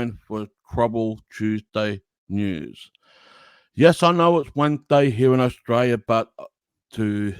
time for Trouble Tuesday news. Yes, I know it's Wednesday here in Australia, but to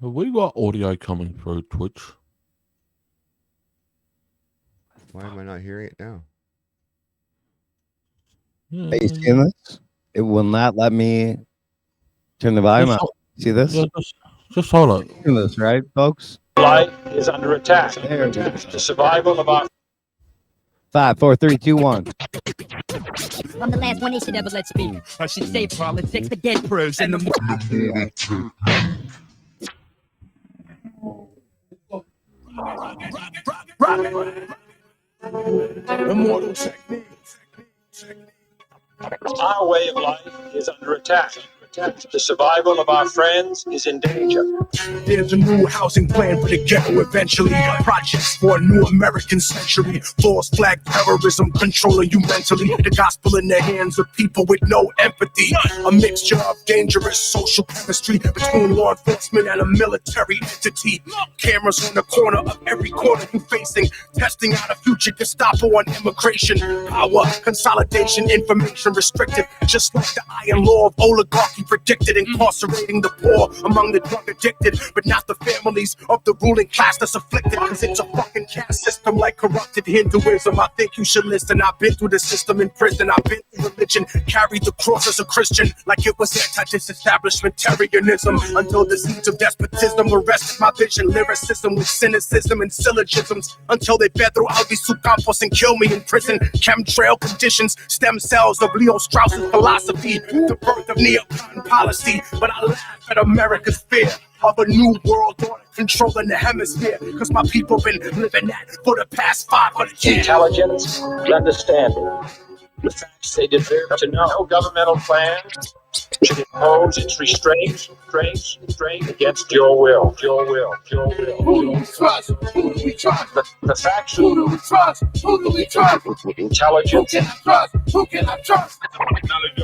Have we got audio coming through Twitch? Why am I not hearing it now? Yeah, Are you seeing this? It will not let me turn the volume up. See this? Yeah, just hold on. See this, right, folks? Life is under attack. There we go. The survival of our 5, 4, 3, 2, 1. I'm the last one they should ever let speak. I should say politics, the get pros, and the immortal technique. Our way of life is under attack. The survival of our friends is in danger. There's a new housing plan for the ghetto eventually. Projects for a new American century. False flag terrorism controlling you mentally. The gospel in the hands of people with no empathy. A mixture of dangerous social chemistry between law enforcement and a military entity. Cameras on the corner of every corner you facing. Testing out a future Gestapo on immigration. Power, consolidation, information restricted. Just like the iron law of oligarchy predicted, incarcerating the poor among the drug addicted, but not the families of the ruling class that's afflicted, cause it's a fucking caste system like corrupted Hinduism. I think you should listen. I've been through the system in prison. I've been through religion, carried the cross as a Christian like it was anti-disestablishmentarianism, until the seeds of despotism arrested my vision. Lyricism with cynicism and syllogisms, until they fed through Albizu Campos and kill me in prison. Chemtrail conditions, stem cells of Leo Strauss's philosophy, the birth of neocon policy. But I laugh at America's fear of a new world order controlling the hemisphere, cause my people been living that for the past 500 years. Intelligence, understanding, the facts they deserve to know. No governmental plan should impose its restraints against your will. Who do we trust? Who do we trust? The facts. Who do we trust? Who do we trust? Who Intelligence. can I trust? Who can I trust?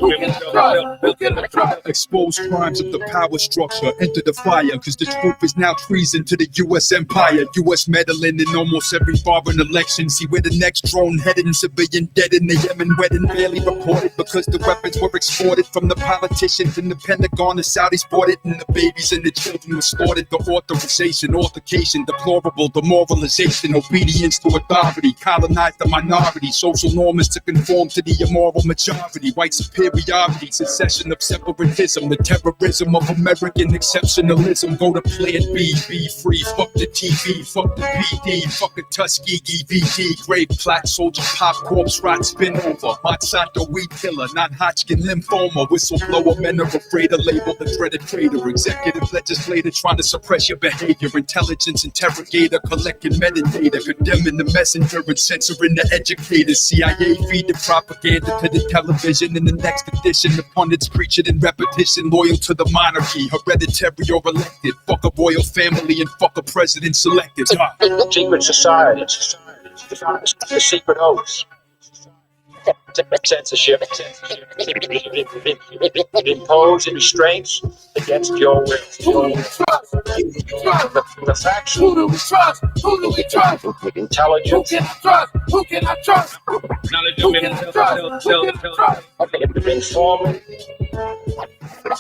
Who can I trust? Who can I trust? Expose crimes of the power structure, enter the fire, cause the truth is now treason to the U.S. empire. U.S. meddling in almost every foreign election. See where the next drone headed and civilian dead in the Yemen wedding barely reported, because the weapons were exported from the politicians in the Pentagon. The Saudis bought it and the babies and the children were slaughtered. The authorization, altercation, deplorable demoralization, obedience to authority, colonized the minority, social norms to conform to the immoral majority, white superiority, secession of separatism, the terrorism of American exceptionalism. Go to plan B, be free, fuck the TV, fuck the PD, fuck a Tuskegee VD, grave plot, soldier pop, corpse rot, spin over, Monsanto weed killer, non-Hodgkin lymphoma, whistleblower, men are afraid to label the dreaded traitor, executive legislator trying to suppress your behavior, intelligence interrogator collecting metadata, condemning the messenger and censoring the educators, CIA feed the propaganda to the television. In the next edition, the pundits preach it in repetition, loyal to the monarchy, hereditary or elected, fuck a royal family and fuck a president selected. Secret society. The secret oaths. Censorship. Impose restraints against your will. Who do we trust? The facts. Who do we trust? Who do we trust? Who Intelligence. can I trust? Who can I trust? Who can I trust? Who can I trust? Informing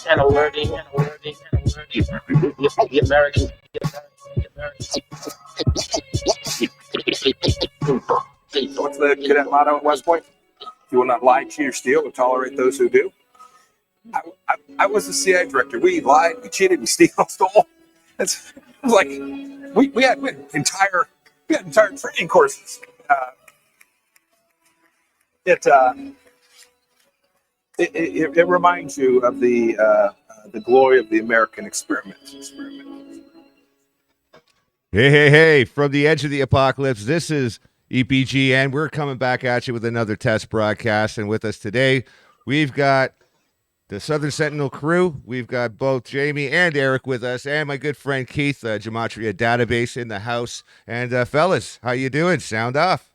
and alerting the American people. What's the cadet motto at West Point? You will not lie, cheat, or steal, but tolerate those who do. I was the CIA director. We lied, we cheated, we stole. It was like we had entire training courses. It reminds you of the glory of the American experiment. Hey, from the edge of the apocalypse, this is EPGN. We're coming back at you with another test broadcast, and with us today, we've got the Southern Sentinel crew. We've got both Jamie and Eric with us, and my good friend Keith, Gematria Database in the house. And fellas, how you doing? Sound off.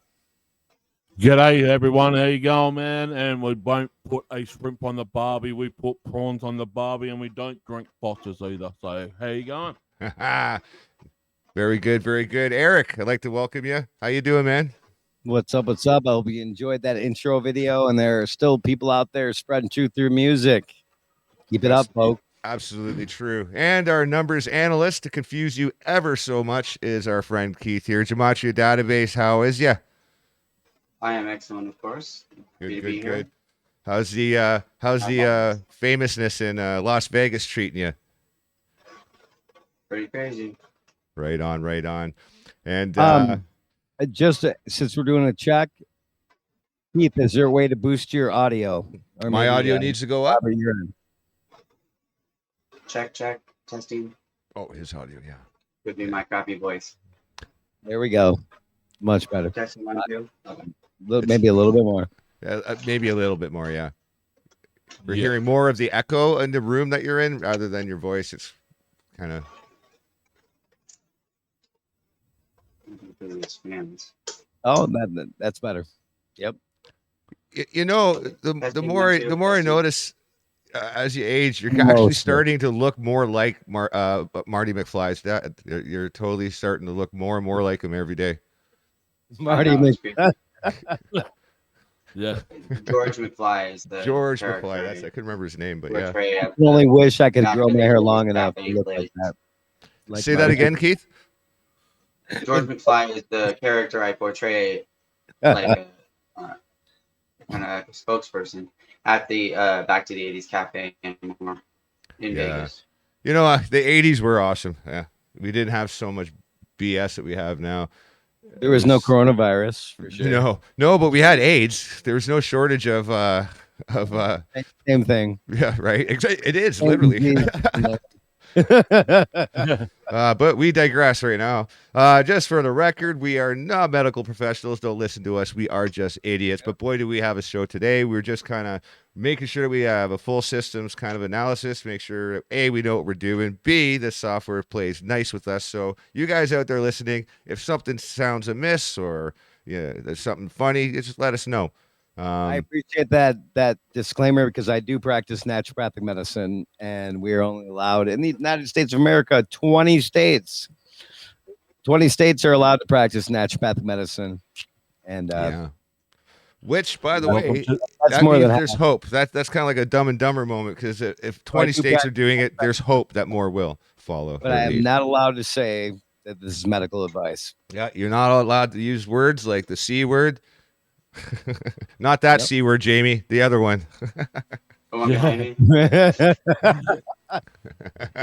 G'day, everyone. How you going, man? And we won't put a shrimp on the barbie. We put prawns on the barbie, and we don't drink Foster's either. So, how you going? Very good, very good. Eric, I'd like to welcome you. How you doing, man? What's up? What's up? I hope you enjoyed that intro video, and there are still people out there spreading truth through music. Keep it up, folks. Absolutely true. And our numbers analyst, to confuse you ever so much, is our friend Keith here. Gematria Database, how is ya? I am excellent, of course. Happy to be here. Good. How's the famousness in Las Vegas treating you? Pretty crazy. Right on, right on. And Just since we're doing a check, Keith, is there a way to boost your audio? Or my maybe, audio needs to go up. Check, testing. Oh, his audio, yeah. Could be my crappy voice. There we go. Much better. Testing 1, 2. Okay. Maybe a little bit more. Maybe a little bit more, yeah. We're hearing more of the echo in the room that you're in rather than your voice. It's kind of. Oh, that's better. Yep. You know, the more I notice as you age, you're actually starting to look more like Marty McFly's dad. You're totally starting to look more and more like him every day. Marty McFly. Yeah. George McFly is the George McFly. I couldn't remember his name, but yeah. I only wish I could grow my hair long enough to look like that. Say that again, Keith. George McFly is the character I portray, like a kind of spokesperson at the Back to the 80s Cafe in Vegas. You know, the 80s were awesome. Yeah, we didn't have so much BS that we have now. There was no coronavirus for sure. No, but we had AIDS. There was no shortage of same thing. Yeah, right. It is literally. But we digress right now. Just for the record, we are not medical professionals. Don't listen to us. We are just idiots. But boy, do we have a show today. We're just kind of making sure we have a full systems kind of analysis. Make sure, A, we know what we're doing. B, the software plays nice with us. So you guys out there listening, if something sounds amiss or there's something funny, just let us know. I appreciate that disclaimer because I do practice naturopathic medicine, and we are only allowed in the United States of America. 20 states are allowed to practice naturopathic medicine, and which, by the way, that's more than there's hope. That's kind of like a Dumb and Dumber moment because if 20 states are doing it, there's hope that more will follow. But I am not allowed to say that this is medical advice. Yeah, you're not allowed to use words like the C word. Not that C word, Jamie. The other one.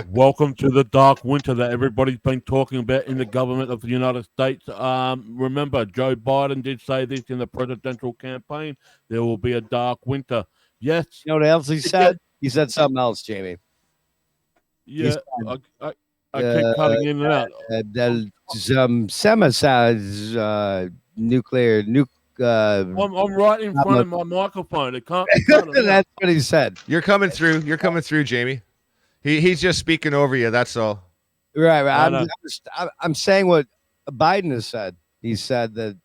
Welcome to the dark winter that everybody's been talking about in the government of the United States. Remember, Joe Biden did say this in the presidential campaign. There will be a dark winter. Yes. You know what else he said? He said something else, Jamie. Yeah, I keep cutting in and out. Some semi-size nuclear. I'm right in front of my microphone. It can't. That's what he said. You're coming through. You're coming through, Jamie. He's just speaking over you. That's all. Right. I'm saying what Biden has said. He said that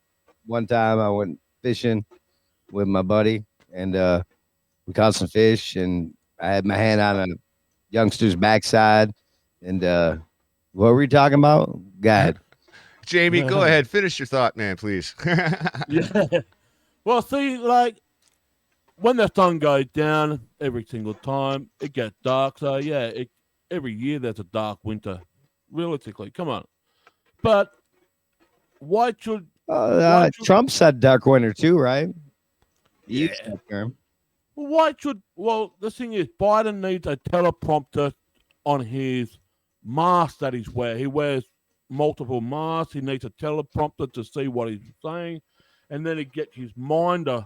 one time I went fishing with my buddy, and we caught some fish, and I had my hand on a youngster's backside. And what were we talking about? God. Jamie, go ahead. Finish your thought, man, please. Yeah. Well, see, like, when the sun goes down every single time, it gets dark. So, yeah, every year there's a dark winter, realistically. Come on. But why should... Trump said dark winter too, right? Yeah. Why should... Well, the thing is, Biden needs a teleprompter on his mask that he's wearing. He wears multiple masks. He needs a teleprompter to see what he's saying, and then he gets his minder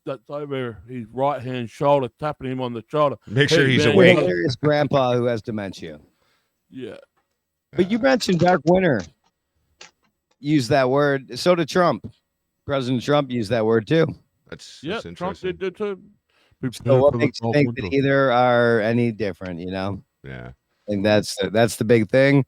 that's over his right hand shoulder, tapping him on the shoulder. Make sure he's awake. His grandpa who has dementia. Yeah, but you mentioned dark winter. Use that word. So did Trump. President Trump used that word too. That's interesting. Trump did too. So what makes you think that either are any different? You know? Yeah. I think that's the big thing.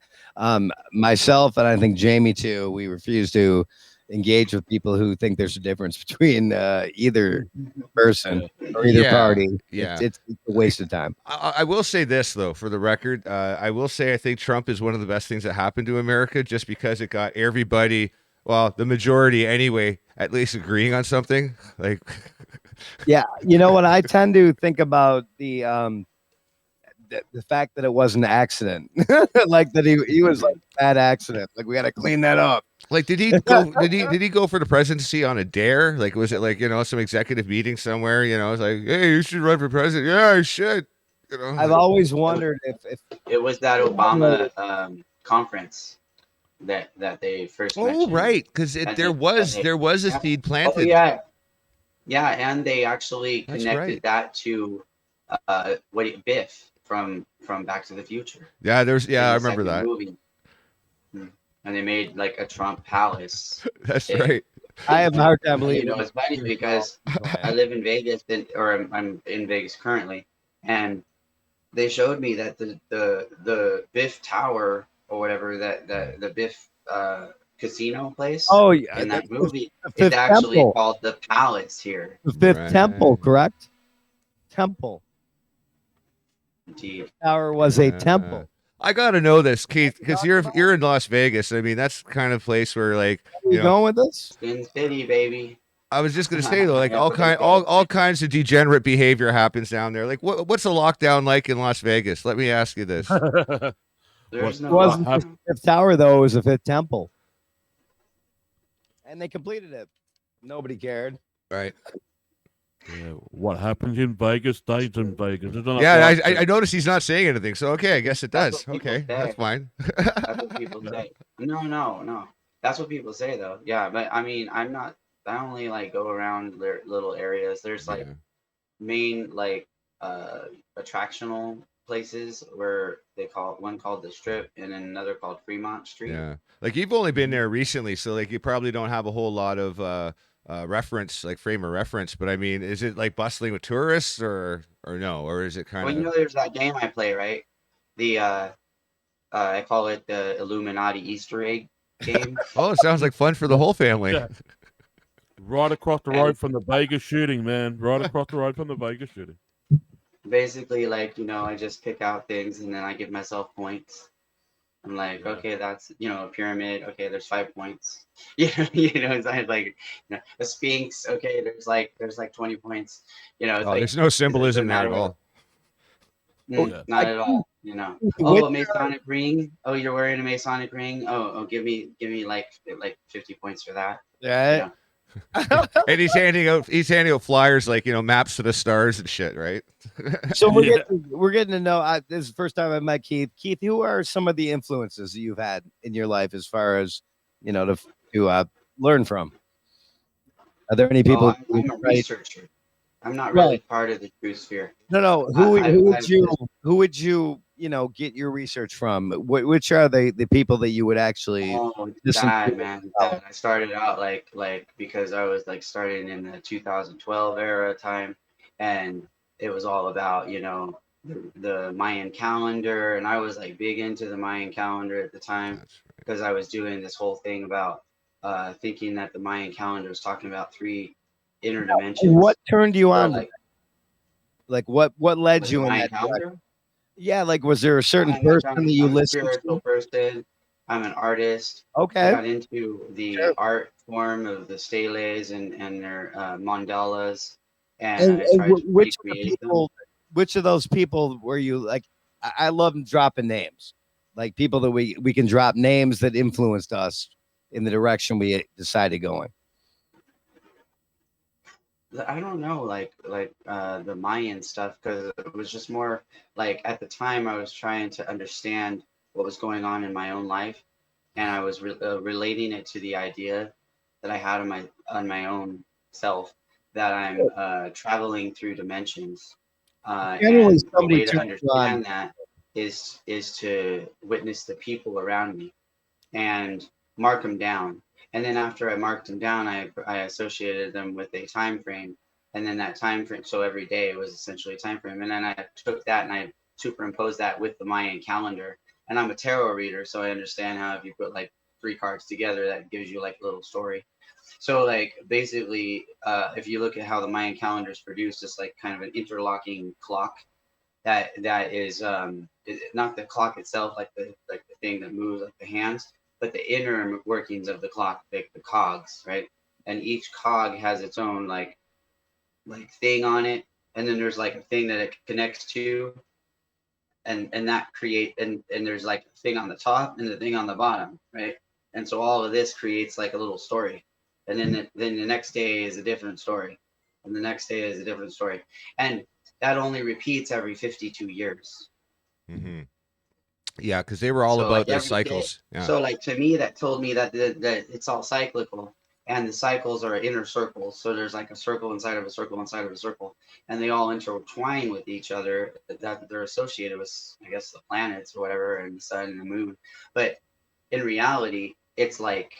Myself and I think Jamie too. We refuse to engage with people who think there's a difference between either person or either party. Yeah, it's a waste of time. I will say this though, for the record, I will say I think Trump is one of the best things that happened to America, just because it got everybody, well, the majority anyway, at least agreeing on something. Like, yeah, you know what I tend to think about the fact that it wasn't an accident, like that he was like bad accident. Like we got to clean that up. Like, did he go? Did he go for the presidency on a dare? Like, was it like some executive meeting somewhere? It's like, hey, you should run for president. Yeah, I should. I've always wondered if it was that Obama conference that they first mentioned. Right, because there was a seed planted. Oh yeah, and they actually connected that to Biff from Back to the Future. Yeah, I remember that movie. And they made like a Trump palace. That's right. I have a hard time believing. It's funny because I live in Vegas, or I'm in Vegas currently, and they showed me that the Biff Tower or whatever that the Biff casino place. Oh yeah, in that movie, it's actually called the Palace here. The Fifth Temple, correct? Temple. Indeed. Tower was a temple. I gotta know this, Keith, because you're in Las Vegas. I mean, that's the kind of place where, like, you going with this? Sin City, baby. I was just gonna say though, like all kinds of degenerate behavior happens down there. Like, what's a lockdown like in Las Vegas? Let me ask you this. There's no. It wasn't the Fifth Tower though; it was the Fifth Temple, and they completed it. Nobody cared. Right. Yeah, what happens in Vegas stays in Vegas. Yeah, I noticed he's not saying anything. So okay, I guess it does. Okay, that's fine. That's what people say. No. That's what people say though. Yeah, but I mean, I'm not. I only like go around little areas. There's like main like attractional places where one called the Strip and then another called Fremont Street. Yeah, like you've only been there recently, so like you probably don't have a whole lot of reference, like frame of reference. But I mean, is it like bustling with tourists or no, or is it kind of? Well, there's that game I play, right? The I call it the Illuminati Easter egg game. Oh, it sounds like fun for the whole family. Yeah. Right across the road from the Vegas shooting, man. Right across the road from the Vegas shooting. Basically, like, I just pick out things and then I give myself points. I'm like, okay, that's, a pyramid. Okay, there's 5 points. It's like, a Sphinx. Okay, there's like 20 points. There's no symbolism there at all. Not at all. Oh, a Masonic ring. Oh, you're wearing a Masonic ring. Oh, give me like 50 points for that. Yeah. And he's handing out flyers like maps to the stars and shit, right? So we're getting to know. This is the first time I met Keith. Keith, who are some of the influences that you've had in your life as far as to learn from? Are there any people? I'm a researcher. I'm not really part of the true sphere. No. Who would you get your research from? Which are the people that you would actually? Oh, man. I started out like because I was like starting in the 2012 era time, and it was all about the Mayan calendar, and I was like big into the Mayan calendar at the time because I was doing this whole thing about thinking that the Mayan calendar was talking about 3 inner dimensions. What turned you on? Like what led you in that calendar? Yeah, like was there a certain person that you listened to? Spiritual person. I'm an artist. Okay. I got into the art form of the steles and their mandalas, and I tried to recreate them. Which of those people were you like? I love dropping names, like people that we can drop names that influenced us in the direction we decided going. I don't know, like the Mayan stuff, because it was just more like at the time I was trying to understand what was going on in my own life, and I was relating it to the idea that I had on my own self that I'm traveling through dimensions. Generally, and the way to understand that is to witness the people around me and mark them down. And then after I marked them down, I associated them with a time frame, and then that time frame. So every day was essentially a time frame, and then I took that and I superimposed that with the Mayan calendar. And I'm a tarot reader, so I understand how if you put like 3 cards together, that gives you like a little story. So like basically, if you look at how the Mayan calendar is produced, it's like kind of an interlocking clock. That is not the clock itself, like the thing that moves, like the hands, but the inner workings of the clock, like the cogs, right? And each cog has its own like thing on it, and then there's like a thing that it connects to, and that create and there's like a thing on the top and the thing on the bottom, right? And so all of this creates like a little story, and then the next day is a different story, and the next day is a different story, and that only repeats every 52 years. Mm-hmm. Yeah, because they were all So about like the every day. cycles. Yeah. So like to me, that told me that that it's all cyclical, and the cycles are inner circles. So there's like a circle inside of a circle inside of a circle, and they all intertwine with each other. That they're associated with, I guess, the planets or whatever, and the sun and the moon. But in reality, it's like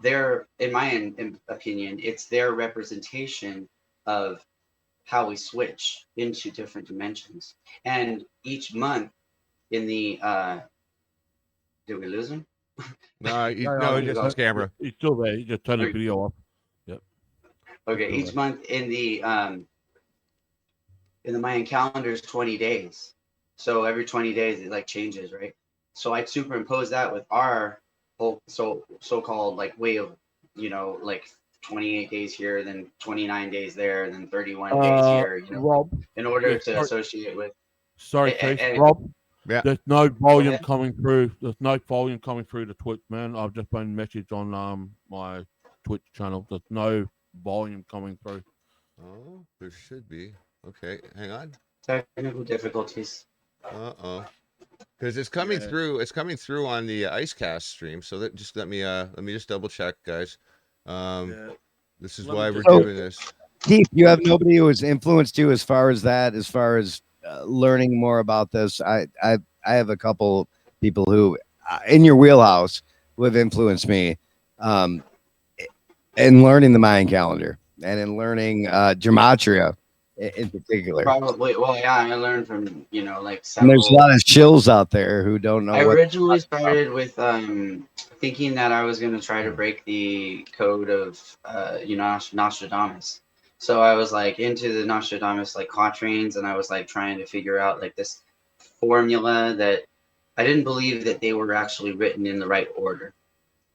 their, in my opinion, it's their representation of how we switch into different dimensions. And each month in the did we lose him? No, just his camera. He's still there. He just turned the video off. Yep. Okay, each month in the Mayan calendar is 20 days. So every 20 days it like changes, right? So I superimpose that with our whole so-called like way of, like 28 days here, then 29 days there, then 31 days here, Rob, in order to associate with. Sorry, Chris. Rob, yeah. There's no volume coming through. There's no volume coming through the Twitch, man. I've just been messaged on my Twitch channel. There's no volume coming through. Oh, there should be. Okay, hang on. Technical difficulties. Uh-oh. Because it's coming through. It's coming through on the Icecast stream. So that just let me just double check, guys. This is why we're doing this. Keith, you have nobody who has influenced you as far as learning more about this. I have a couple people who in your wheelhouse who have influenced me in learning the Mayan calendar and in learning gematria in particular. Probably. Well, yeah, I learned from like several. And there's a lot of shills out there who don't know. I originally started with thinking that I was going to try to break the code of Nostradamus. So I was like into the Nostradamus like quatrains, and I was like trying to figure out like this formula that I didn't believe that they were actually written in the right order.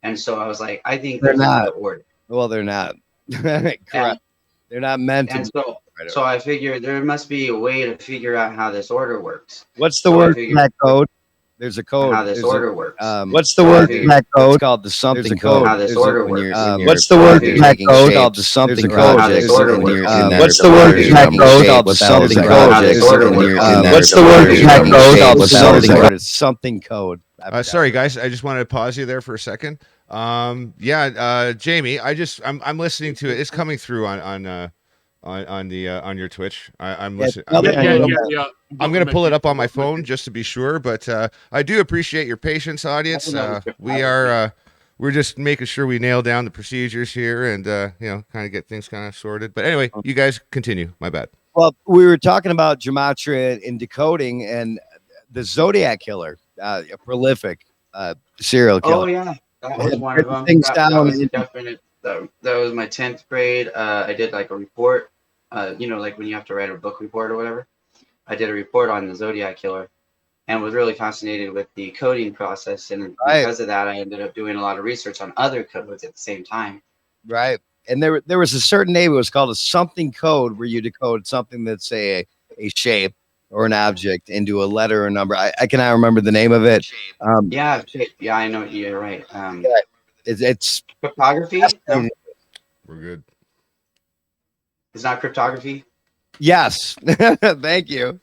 And so I was like, I think they're not the order. Well, they're not. Correct. They're not meant to. And so I figured there must be a way to figure out how this order works. What's the word for that code? There's a code. How this order works. What's the word for that code? It's called the something code. How this order works. What's the word for that code? Called the something code. How this order works. What's the word for that code? Called the something code. What's the word for that code? Called the something code. It's something code. Sorry, guys. I just wanted to pause you there for a second. Jamie, I'm listening to it. It's coming through on your Twitch. I'm listening. I'm going to pull it up on my phone just to be sure, but I do appreciate your patience, audience. We're just making sure we nail down the procedures here and kind of get things kind of sorted. But anyway, you guys continue. My bad. Well, we were talking about gematria and decoding, and the Zodiac Killer, a prolific serial killer. Oh yeah, that was one of them. That was my 10th grade. I did like a report. Like when you have to write a book report or whatever. I did a report on the Zodiac Killer, and was really fascinated with the coding process. And because of that, I ended up doing a lot of research on other codes at the same time. Right. And there was a certain name. It was called a something code, where you decode something that's a shape or an object into a letter or number. I cannot remember the name of it. Yeah, I know. You're right. It's cryptography. No? We're good. It's not cryptography. Yes. Thank you.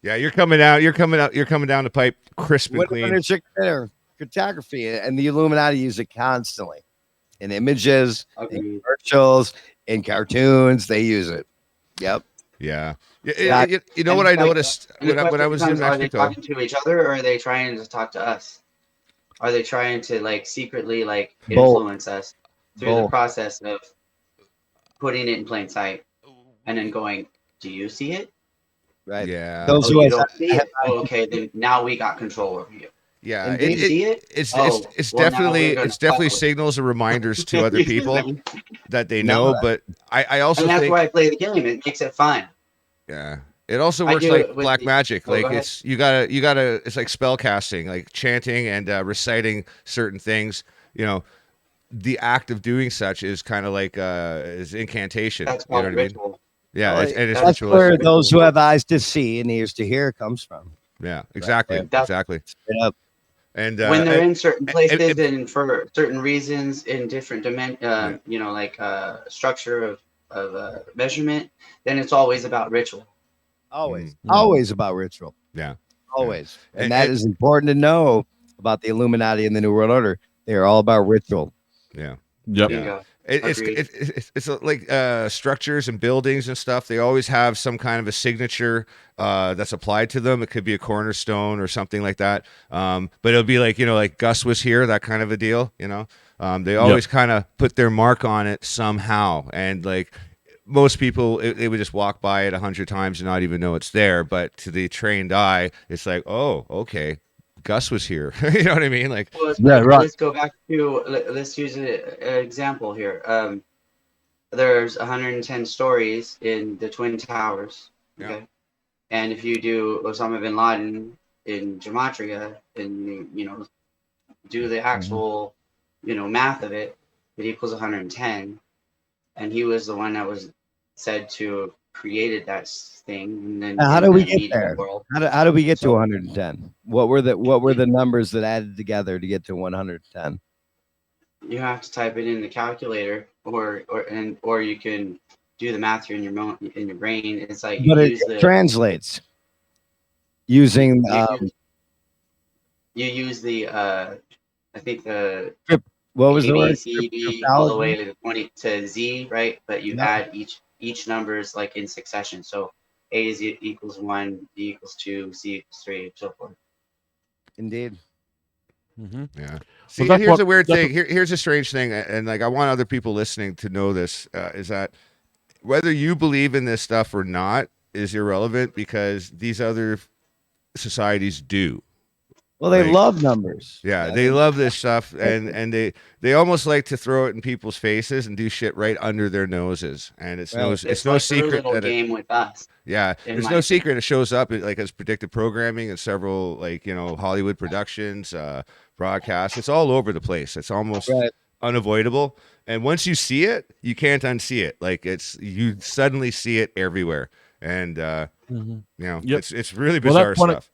Yeah, you're coming out. You're coming down the pipe crisp and clean. Cryptography, and the Illuminati use it constantly in images, in commercials, in cartoons. They use it. Yep. Yeah. You know what I noticed when I was in Mexico? Are they talking to each other, or are they trying to talk to us? Are they trying to like secretly like influence us through the process of putting it in plain sight and then going, do you see it? Right. Yeah. Those you don't see it. Oh, okay, then now we got control over you. Yeah, it's definitely signals and reminders to other people that they know. But I also and that's think why I play the game. It makes it fun. Yeah, it also works like black magic. Like you gotta. It's like spell casting, like chanting and reciting certain things. The act of doing such is kind of like is incantation. That's called ritual. I mean? Yeah, Well, and it's that's where ritualistic. those who have eyes to see and ears to hear comes from. Yeah, exactly, Right. exactly. Straight up. And when they're in certain places and and for certain reasons in different you know, like structure of measurement, then it's always about ritual. Always about ritual. Yeah, always, and that is important to know about the Illuminati and the New World Order. They are all about ritual. Yeah. Yep. Yeah. It's like structures and buildings and stuff. They always have some kind of a signature that's applied to them. It could be a cornerstone or something like that. But it'll be like, like Gus was here, that kind of a deal. They always kind of put their mark on it somehow. And like most people, they would just walk by it 100 times and not even know it's there. But to the trained eye, it's like, oh, okay. Gus was here. You know what I mean? Like, let's go back to, let's use an example here. There's 110 stories in the Twin Towers. Okay. Yeah. And if you do Osama bin Laden in gematria and you do the actual, math of it, it equals 110. And he was the one that was said to have created that thing. And then how do we get there? How do we get to 110? What were the numbers that added together to get to 110? You have to type it in the calculator, or you can do the math here in your brain. It's like it translates using. You use the I think the what was A, the word? C, D, all the way to 20 to Z, right? But you add each numbers like in succession. So A is equals 1, B equals 2, C equals 3, and so forth. Indeed. Mm-hmm. Yeah. See, well, here's a weird thing. Here's a strange thing, and like I want other people listening to know this, is that whether you believe in this stuff or not is irrelevant because these other societies do. Well, they love numbers. Yeah, they love this stuff, and they almost like to throw it in people's faces and do shit right under their noses. And it's no like secret that game with us. Yeah, there's no secret. It shows up like as predictive programming in several Hollywood productions, broadcasts. It's all over the place. It's almost unavoidable. And once you see it, you can't unsee it. Like you suddenly see it everywhere, and it's really bizarre stuff.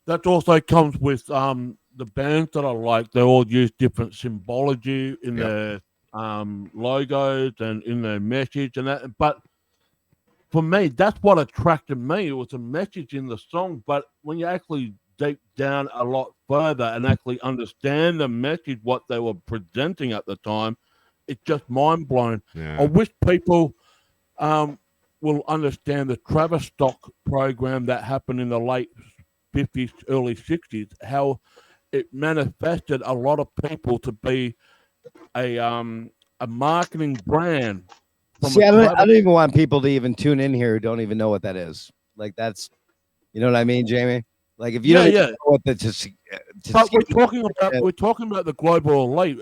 That also comes with the bands that I like. They all use different symbology in their logos and in their message and that. But for me, that's what attracted me. It was a message in the song. But when you actually deep down a lot further and actually understand the message, what they were presenting at the time, it's just mind blowing. Yeah. I wish people will understand the Travis Stock program that happened in the late 50s, early 60s, how it manifested a lot of people to be a marketing brand. See, I don't even want people to even tune in here who don't even know what that is. Like that's, you know what I mean, Jamie? Like if you don't know what but we're talking about the global elite.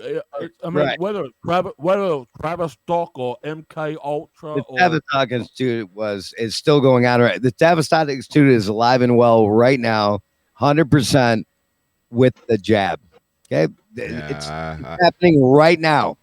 I mean, whether it's Travis Stock or MK Ultra, the Tavistock Institute is still going on. Right, the Tavistock Institute is alive and well right now, 100% with the jab. Okay, it's happening right now.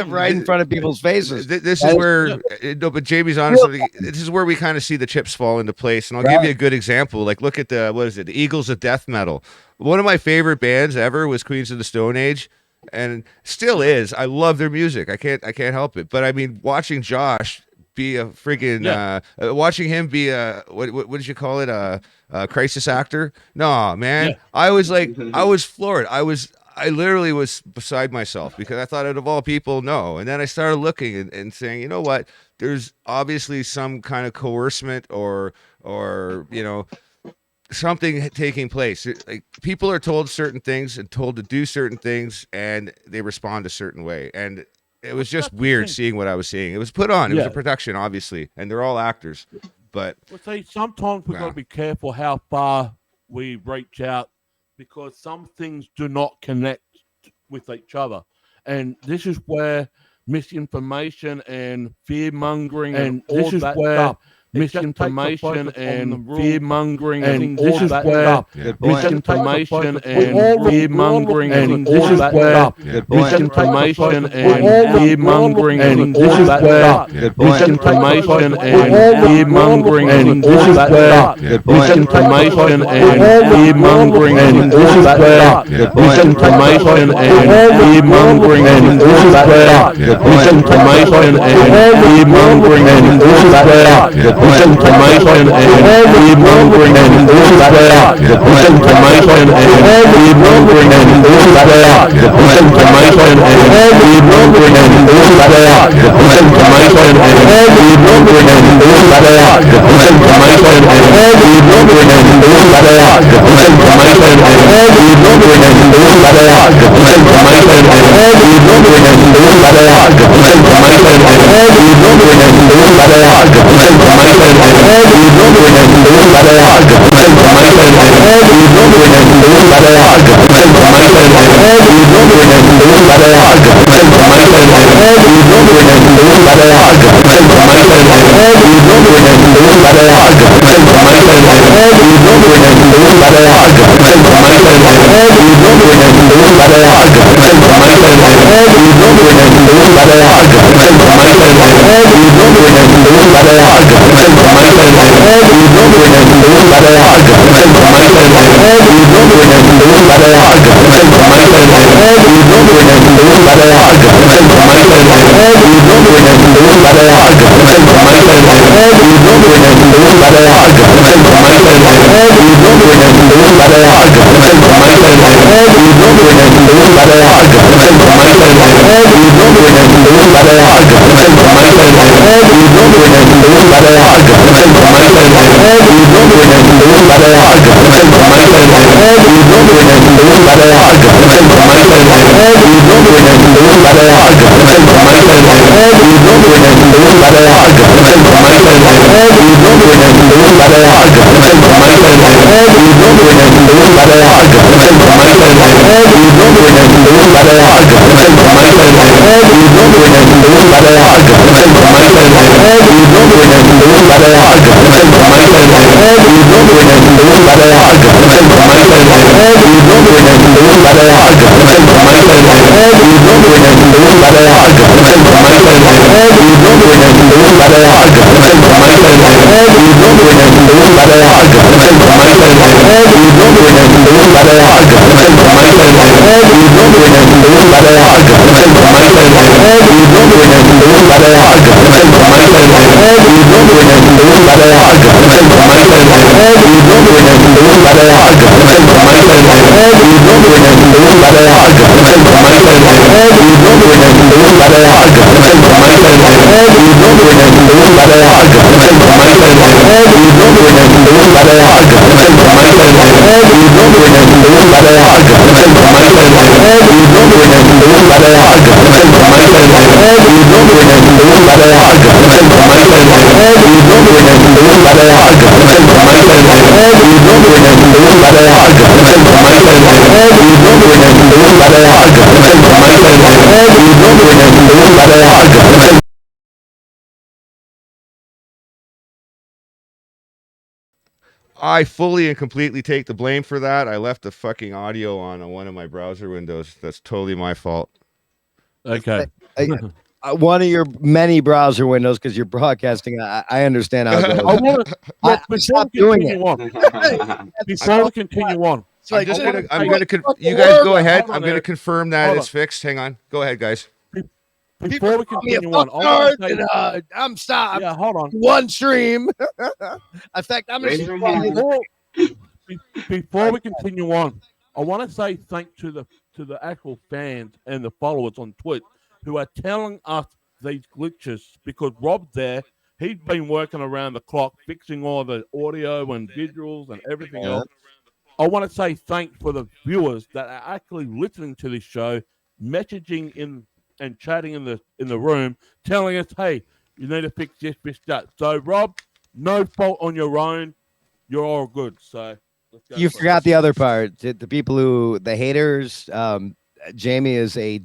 Right in front of people's faces. This is where but Jamie's honestly, this is where we kind of see the chips fall into place. And I'll give you a good example. Like look at the Eagles of Death Metal. One of my favorite bands ever was Queens of the Stone Age, and still is. I love their music. I can't help it. But I mean, watching Josh be a freaking watching him be a what did you call it, a crisis actor? No, man. I was like, I was floored. I literally was beside myself because I thought out of all people, no. And then I started looking and saying, you know what? There's obviously some kind of coercement or something taking place. Like people are told certain things and told to do certain things, and they respond a certain way. And it was just weird seeing what I was seeing. It was put on. It was a production, obviously, and they're all actors. But sometimes we've got to be careful how far we reach out, because some things do not connect with each other. And this is where misinformation and fear-mongering and all that stuff misinformation and fear mongering, and this is where misinformation and fear mongering, and this is where misinformation and fear mongering, and this is where misinformation and fear mongering, and this is where misinformation and fear mongering, and this is where misinformation and fear mongering, and this is where misinformation and fear mongering, and this is where misinformation and fear mongering, and this is where misinformation and fear mongering, and this is where misinformation and fear mongering, and this is where misinformation and fear mongering, and this is where misinformation and fear mongering, and this is where misinformation and fear mongering, and this is where misinformation and fear mongering, and this is where misinformation and fear mongering, and this is where misinformation and fear mongering, and this is where misinformation and fear mongering, and this is where misinformation and fear mongering, and this is where misinformation and fear mongering, and this is where misinformation and fear mongering, and this is where misinformation and fear mongering, and this is where misinformation and fear mongering, and this is where misinformation and fear mongering, and this is where misinformation and fear mongering, and this is where misinformation and fear mongering, and this is where misinformation and fear mongering, and this is where misinformation and fear mongering, and this is where misinformation and fear mongering, and this is where misinformation and fear mongering, and this is where misinformation and fear mongering, and this is where misinformation and fear mongering, and this is where misinformation and fear mongering, and this is where misinformation and fear mongering, and this is where misinformation and fear mongering, and this is where misinformation and fear mongering, and this is where misinformation and fear mongering, and this is where misinformation and fear mongering, and this is where misinformation and fear mongering, and this is where misinformation and fear mongering, and this is where misinformation and fear mongering, and this is where misinformation and fear mongering, and this is where misinformation and fear mongering, and this is where misinformation and fear mongering, and this is where misinformation and fear mongering, and this is where misinformation and fear mongering, and this is where misinformation and fear mongering, and this is where misinformation and fear mongering, and this is where misinformation and fear mongering, and this is where misinformation and fear mongering, and this is where misinformation and fear mongering, and this is where misinformation and fear mongering, and this is where misinformation and fear mongering, and this is where misinformation and fear mongering, and this is where misinformation and fear mongering, and this is where misinformation and fear mongering, and this is where misinformation and fear mongering, and this is where misinformation and fear mongering, and this is where misinformation and fear mongering, and this is where misinformation and fear mongering, and this is where misinformation and fear mongering, and this is where misinformation and fear mongering, and this is where misinformation and fear mongering, and this is where misinformation and fear mongering, and this is where I fully and completely take the blame for that. I left the fucking audio on one of my browser windows. That's totally my fault. Okay. One of your many browser windows, because you're broadcasting. I understand how it goes. Before we continue on, Like, you guys go ahead. I'm going to confirm that it's fixed. Hang on. Go ahead, guys. Before we continue on, I'm stopped. Yeah, hold on. One stream. In fact, I'm Raise your hand. Before we continue on, I want to say thank to the actual fans and the followers on Twitch who are telling us these glitches, because Rob there, he's been working around the clock fixing all the audio and visuals and everything else. I want to say thanks for the viewers that are actually listening to this show, messaging in and chatting in the room, telling us, hey, you need to fix this, that. So, Rob, no fault on your own. You're all good. So you forgot the other part. The people the haters. Jamie is a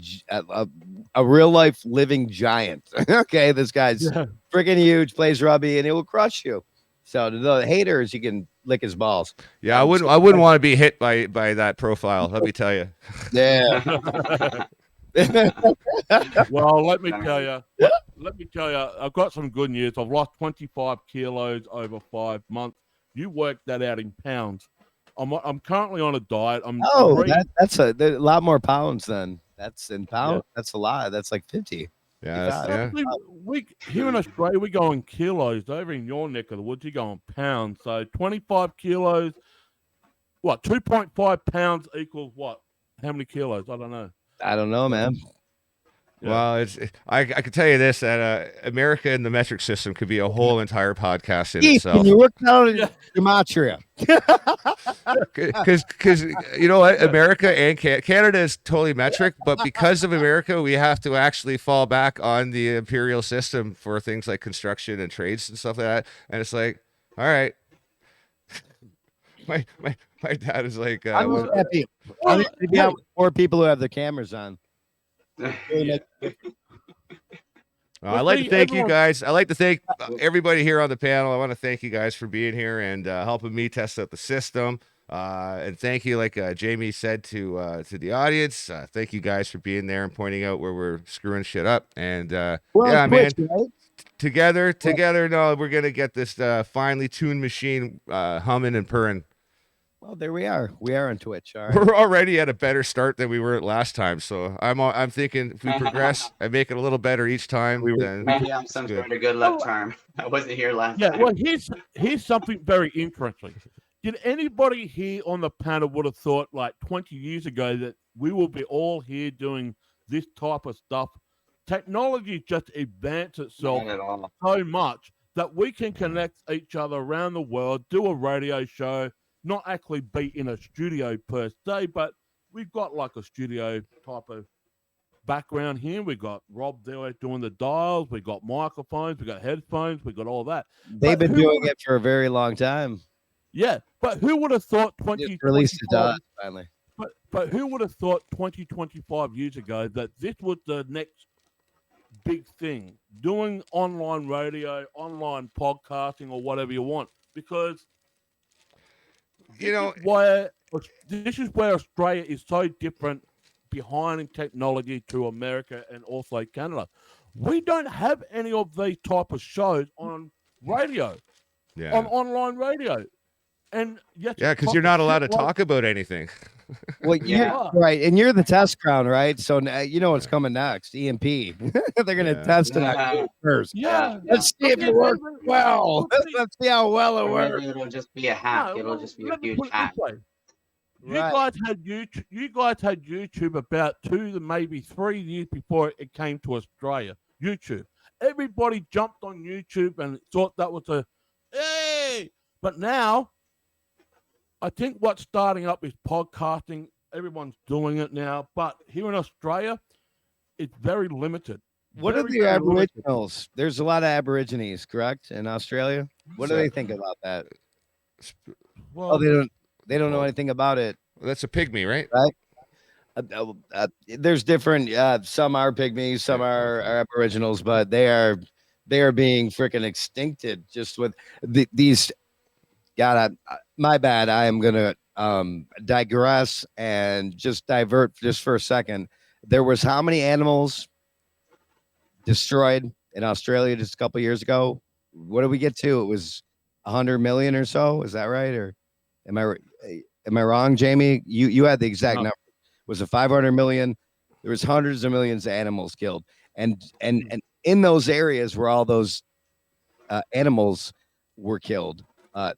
real life living giant. Okay, this guy's freaking huge, plays rugby, and it will crush you. So to the haters, you can lick his balls. Yeah, I wouldn't want to be hit by that profile. Let me tell you. Yeah. Well, let me tell you, I've got some good news. I've lost 25 kilos over 5 months. You work that out in pounds. I'm currently on a diet. That's a lot more pounds then. That's in pounds. Yeah. That's a lot. That's like 50. Yeah. We here in Australia, we go in kilos. Over in your neck of the woods, you go in pounds. So 25 kilos. What? 2.5 pounds equals what? How many kilos? I don't know, man. Yeah. Well, I can tell you this, that America and the metric system could be a whole entire podcast in itself. Can you work out in gematria? Because you know what, America and Canada is totally metric, but because of America, we have to actually fall back on the imperial system for things like construction and trades and stuff like that. And it's like, all right, my dad is like, I'm happy. I'm happy to be out with 4 people who have the cameras on. I'd like to thank you guys. I'd like to thank everybody here on the panel. I want to thank you guys for being here and helping me test out the system. And thank you, like Jamie said to the audience. Thank you guys for being there and pointing out where we're screwing shit up. And yeah, man, right? together, no, we're gonna get this finely tuned machine humming and purring. Well, there we are. We are on Twitch. All right. We're already at a better start than we were at last time. So I'm thinking if we progress and make it a little better each time, then maybe I'm some sort of good luck charm. I wasn't here last time. Yeah, well, here's something very interesting. Did anybody here on the panel would have thought like 20 years ago that we will be all here doing this type of stuff? Technology just advanced itself so much that we can connect each other around the world, do a radio show, not actually be in a studio per se, but we've got like a studio type of background here. We've got Rob there doing the dials. We've got microphones. We've got headphones. We've got all that. They've been doing it for a very long time. Yeah, but who would have thought 20 released the DOS finally? But who would have thought 25 years ago that this was the next big thing, doing online radio, online podcasting, or whatever you want? Because this is where Australia is so different behind in technology to America and also Canada. We don't have any of these type of shows on radio, on online radio. And because you're not allowed to talk about anything. Well, right, and you're the test ground, right? So you know what's coming next. EMP. They're gonna test it first. Let's see if it works well. Let's see how well it works. It'll just be a hack. It'll just be a huge hack. You guys had YouTube about 2 to maybe 3 years before it came to Australia. YouTube. Everybody jumped on YouTube and thought that was hey. But now, I think what's starting up is podcasting. Everyone's doing it now, but here in Australia, it's very limited. What are the Aboriginals? There's a lot of Aborigines, correct, in Australia. What do they think about that? Well, they don't know anything about it. Well, that's a pygmy, right? Right. There's different. Some are pygmies, some are Aboriginals, but they are being freaking extincted just with these. God, my bad. I am gonna digress and just divert just for a second. There was how many animals destroyed in Australia just a couple years ago? What did we get to? It was 100 million or so. Is that right? Or am I wrong, Jamie? You had the exact number. Was it 500 million? There was hundreds of millions of animals killed, and in those areas where all those animals were killed.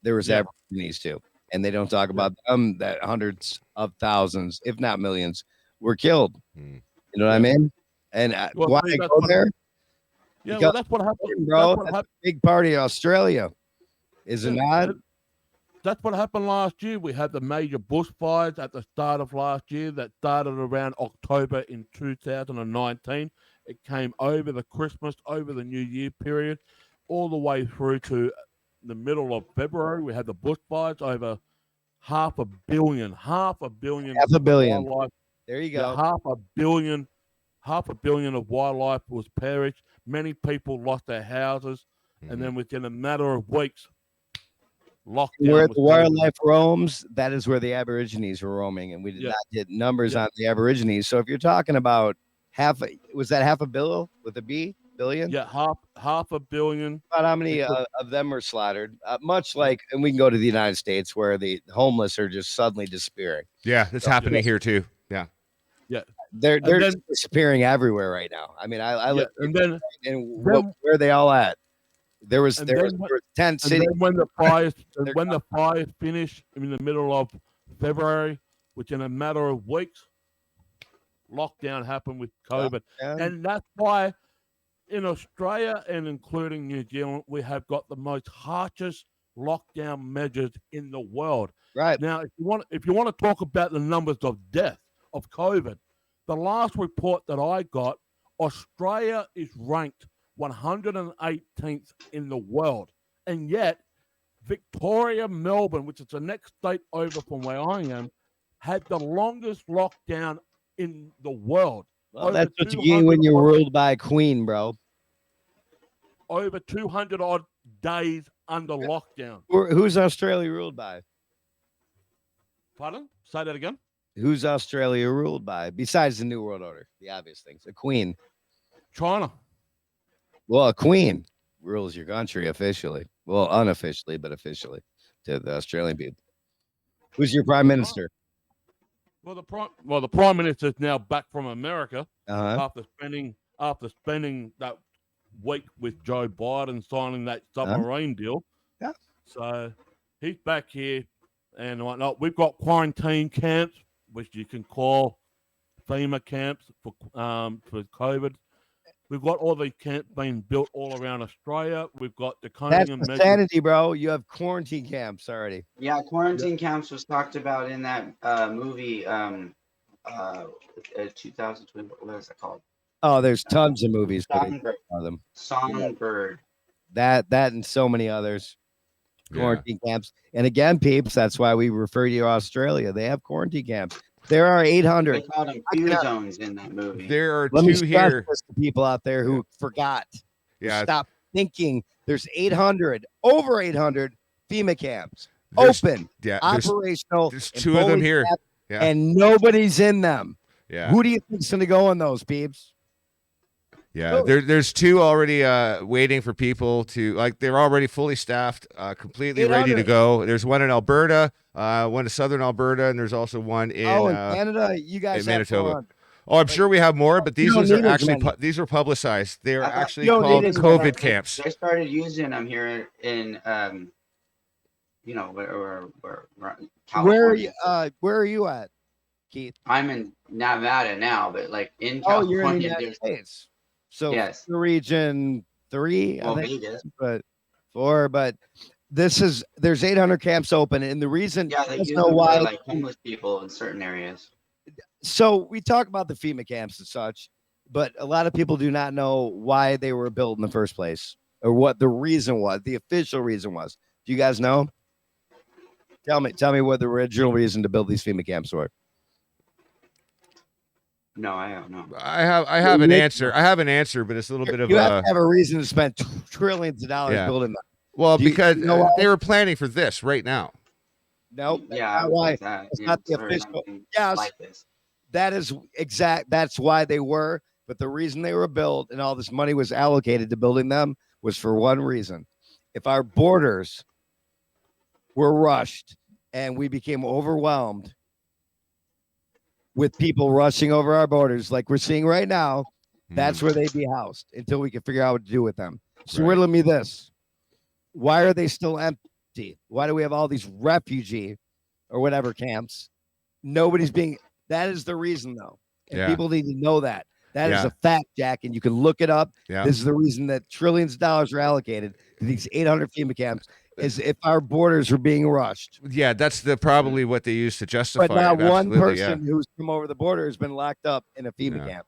There was Aborigines too, and they don't talk about them. That hundreds of thousands, if not millions, were killed. You know what I mean? And why I go there? Yeah, well, that's what happened, bro. That's a big party in Australia, is it not? That's what happened last year. We had the major bushfires at the start of last year that started around October in 2019. It came over the Christmas, over the New Year period, all the way through to the middle of February. We had the bushfires, over half a billion. There you go. Half 500 million of wildlife was perished. Many people lost their houses, and then within a matter of weeks, lockdown. Where the wildlife roams, that is where the Aborigines were roaming, and we did not get numbers on the Aborigines. So if you're talking about was that half a bill with a B? Billion? Yeah, half a billion. About how many of them were slaughtered? Much like, and we can go to the United States where the homeless are just suddenly disappearing. Yeah, it's happening here too. Yeah. Yeah. They're disappearing everywhere right now. I mean, I look and where are they all at? There was 10 cities. When the fires finished in the middle of February, within a matter of weeks, lockdown happened with COVID. And that's why in Australia and including New Zealand, we have got the most harshest lockdown measures in the world. Right. Now, if you want to talk about the numbers of death of COVID, the last report that I got, Australia is ranked 118th in the world. And yet, Victoria, Melbourne, which is the next state over from where I am, had the longest lockdown in the world. Well, that's what you get when you're ruled by a queen, bro. Over 200 odd days under lockdown. Who's Australia ruled by? Pardon? Say that again. Who's Australia ruled by? Besides the New World Order, the obvious things. A queen. China. Well, a queen rules your country officially. Well, unofficially, but officially to the Australian people. Who's your prime minister? Well, the prime minister is now back from America Uh-huh. after spending that week with Joe Biden signing that submarine deal. Yeah. So he's back here and whatnot. We've got quarantine camps, which you can call FEMA camps for COVID. We've got all these camps being built all around Australia. We've got the That's insanity, bro. You have quarantine camps already. Yeah, quarantine camps was talked about in that movie 2020. What is it called? Oh, there's tons of movies. Songbird. That and so many others. Quarantine camps. And again, peeps, that's why we refer you to Australia. They have quarantine camps. There are 800. They called them Q zones in that movie. There are Let me two here. stress this to people out there who forgot. Yeah. Stop thinking. There's over 800 FEMA camps There's- open, yeah, operational. There's two of them here. Yeah. And nobody's in them. Yeah. Who do you think's going to go in those, peeps? Yeah, there's two already waiting for people to, like, they're already fully staffed, completely ready to go. There's one in Alberta, one in southern Alberta, and there's also one in Canada. You guys in have Manitoba. 400. Oh, I'm sure we have more, but these don't ones are need as actually many. these are publicized. They are actually you don't called need as COVID many. camps. They started using them here in where California. Where are you at, Keith? I'm in Nevada now, but like in Oh, you're in the California, United States. So Yes. Region 3, well, I think, Vegas. but 4. But there's 800 camps open, and the reason Yeah, they you use know them why. for like homeless people in certain areas. So we talk about the FEMA camps and such, but a lot of people do not know why they were built in the first place or what the reason was, the official reason was. Do you guys know? Tell me what the original reason to build these FEMA camps were. No, I don't know. I have an answer. I have an answer, but it's a little bit of You have to have a reason to spend trillions of dollars Yeah. building them. well, Do you because know why? they were planning for this right now. Nope. that's Yeah, not why. it's not the official- Yes. Like this. That is exact. That's why they were. But the reason they were built and all this money was allocated to building them was for one reason. If our borders were rushed and we became overwhelmed with people rushing over our borders, like we're seeing right now, that's where they'd be housed until we can figure out what to do with them. So Right. riddle me this. Why are they still empty? Why do we have all these refugee or whatever camps? That is the reason, though. And Yeah. people need to know that. That is Yeah. a fact, Jack, and you can look it up. Yeah. This is the reason that trillions of dollars are allocated to these 800 FEMA camps is if our borders are being rushed. Yeah, that's probably what they use to justify. But not it. one Absolutely, person who's come over the border has been locked up in a FEMA Yeah. camp.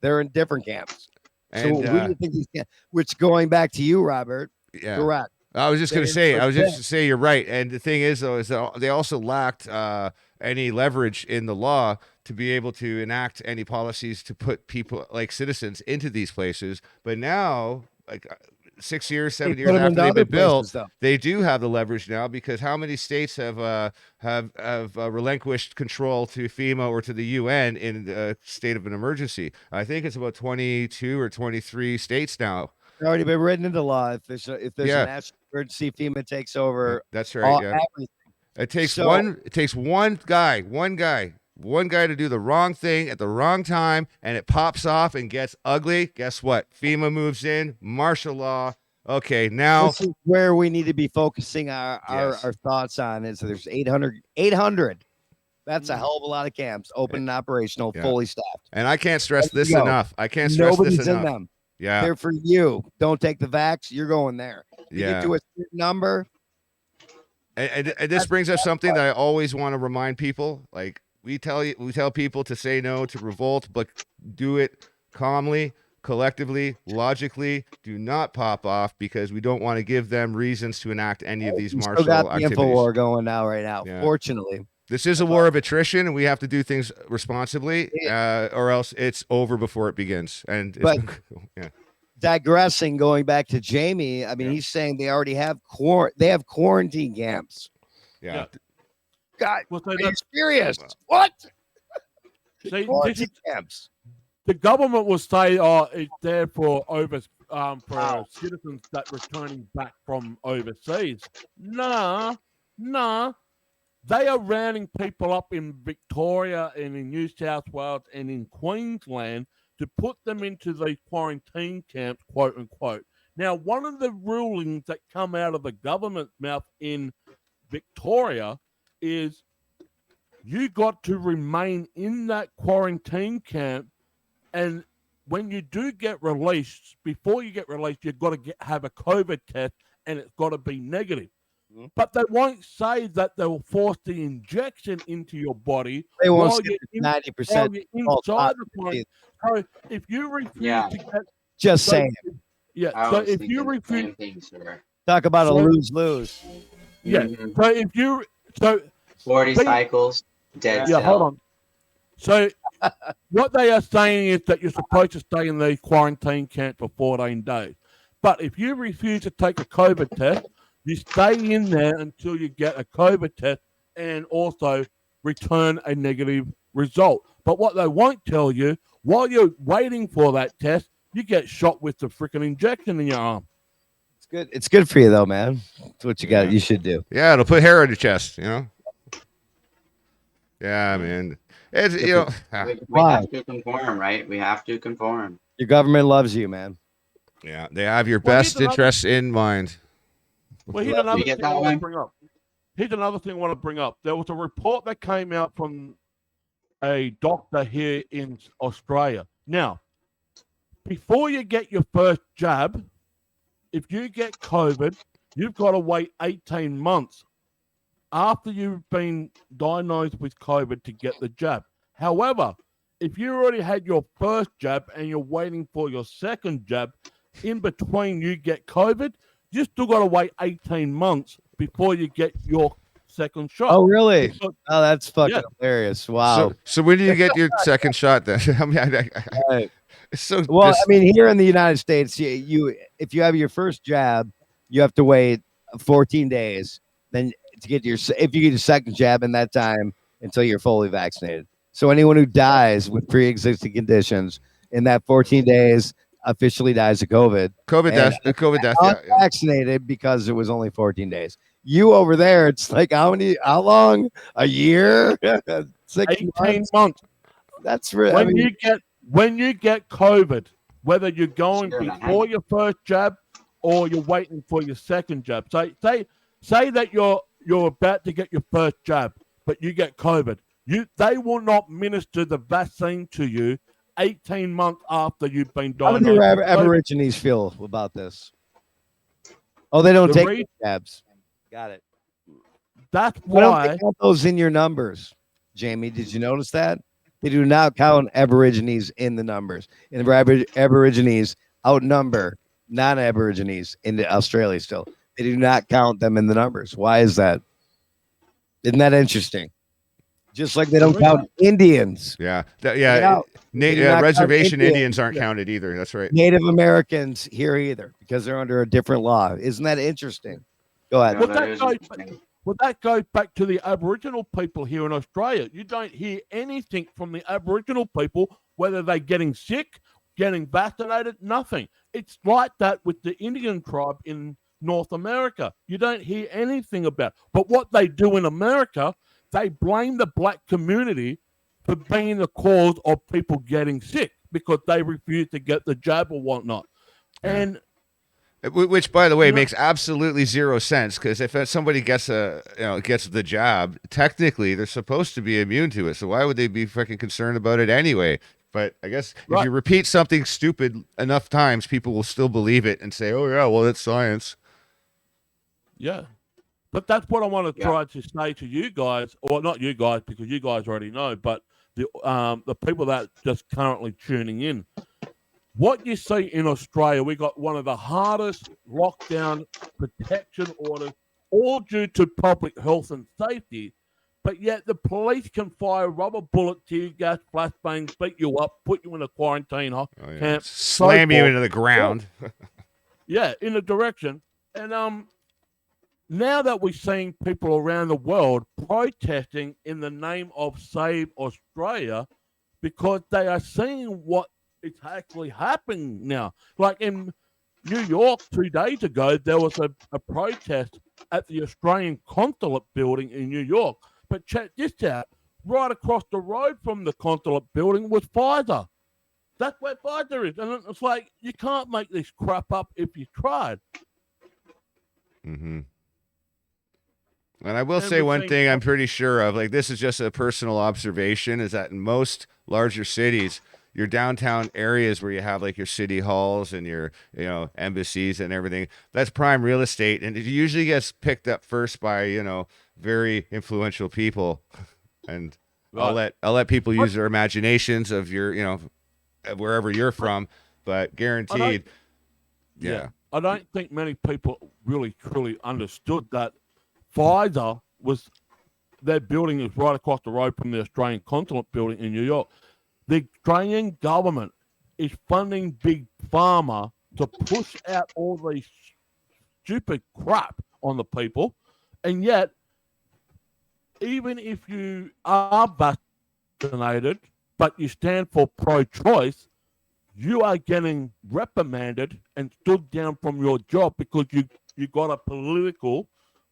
They're in different camps. So And, who do you think these camps? Which going back to you, Robert, yeah. correct. I was just going to say, you're right. And the thing is, though, is that they also lacked any leverage in the law to be able to enact any policies to put people like citizens into these places. But now, like 6 years, 7 years after they've been built, they do have the leverage now, because how many states have relinquished control to FEMA or to the UN in a state of an emergency? I think it's about 22 or 23 states now. It's already been written into law. If there's a national emergency, FEMA takes over. That's right. Everything. It takes one guy to do the wrong thing at the wrong time, and it pops off and gets ugly. Guess what? FEMA moves in, martial law. Okay, now this is where we need to be focusing our thoughts on. Is there's 800. That's a hell of a lot of camps open and operational, fully staffed. And I can't stress this enough. Nobody's in them. Yeah, they're for you. Don't take the vax. You're going there. You get to a certain number. And this brings up something that I always want to remind people. Like we tell people to say no, to revolt, but do it calmly, collectively, logically. Do not pop off, because we don't want to give them reasons to enact any of these martial activities. Info war going now, right now. Yeah. Fortunately, this is a war of attrition, and we have to do things responsibly, or else it's over before it begins. And digressing, going back to Jamie, I mean, he's saying they already have quarantine camps. Yeah. God, are you serious? What? Quarantine camps. The government will say, it's there for citizens that returning back from overseas. Nah. They are rounding people up in Victoria and in New South Wales and in Queensland to put them into the quarantine camps, quote unquote. Now, one of the rulings that come out of the government's mouth in Victoria is you got to remain in that quarantine camp, and when you do get released, before you get released, you've got to have a COVID test, and it's got to be negative. Mm-hmm. But they won't say that they will force the injection into your body. They won't say 90% inside the point. So if you refuse to get, just saying, so if you refuse, talk about a lose-lose. Yeah. Mm-hmm. So if you 40 cycles, dead cell. Hold on. So what they are saying is that you're supposed to stay in the quarantine camp for 14 days. But if you refuse to take a COVID test, you stay in there until you get a COVID test and also return a negative result. But what they won't tell you, while you're waiting for that test, you get shot with the freaking injection in your arm. It's good. It's good for you, though, man. It's what you got. You should do. Yeah, it'll put hair on your chest, Yeah, man. It's, we have to conform, right? We have to conform. Your government loves you, man. Yeah, they have your best interests in mind. Well, here's another thing I want to bring up. There was a report that came out from a doctor here in Australia. Now, before you get your first jab, if you get COVID, you've got to wait 18 months after you've been diagnosed with COVID to get the jab. However, if you already had your first jab and you're waiting for your second jab, in between you get COVID, you still got to wait 18 months before you get your second shot. Oh, really? Oh, that's fucking hilarious. Wow. So when do you get your second shot then? I mean, I mean, here in the United States, you if you have your first jab, you have to wait 14 days. Then to get if you get your second jab in that time until you're fully vaccinated. So anyone who dies with pre-existing conditions in that 14 days officially dies of COVID. COVID death. Vaccinated because it was only 14 days. You over there, it's like how long? A year? 18 months. That's real. When you get COVID, whether you're going before your first jab or you're waiting for your second jab. Say that you're about to get your first jab, but you get COVID. They will not minister the vaccine to you 18 months after you've been diagnosed. How do your Aborigines feel about this? Oh, they don't take jabs. Got it. That's why they count those in your numbers. Jamie, did you notice that? They do not count Aborigines in the numbers. And Aborigines outnumber non-Aborigines in Australia still. They do not count them in the numbers. Why is that? Isn't that interesting? Just like they don't count Indians. Yeah. Reservation Reservation Indians aren't counted either. That's right. Native Americans here either because they're under a different law. Isn't that interesting? Go ahead. Well, that goes back to the Aboriginal people here in Australia. You don't hear anything from the Aboriginal people, whether they're getting sick, getting vaccinated, nothing. It's like that with the Indian tribe in North America. You don't hear anything about it. But what they do in America, they blame the black community for being the cause of people getting sick because they refuse to get the jab or whatnot. And which, by the way, makes absolutely zero sense because if somebody gets the job, technically they're supposed to be immune to it. So why would they be freaking concerned about it anyway? But I guess if you repeat something stupid enough times, people will still believe it and say, "Oh yeah, well it's science." Yeah, but that's what I want to try to say to you guys, or not you guys because you guys already know, but the people that just currently tuning in. What you see in Australia, we got one of the hardest lockdown protection orders, all due to public health and safety, but yet the police can fire rubber bullets, tear gas, flashbangs, beat you up, put you in a quarantine camp, slam you into the ground. Yeah, in the direction. And now that we're seeing people around the world protesting in the name of Save Australia because they are seeing what it's actually happening now. Like in New York 2 days ago, there was a protest at the Australian consulate building in New York. But check this out. Right across the road from the consulate building was Pfizer. That's where Pfizer is. And it's like, you can't make this crap up if you tried. Mm-hmm. And I will say one thing I'm pretty sure of, like this is just a personal observation, is that in most larger cities, your downtown areas where you have like your city halls and your embassies and everything, that's prime real estate, and it usually gets picked up first by very influential people. And I'll let people use their imaginations of your wherever you're from, but guaranteed. I don't think many people really truly understood that Pfizer their building is right across the road from the Australian consulate building in New York. The Australian government is funding Big Pharma to push out all these stupid crap on the people. And yet, even if you are vaccinated, but you stand for pro-choice, you are getting reprimanded and stood down from your job because you got a political,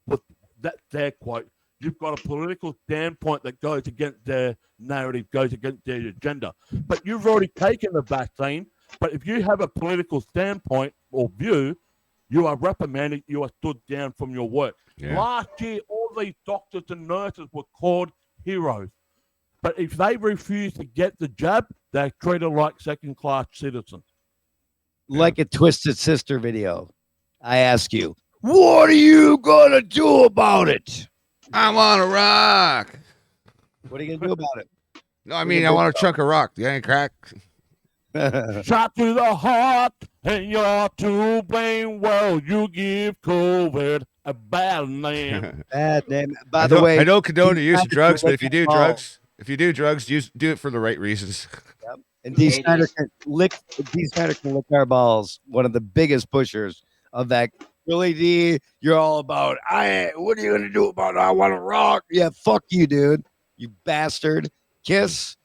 with that's their quote, you've got a political standpoint that goes against their narrative, goes against their agenda. But you've already taken the vaccine. But if you have a political standpoint or view, you are reprimanded, you are stood down from your work. Yeah. Last year, all these doctors and nurses were called heroes. But if they refuse to get the jab, they're treated like second-class citizens. Like a Twisted Sister video. I ask you, what are you going to do about it? I want a rock. What are you going to do about it? No, I mean, I want a chunk of rock. You ain't crack. Shot to the heart, and you're to blame. Well, you give COVID a bad name. Bad name. By the way, I don't condone the use of drugs, but if you do drugs, do it for the right reasons. Yep. And D. Snyder can lick our balls. One of the biggest pushers of that. Billy D, you're all about. What are you gonna do about it? I want to rock. Yeah, fuck you, dude. You bastard. Kiss.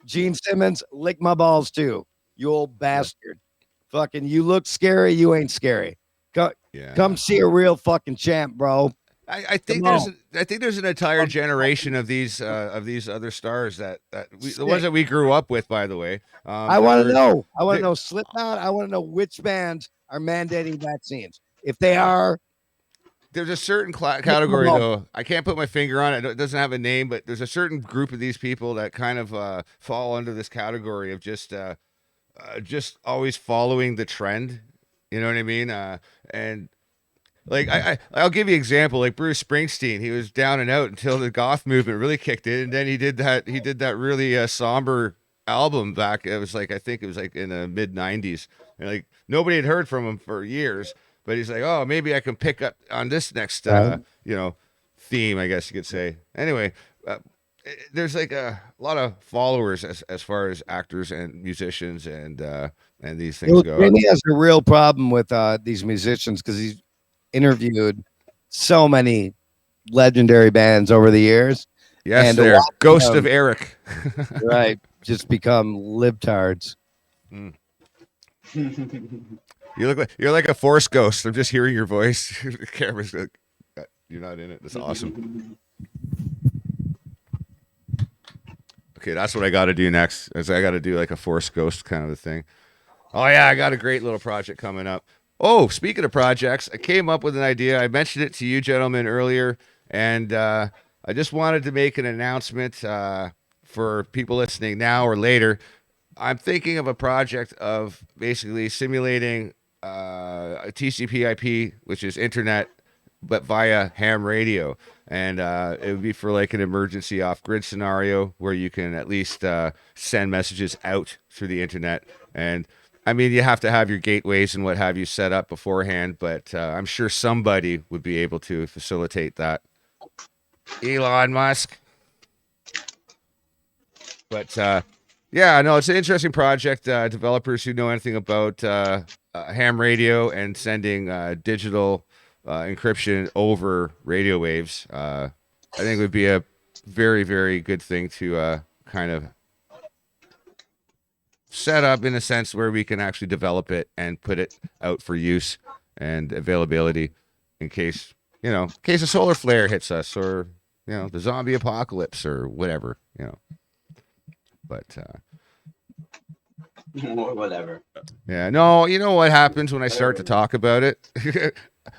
Gene Simmons, lick my balls too. You old bastard. Fucking, you look scary. You ain't scary. Come see a real fucking champ, bro. I think there's an entire generation of these other stars the ones that we grew up with, by the way. I want to know. I want to know Slipknot. I want to know which bands are mandating vaccines. If they are, there's a certain category though. I can't put my finger on it. It doesn't have a name, but there's a certain group of these people that kind of fall under this category of just always following the trend. You know what I mean? And like I'll give you an example. Like Bruce Springsteen, he was down and out until the goth movement really kicked in, and then he did that really somber album back. I think it was like in the mid '90s. And like nobody had heard from him for years. but he's like, oh, maybe I can pick up on this next, theme, I guess you could say. Anyway, there's like a lot of followers as far as actors and musicians and these things go. Jamie has a real problem with these musicians because he's interviewed so many legendary bands over the years. Yes, they're Ghost of Eric. Right. Just become libtards. Mm. You're like a force ghost. I'm just hearing your voice. The camera's like, you're not in it. That's awesome. Okay, that's what I got to do next. Is I got to do like a force ghost kind of a thing. Oh yeah, I got a great little project coming up. Oh, speaking of projects, I came up with an idea. I mentioned it to you gentlemen earlier, and I just wanted to make an announcement for people listening now or later. I'm thinking of a project of basically simulating a TCP/IP, which is internet, but via ham radio. And it would be for like an emergency off-grid scenario where you can at least send messages out through the internet. And I mean, you have to have your gateways and what have you set up beforehand, but I'm sure somebody would be able to facilitate that. Elon Musk. But yeah, no, it's an interesting project. Developers who know anything about ham radio and sending digital encryption over radio waves, I think would be a very, very good thing to kind of set up in a sense where we can actually develop it and put it out for use and availability in case a solar flare hits us or, the zombie apocalypse or whatever, But whatever. Yeah, no, you know what happens when I start to talk about it?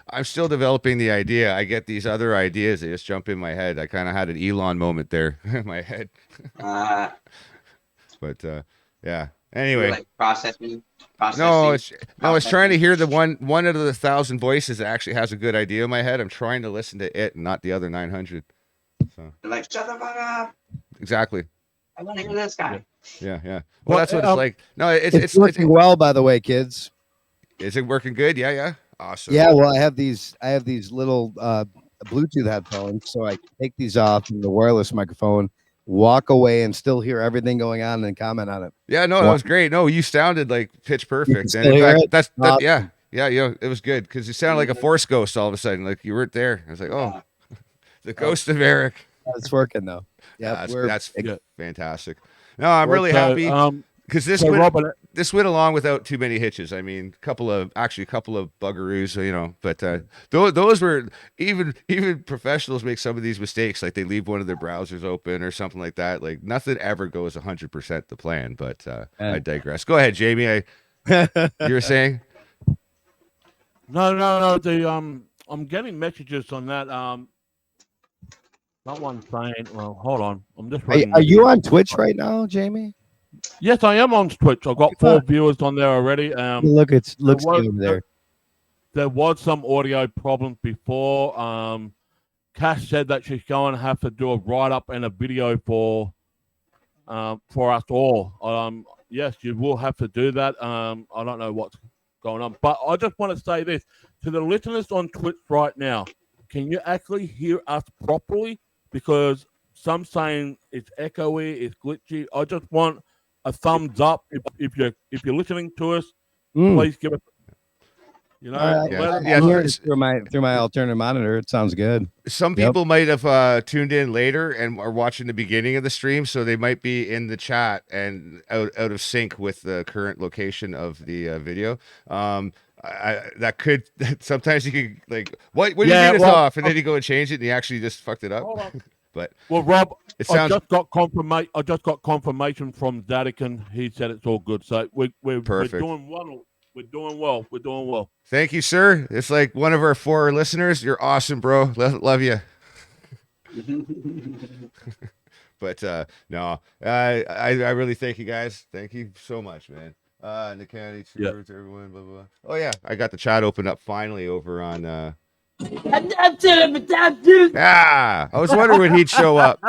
I'm still developing the idea. I get these other ideas, they just jump in my head. I kind of had an Elon moment there in my head. But yeah. Anyway, like processing. No, it's trying to hear the one out of the 1,000 voices that actually has a good idea in my head. I'm trying to listen to it and not the other 900. So like, shut the fuck up. Exactly. I want to hear this guy. Yeah. Well, that's what it's like. No, it's working well, by the way, kids. Is it working good? Yeah. Awesome. Yeah, well, I have these little Bluetooth headphones, so I take these off from the wireless microphone, walk away, and still hear everything going on and comment on it. Yeah, no, that was great. No, you sounded like pitch perfect. And in fact, it was good because you sounded like a force ghost all of a sudden, like you weren't there. I was like, oh, the ghost of Eric. It's working though. Yeah, that's fantastic. No, I'm really happy because this went along without too many hitches. I mean, a couple of buggeroos, but those were even professionals make some of these mistakes, like they leave one of their browsers open or something like that. Like nothing ever goes 100% the plan. But I digress. Go ahead, Jamie. You were saying? No. I'm getting messages on that. Someone saying, well, hold on. I'm just reading. Are you on Twitch right now, Jamie? Yes, I am on Twitch. I've got 4 viewers on there already. Look, it looks good there. There was some audio problems before. Cash said that she's going to have to do a write-up and a video for us all. Yes, you will have to do that. I don't know what's going on. But I just want to say this. To the listeners on Twitch right now, can you actually hear us properly? Because some saying it's echoey, it's glitchy. I just want a thumbs up if you're listening to us. Please give it. I'm hearing it through my alternate monitor. It sounds good. Some people might have tuned in later and are watching the beginning of the stream, so they might be in the chat and out of sync with the current location of the video. That could sometimes you can like what do you mean it's off, and then you go and change it and you actually just fucked it up. But Rob, it sounds... I just got confirmation from Dadican. He said it's all good. So we're doing well. We're doing well. Thank you, sir. It's like one of our 4 listeners. You're awesome, bro. Love you. But no, I really thank you guys. Thank you so much, man. In the county, everyone, blah, blah. Oh yeah, I got the chat open up finally over on. I was wondering when he'd show up.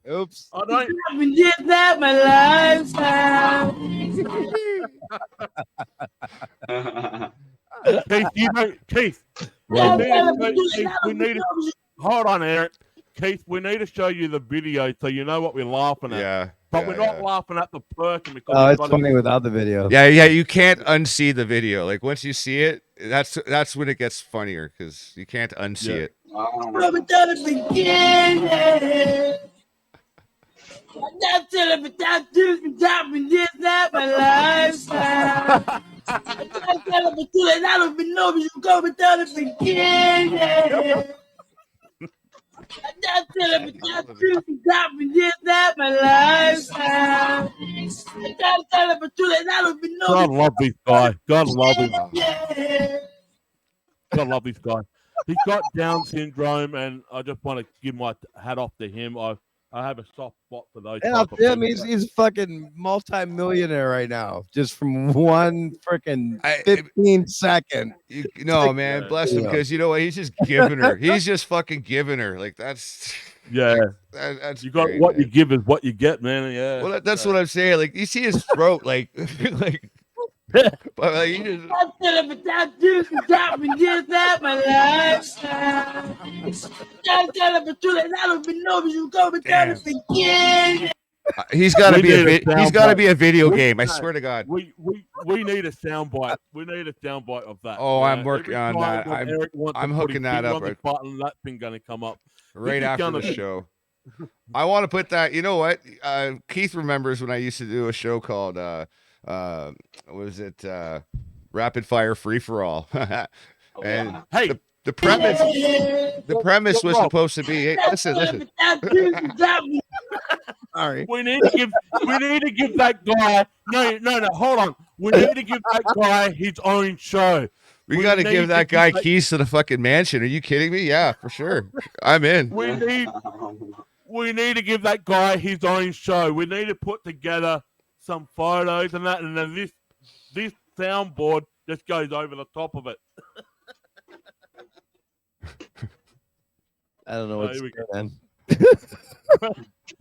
Oops. I don't. Just that my lifestyle. Keith, Yeah. we need to hold on, Eric. Keith, we need to show you the video so you know what we're laughing at. Yeah. But we're not laughing at the person because Oh, it's funny without the video. Yeah. You can't unsee the video. Like once you see it, that's when it gets funnier because you can't unsee it. God love this guy. God love him. God love this guy. He's got Down syndrome, and I just want to give my hat off to him. I have a soft spot for those. Yeah, him. He's a fucking multi-millionaire right now, just from one freaking 15-second. No, man, bless him, because you know what? He's just giving her. He's just fucking giving her. Like that's. Yeah, that's you got great, what man. you give is what you get, man. Yeah. Well, that's what I'm saying. Like you see his throat, like, like. But like, he just... He's got to be a video game. I swear to God. We need a soundbite. We need a soundbite of that. Oh, I'm working on that. I'm hooking that up. Right. Button, that thing going to come up right after the show. I want to put that. You know what? Keith remembers when I used to do a show called what was it? Rapid Fire Free for All. And hey, the premise was supposed to be. Hey, listen. Sorry. We need to give that guy. No. Hold on. We need to give that guy his own show. We got to give that guy keys to the fucking mansion. Are you kidding me? Yeah, for sure. I'm in. We need to give that guy his own show. We need to put together some photos and that, and then this soundboard just goes over the top of it. I don't know what's going on.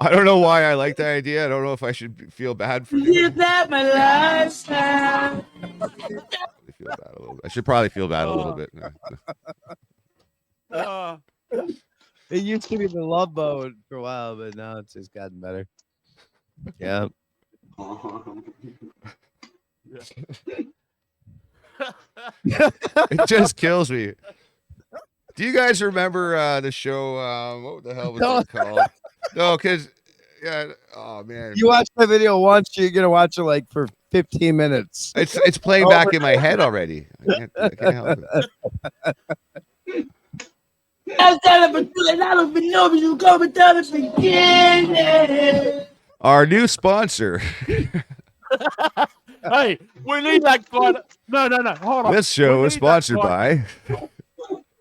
I don't know why I like that idea. I don't know if I should feel bad for you. I should probably feel bad a little bit. It used to be the Love Boat for a while, but now it's just gotten better. Yeah. It just kills me. Do you guys remember the show? What the hell was it called? No, because oh man, you watch the video once, you're gonna watch it like for 15 minutes. It's playing back in my head already. I can't help it. Our new sponsor. Hey, we need that guy. No. Hold on. This show is sponsored by.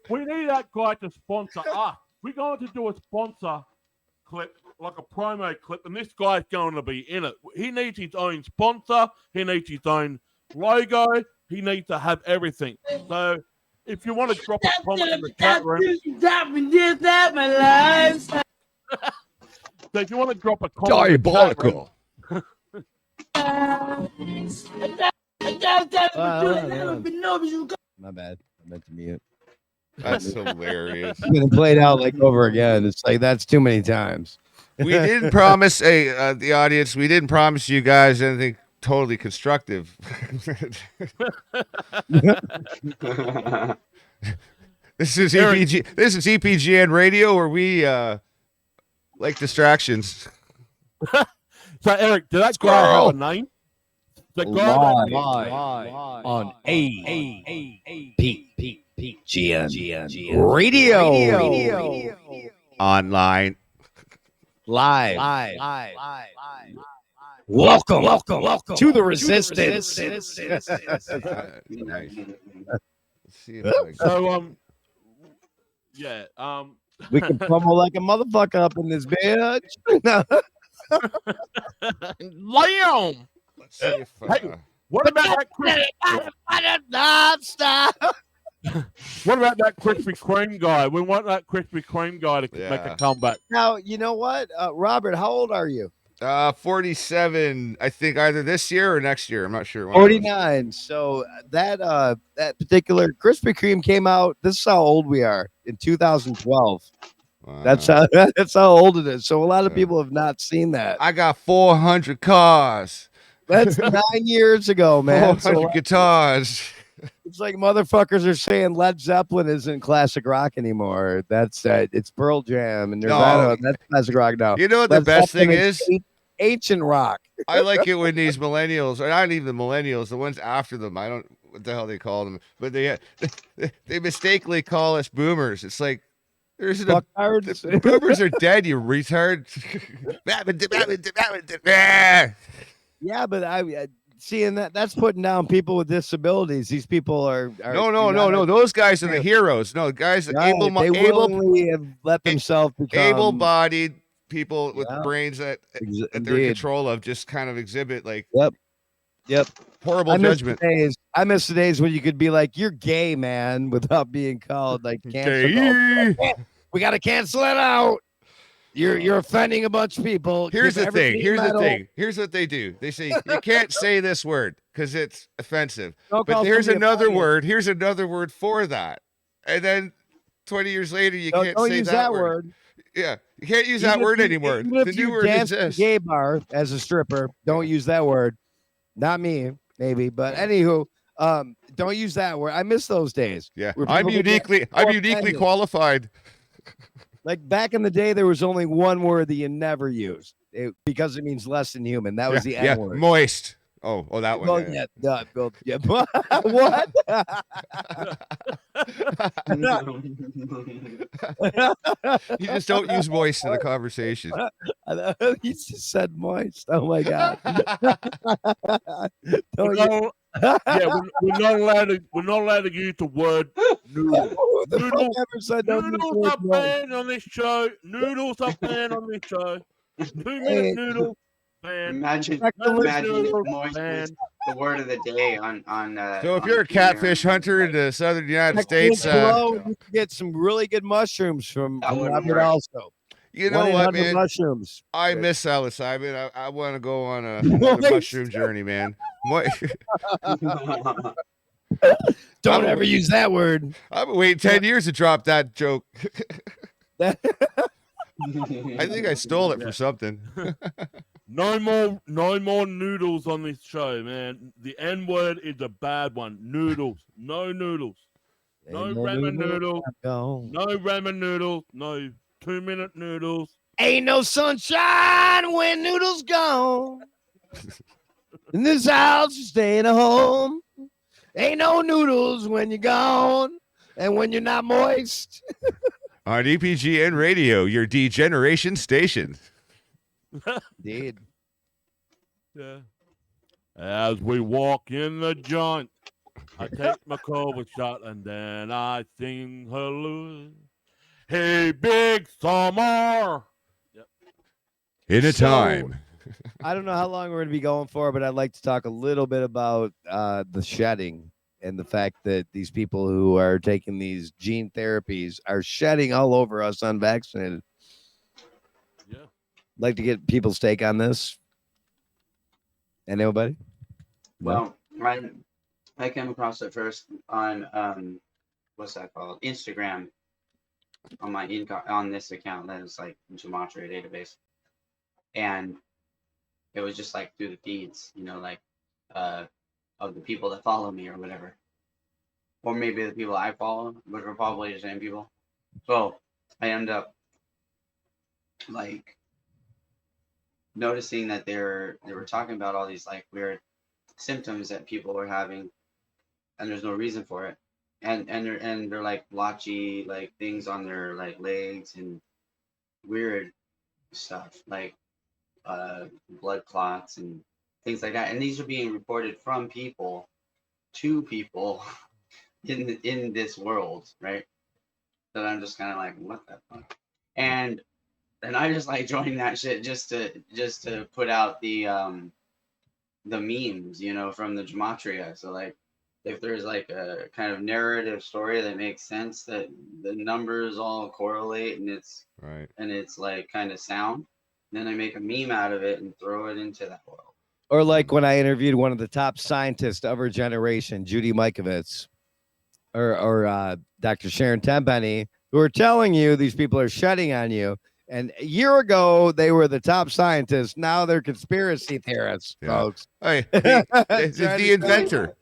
We need that guy to sponsor us. We're going to do a sponsor clip, like a promo clip, and this guy's going to be in it. He needs his own sponsor. He needs his own logo. He needs to have everything. So if you want to drop a comment in the chat room. So if you want to drop a comment. Diabolical. My bad. I meant to mute. That's hilarious. I'm gonna play it out like over again. It's like that's too many times. We didn't promise the audience. We didn't promise you guys anything totally constructive. This is EPG. This is EPGN Radio, where we like distractions. So Eric, did that guy have a name? The guy on EPGN Radio. Online. Live. Welcome to the resistance. Nice. Let's see if I can... So we can pummel like a motherfucker up in this bitch. Liam. Let's see if hey, what about that What about that Krispy Kreme guy? We want that Krispy Kreme guy to make a comeback. Now, you know what? Robert, how old are you? 47. I think either this year or next year. I'm not sure. One of those. 49. So that particular Krispy Kreme came out. This is how old we are in 2012. Wow. That's how old it is. So a lot of Yeah. people have not seen that. I got 400 cars. That's 9 years ago, man. 400 So guitars. it's like motherfuckers are saying Led Zeppelin isn't classic rock anymore. That's it's Pearl Jam and Nirvana. No. That's classic rock now. You know what the Led best thing Zeppelin is? Ancient rock. I like it when these millennials, or not even the millennials, the ones after them, I don't what the hell they call them, but they mistakenly call us boomers. It's like there's Fucktards. boomers are dead, you retard. Yeah, but I seeing that's putting down people with disabilities. These people are No. Those guys are the heroes. No, guys, right, they willingly have let themselves become able-bodied people with brains that they're in indeed. control of just kind of exhibit like Yep. horrible judgment. I miss the days when you could be like, "You're gay, man," without being called like canceled. Gay. We got to cancel it out. You're offending a bunch of people. Here's Give the thing. everybody Here's the metal. thing. Here's what they do. They say you can't say this word because it's offensive. Don't But call here's somebody a another faggot. word. Here's another word for that. And then 20 years later, you can't Don't say use that word. word. Yeah, you can't use Even that if word you- anymore. Even The if new you word dance at a exists. gay bar as a stripper, don't use that word. Not me, maybe, but anywho, don't use that word. I miss those days. Yeah, where I'm people would get uniquely so uniquely offended. qualified. Like back in the day, there was only one word that you never used because it means less than human. That was the N word. Moist. Oh, that one. Well, yeah. What? You just don't use moist in a conversation. He just said moist. Oh my god. We're not allowed to use the word noodle. Noodles are banned on this show. Noodles are banned on this show. 2-minute noodles banned. Imagine noodles moist was banned. the word of the day on. So if on you're a the catfish hunter in the southern United States, you can get some really good mushrooms from Robert also. You know what, 1-800 man? Mushrooms. I miss psilocybin. I want to go on another mushroom journey, man. Don't ever use that word. I've been waiting 10 years to drop that joke. I think I stole it for something. No more noodles on this show, man. The N word is a bad one. Noodles. No noodles. No ramen noodles. No ramen noodles. No 2-minute noodles. Ain't no sunshine when noodles gone. In this house, you staying at home. Ain't no noodles when you're gone and when you're not moist. On EPGN Radio, your degeneration station. Indeed. Yeah. As we walk in the joint, I take my cover shot and then I sing hallelujah. Hey, big summer. Yep. In a time. I don't know how long we're going to be going for, but I'd like to talk a little bit about the shedding and the fact that these people who are taking these gene therapies are shedding all over us unvaccinated. Yeah. Like to get people's take on this. Anybody? Well, I came across it first on what's that called? Instagram. On my on this account that is like Gematria database, and it was just like through the feeds, like of the people that follow me or whatever, or maybe the people I follow, which are probably the same people. So I end up like noticing that they were talking about all these like weird symptoms that people were having, and there's no reason for it. And they're like blotchy like things on their like legs and weird stuff like blood clots and things like that. And these are being reported from people to people in this world, right? That I'm just kind of like, what the fuck? And I just like joining that shit just to put out the memes, from the gematria. So like, if there's like a kind of narrative story that makes sense, that the numbers all correlate and it's right, and it's like kind of sound, Then I make a meme out of it and throw it into that world. Or like when I interviewed one of the top scientists of her generation, Judy Mikovits, or Dr. Sharon Tenpenny, who are telling you these people are shedding on you. And a year ago, they were the top scientists. Now they're conspiracy theorists, folks. Hey, the inventor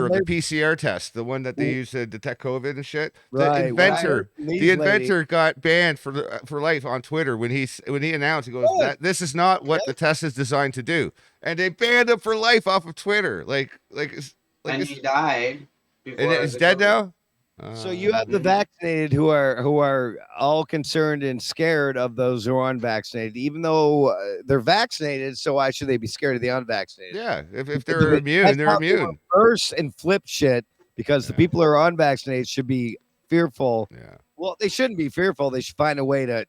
of the PCR test, the one that they use to detect COVID and shit. Right, the inventor got banned for life on Twitter when he announced, he goes, that this is not what the test is designed to do, and they banned him for life off of Twitter. And he died. And he's dead now. So you have the vaccinated who are all concerned and scared of those who are unvaccinated, even though they're vaccinated. So why should they be scared of the unvaccinated? Yeah, if they're immune, they're immune. Reverse and flip shit because the people who are unvaccinated should be fearful. Yeah. Well, they shouldn't be fearful. They should find a way to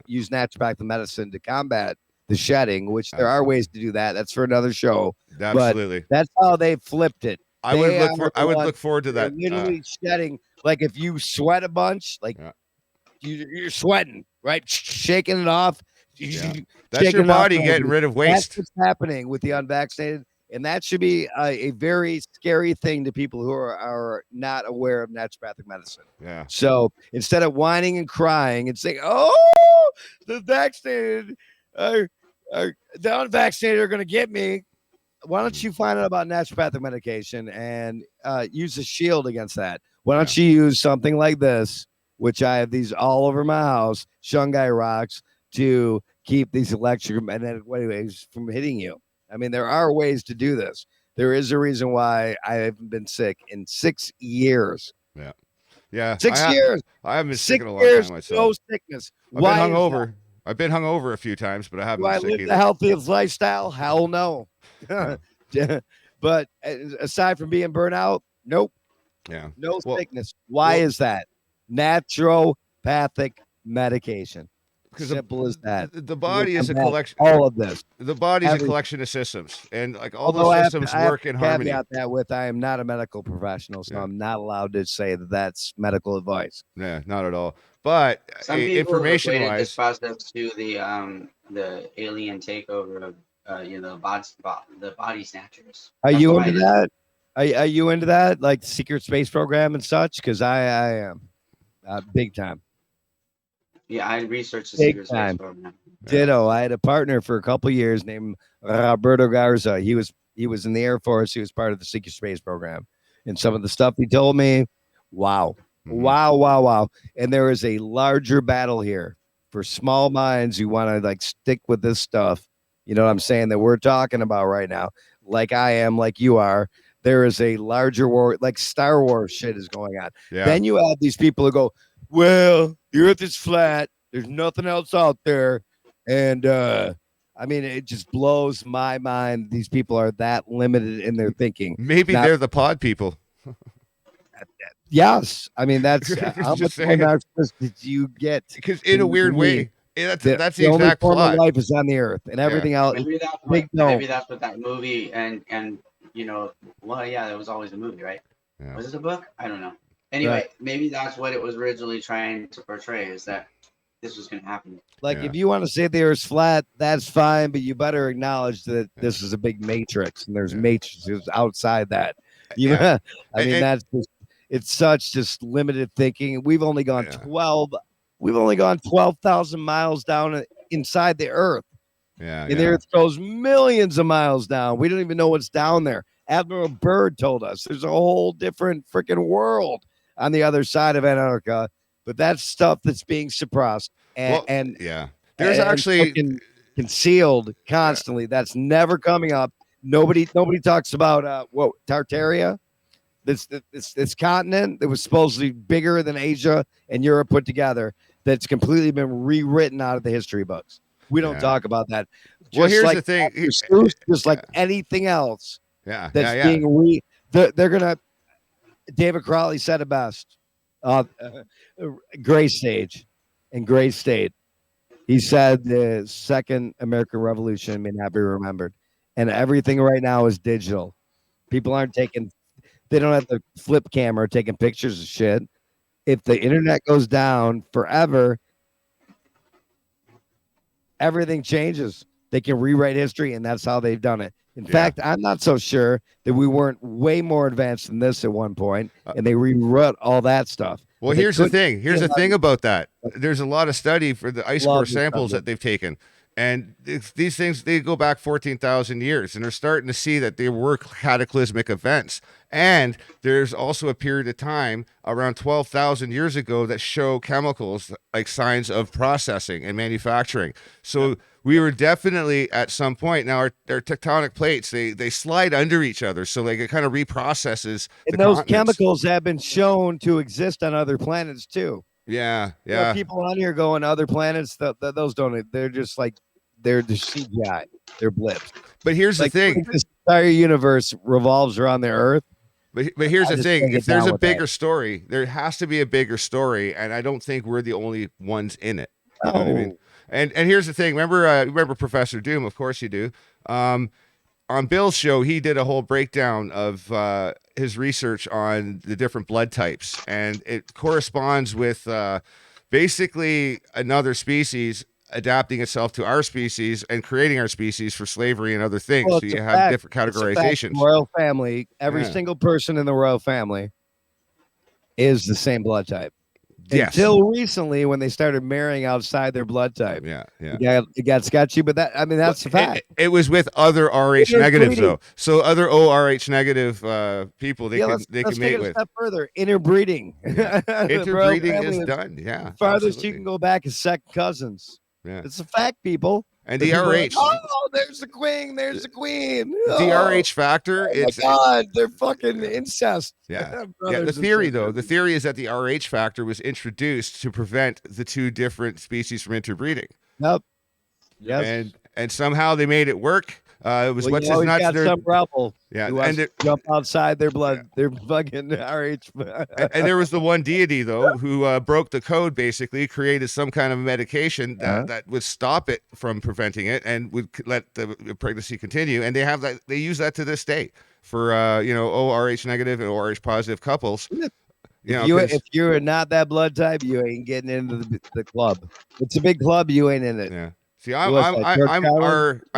use naturopathic medicine to combat the shedding, which there are ways to do that. That's for another show. Absolutely. But that's how they flipped it. I would look forward to that. Literally shedding. Like if you sweat a bunch, like you're sweating, right? Shaking it off. That's your body getting rid of waste. That's what's happening with the unvaccinated. And that should be a very scary thing to people who are not aware of naturopathic medicine. Yeah. So instead of whining and crying and saying, "Oh, the vaccinated the unvaccinated are going to get me," why don't you find out about naturopathic medication and use a shield against that? Why don't you use something like this, which I have these all over my house, Shungai rocks, to keep these electromagnetic waves from hitting you? I mean, there are ways to do this. There is a reason why I haven't been sick in 6 years. Yeah. Yeah. 6 years. I haven't been 6 sick in a long years, time myself. no sickness. I've been hungover a few times, but I haven't Do I been sick live either. the healthiest lifestyle? Hell no. But aside from being burnt out, nope. Yeah. No sickness. Why is that? Naturopathic medication. Simple as that. The body is a collection. All of this. The body is a collection of systems, and like all those systems work in harmony. Caveat that with I am not a medical professional, so I'm not allowed to say that that's medical advice. Yeah, not at all. But some people information-wise, this process to the alien takeover of the body snatchers. Are you into that? Are you into that, like the secret space program and such? Because I am big time. Yeah, I researched the secret space program. Ditto. I had a partner for a couple of years named Roberto Garza. He was in the Air Force. He was part of the secret space program, and some of the stuff he told me, wow. Wow. And there is a larger battle here for small minds who want to like stick with this stuff. You know what I'm saying? That we're talking about right now. Like I am, like you are. There is a larger war, like Star Wars shit is going on. Yeah. Then you have these people who go, well, the earth is flat. There's nothing else out there. And I mean, it just blows my mind. These people are that limited in their thinking. Maybe they're the pod people. Yes. I mean, that's how much more narcissist did you get? Because in a weird way, that's the exact only form plot. Of life is on the earth, and everything else. Maybe that's what that movie and that was always a movie, right? Yeah. Was it a book? I don't know. Anyway, maybe that's what it was originally trying to portray, is that this was going to happen. Like, if you want to say the earth's flat, that's fine, but you better acknowledge that this is a big matrix, and there's matrices outside that. I mean, that's just, it's such just limited thinking. We've only gone 12,000 miles down inside the earth. Yeah. And the earth goes millions of miles down. We don't even know what's down there. Admiral Byrd told us there's a whole different freaking world on the other side of Antarctica, but that's stuff that's being suppressed there's actually concealed constantly. That's never coming up. Nobody talks about Tartaria, this continent that was supposedly bigger than Asia and Europe put together. That's completely been rewritten out of the history books. We don't talk about that. Well, here's the thing. Just like anything else. That's being they're gonna. David Crowley said it best. Gray Stage and Gray State. He said the Second American Revolution may not be remembered, and everything right now is digital. People aren't taking. They don't have the flip camera taking pictures of shit. If the internet goes down forever, everything changes. They can rewrite history, and that's how they've done it. In fact, I'm not so sure that we weren't way more advanced than this at one point, and they rewrote all that stuff. Well, here's the thing. Here's the thing about that. There's a lot of study for the ice core samples that they've taken. And these things, they go back 14,000 years, and they're starting to see that they were cataclysmic events. And there's also a period of time around 12,000 years ago that show chemicals like signs of processing and manufacturing. So we were definitely at some point. Now, our tectonic plates, they slide under each other. So like it kind of reprocesses. And those chemicals have been shown to exist on other planets too. Yeah. There are people on here going other planets. Those don't. They're just like they're the CGI. They're blips. But here's the thing: this entire universe revolves around the Earth. But here's the thing: if there's a bigger story, there has to be a bigger story, and I don't think we're the only ones in it. You know what I mean? And here's the thing: remember Professor Doom? Of course you do. On Bill's show, he did a whole breakdown of his research on the different blood types, and it corresponds with basically another species adapting itself to our species and creating our species for slavery and other things. Well, so you have different categorizations. The royal family, every single person in the royal family is the same blood type. Yes. Until recently, when they started marrying outside their blood type. Yeah. It got sketchy, but that's the fact. It was with other RH negatives though. So other ORH negative people they can mate with. A step further, interbreeding. Interbreeding is done. Yeah. Farthest you can go back is second cousins. Yeah. It's a fact, people. And the RH. Oh, there's the queen. There's the queen. The RH factor. Oh my God, they're fucking incest. Yeah. The theory, though, the theory is that the RH factor was introduced to prevent the two different species from interbreeding. Yep. Yes. And somehow they made it work. It was what's his nuts. Got some rebel. Yeah, and jump outside their blood. They're fucking RH. And there was the one deity though who broke the code. Basically, created some kind of medication that would stop it from preventing it and would let the pregnancy continue. And they have that. They use that to this day for ORH negative and ORH positive couples. If you're not that blood type, you ain't getting into the club. It's a big club. You ain't in it. Yeah. See, I'm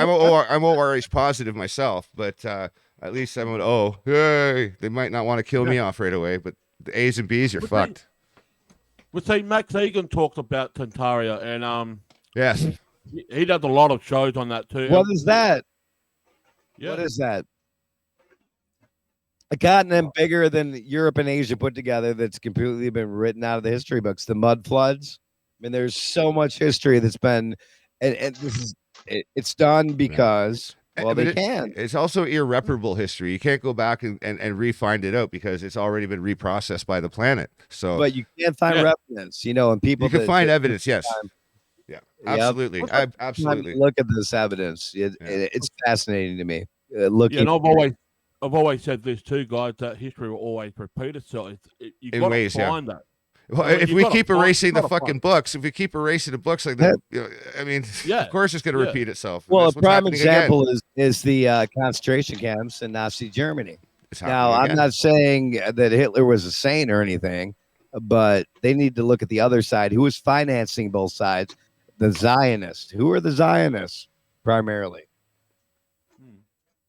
ORH positive myself, but at least I'm an O. Hey, they might not want to kill me off right away, but the A's and B's are fucked. Max Egan talked about Tantaria, and yes, he does a lot of shows on that too. What is that? Yeah. What is that? A continent bigger than Europe and Asia put together that's completely been written out of the history books. The mud floods. I mean, there's so much history that's been. And this is it's done because they can. It's also irreparable history. You can't go back and re-find it out because it's already been reprocessed by the planet. So, but you can't find evidence, and people. You can find evidence, yes. Yeah, absolutely, absolutely. Look at this evidence. It's fascinating to me. And I've always said this too, guys. That history will always repeat itself. You got to find that. Well, if we keep erasing the fucking books, if we keep erasing the books like that, of course it's going to repeat itself. Well, a prime example is the concentration camps in Nazi Germany. Now, I'm not saying that Hitler was a saint or anything, but they need to look at the other side. Who is financing both sides? The Zionists. Who are the Zionists primarily?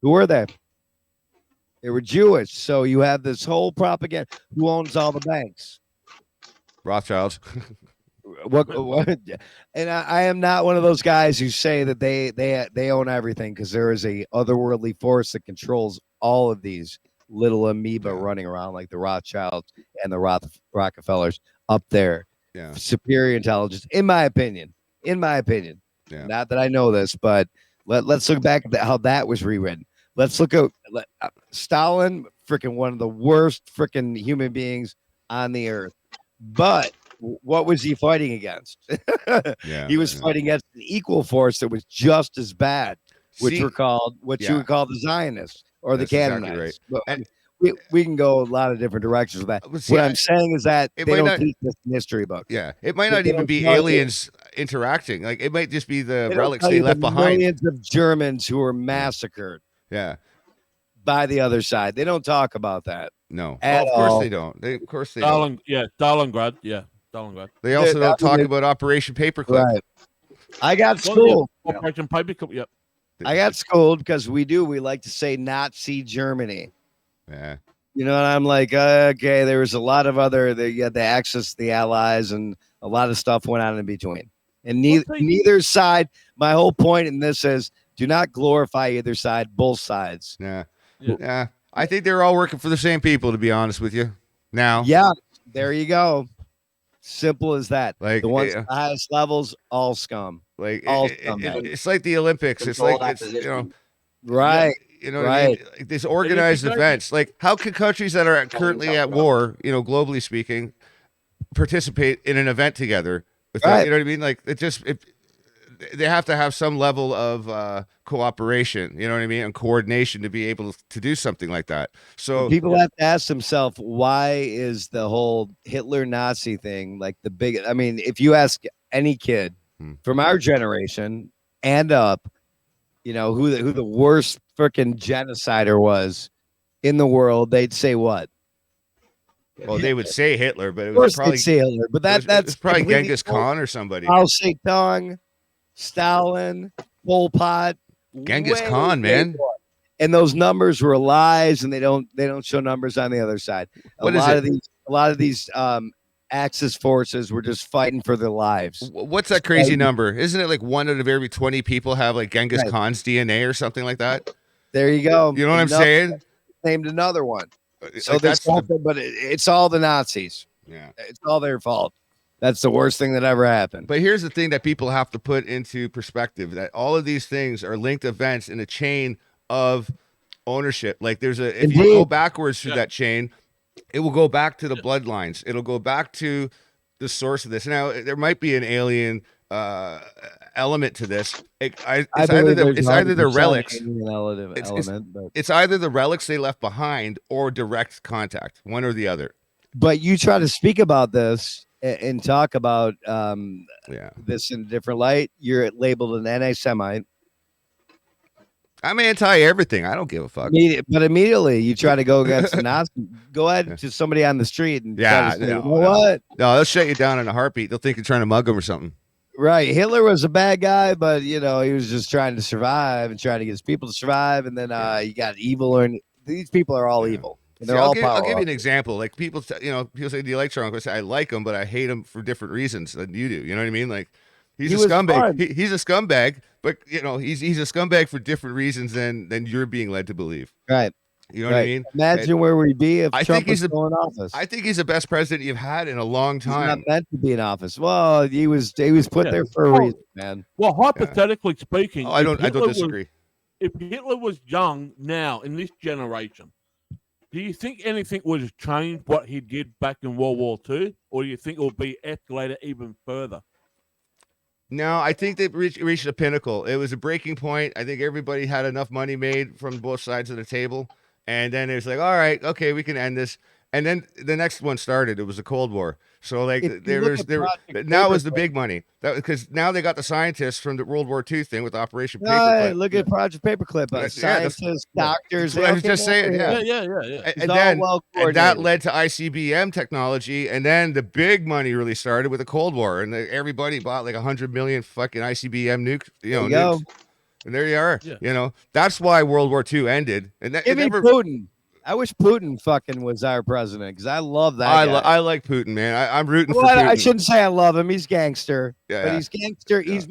Who are they? They were Jewish. So you have this whole propaganda. Who owns all the banks? Rothschilds. What? And I am not one of those guys who say that they own everything, because there is a otherworldly force that controls all of these little amoeba running around like the Rothschilds and the Rockefellers up there. Yeah. Superior intelligence, in my opinion. Yeah. Not that I know this, but let's look back at how that was rewritten. Let's look at Stalin, freaking one of the worst freaking human beings on the earth. But what was he fighting against? He was fighting against an equal force that was just as bad, which were called you would call the Zionists or the Canaanites. Exactly right. We can go a lot of different directions with that. What I'm saying is that they don't teach this in history books. Yeah, it might not even be aliens interacting. Like it might just be the relics they left behind. Millions of Germans who were massacred. Yeah. By the other side. They don't talk about that. No. Of course they don't. Of course they don't. Yeah, Stalingrad. Yeah, Stalingrad. They also don't talk about Operation Paperclip. Right. I got Well, schooled. yeah, Operation Paperclip. Yep. I got schooled because we like to say Nazi Germany. Yeah. You know, and I'm like, okay, there was a lot of other, you had the Axis, the Allies, and a lot of stuff went on in between. And neither side, my whole point in this is do not glorify either side, both sides. Yeah. I think they're all working for the same people, to be honest with you. Now. Yeah, there you go. Simple as that. Like the ones at the highest levels, all scum. Like all it's like the Olympics. It's like it's, you know, right. You know what I mean? Like this organized events. Like how can countries that are currently at war, you know, globally speaking, participate in an event together? Without, you know what I mean? Like they have to have some level of cooperation, you know what I mean, and coordination to be able to do something like that. So people have to ask themselves, why is the whole Hitler Nazi thing like the big? I mean, if you ask any kid from our generation and up, you know, who the worst freaking genocider was in the world, they'd say what? Well, they would say Hitler, but it was probably say Hitler, but that's probably Genghis Khan or somebody. Mao Zedong, Stalin, Pol Pot, Genghis Khan, man. And those numbers were lies, and they don't show numbers on the other side. A lot of these Axis forces were just fighting for their lives. What's that crazy number? Isn't it like 1 out of every 20 people have like Genghis Khan's DNA or something like that? There you go. You know what I'm saying? Named another one. So like there's something, but it's all the Nazis. Yeah, it's all their fault. That's the worst thing that ever happened. But here's the thing that people have to put into perspective: that all of these things are linked events in a chain of ownership. Like if you go backwards through that chain, it will go back to the bloodlines. It'll go back to the source of this. Now, there might be an alien element to this. It's either the relics. It's either the relics they left behind or direct contact, one or the other. But you try to speak about this and talk about this in a different light. You're labeled an anti-Semite. I'm anti everything. I don't give a fuck. But immediately you try to go against the Nazis. Go ahead to somebody on the street and try to say, what? No, they'll shut you down in a heartbeat. They'll think you're trying to mug them or something. Right. Hitler was a bad guy, but he was just trying to survive and trying to get his people to survive. And then you got evil, and these people are all evil. And they're all powerful. I'll give you an example. Like people say, do you like Trump? I say I like him, but I hate him for different reasons than you do. You know what I mean? Like he's a scumbag. He's a scumbag, but he's a scumbag for different reasons than you're being led to believe. Right. You know what I mean? Imagine where we'd be if Trump was still in office. I think he's the best president you've had in a long time. He's not meant to be in office. Well, he was put there for a reason, man. Well, hypothetically speaking, I don't disagree. If Hitler was young now in this generation, do you think anything would have changed what he did back in World War II, or do you think it will be escalated even further? No, I think they've reached a pinnacle. It was a breaking point. I think everybody had enough money made from both sides of the table. And then it's like, all right, okay, we can end this. And then the next one started. It was the Cold War. So like now was the big money. Because now they got the scientists from the World War II thing with Operation Paperclip. Look at Project Paperclip. Scientists, doctors. I was just saying, yeah. And that led to ICBM technology. And then the big money really started with the Cold War. And everybody bought like 100 million fucking ICBM nukes. Nukes. And there you are. Yeah. That's why World War II ended. And Putin. I wish Putin fucking was our president because I love that. I like Putin, man. I'm rooting for Putin. I shouldn't say I love him. He's gangster. But he's gangster. He's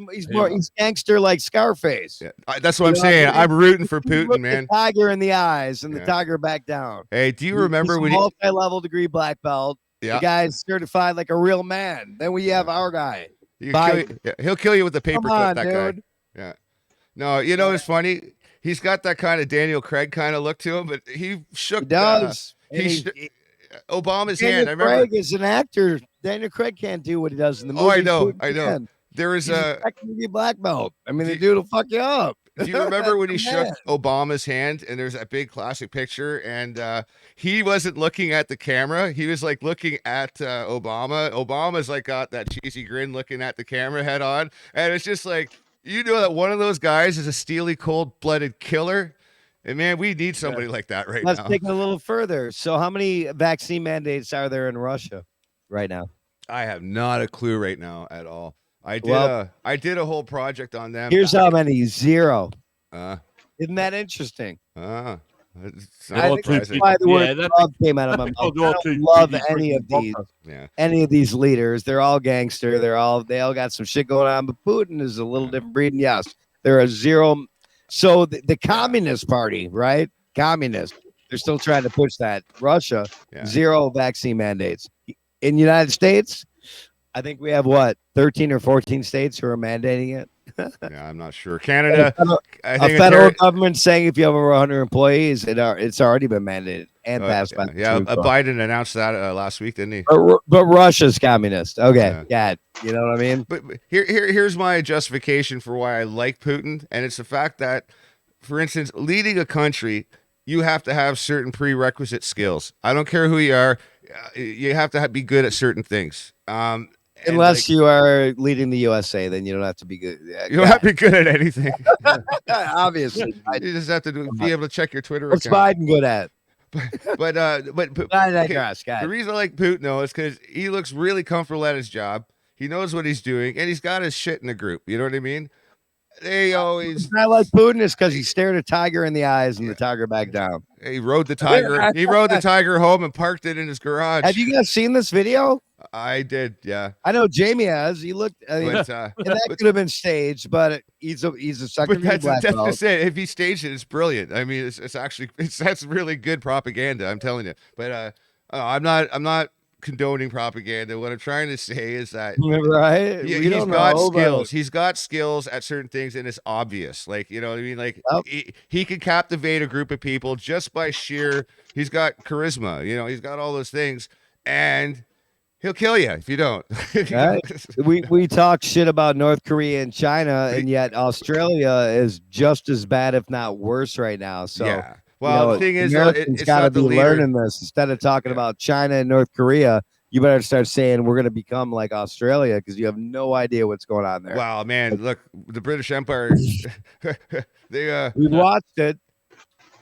gangster like Scarface. Yeah. That's what I'm saying. I'm rooting for Putin, man. The tiger in the eyes and the tiger back down. Hey, do you remember when multi-level degree black belt? The guy's certified like a real man. Then we have our guy. He'll kill you with the paperclip. That dude. Guy. Yeah. No, it's funny. He's got that kind of Daniel Craig kind of look to him, but he shook. He does. Obama's hand. I remember. Craig is an actor. Daniel Craig can't do what he does in the movie. Oh, I know. There was a black belt. I mean, the dude will fuck you up. Do you remember when he shook Obama's hand? And there's that big classic picture, and he wasn't looking at the camera. He was like looking at Obama. Obama's like got that cheesy grin, looking at the camera head on, and it's just like. You know that one of those guys is a steely, cold-blooded killer? And, man, we need somebody like that now. Let's take it a little further. So how many vaccine mandates are there in Russia right now? I have not a clue right now at all. I did. Well, I did a whole project on them. Here's how many. 0. Uh, Isn't that interesting? uh, I Well, think two that's people- why the word yeah, that's love came out of my that's mouth. because they're I all too don't love busy any drinking of these. vodka. yeah. Any of these leaders. They're all gangster. They all got some shit going on. But Putin is a little different breed. And yes, they're a 0. So the Communist Party, right? Communist. They're still trying to push that. Russia, 0 vaccine mandates. In the United States, I think we have 13 or 14 states who are mandating it. Yeah, I'm not sure. Canada, a federal government saying if you have over 100 employees, it's already been mandated and passed by. Biden announced that last week, didn't he? But Russia's communist. Okay, yeah, you know what I mean. But here's my justification for why I like Putin, and it's the fact that, for instance, leading a country, you have to have certain prerequisite skills. I don't care who you are, you have to be good at certain things. Unless you are leading the USA, then you don't have to be good. You don't have to be good at anything. Obviously, you just have to be able to check your Twitter What's account. Biden good at? But I digress, the reason I like Putin though is because he looks really comfortable at his job. He knows what he's doing, and he's got his shit in the group. You know what I mean? They always. I like Putin is because he stared a tiger in the eyes and the tiger back down. He rode the tiger. He rode the tiger home and parked it in his garage. Have you guys seen this video? I did, yeah. I know Jamie has. He looked. I mean, and that could have been staged, but he's a second. But that's just it. If he staged it, it's brilliant. I mean, it's actually that's really good propaganda. I'm telling you. But I'm not condoning propaganda. What I'm trying to say is that he's got skills. He's got skills at certain things, and it's obvious. Like, you know what I mean? Like he can captivate a group of people just by sheer. He's got charisma. You know, he's got all those things, and he'll kill you if you don't. Right? we talk shit about North Korea and China, and yet Australia is just as bad, if not worse, right now. So yeah. Well, the thing is, it's got to be learning this. Instead of talking about China and North Korea, you better start saying we're going to become like Australia because you have no idea what's going on there. Wow, man! Look, the British Empire. We watched it.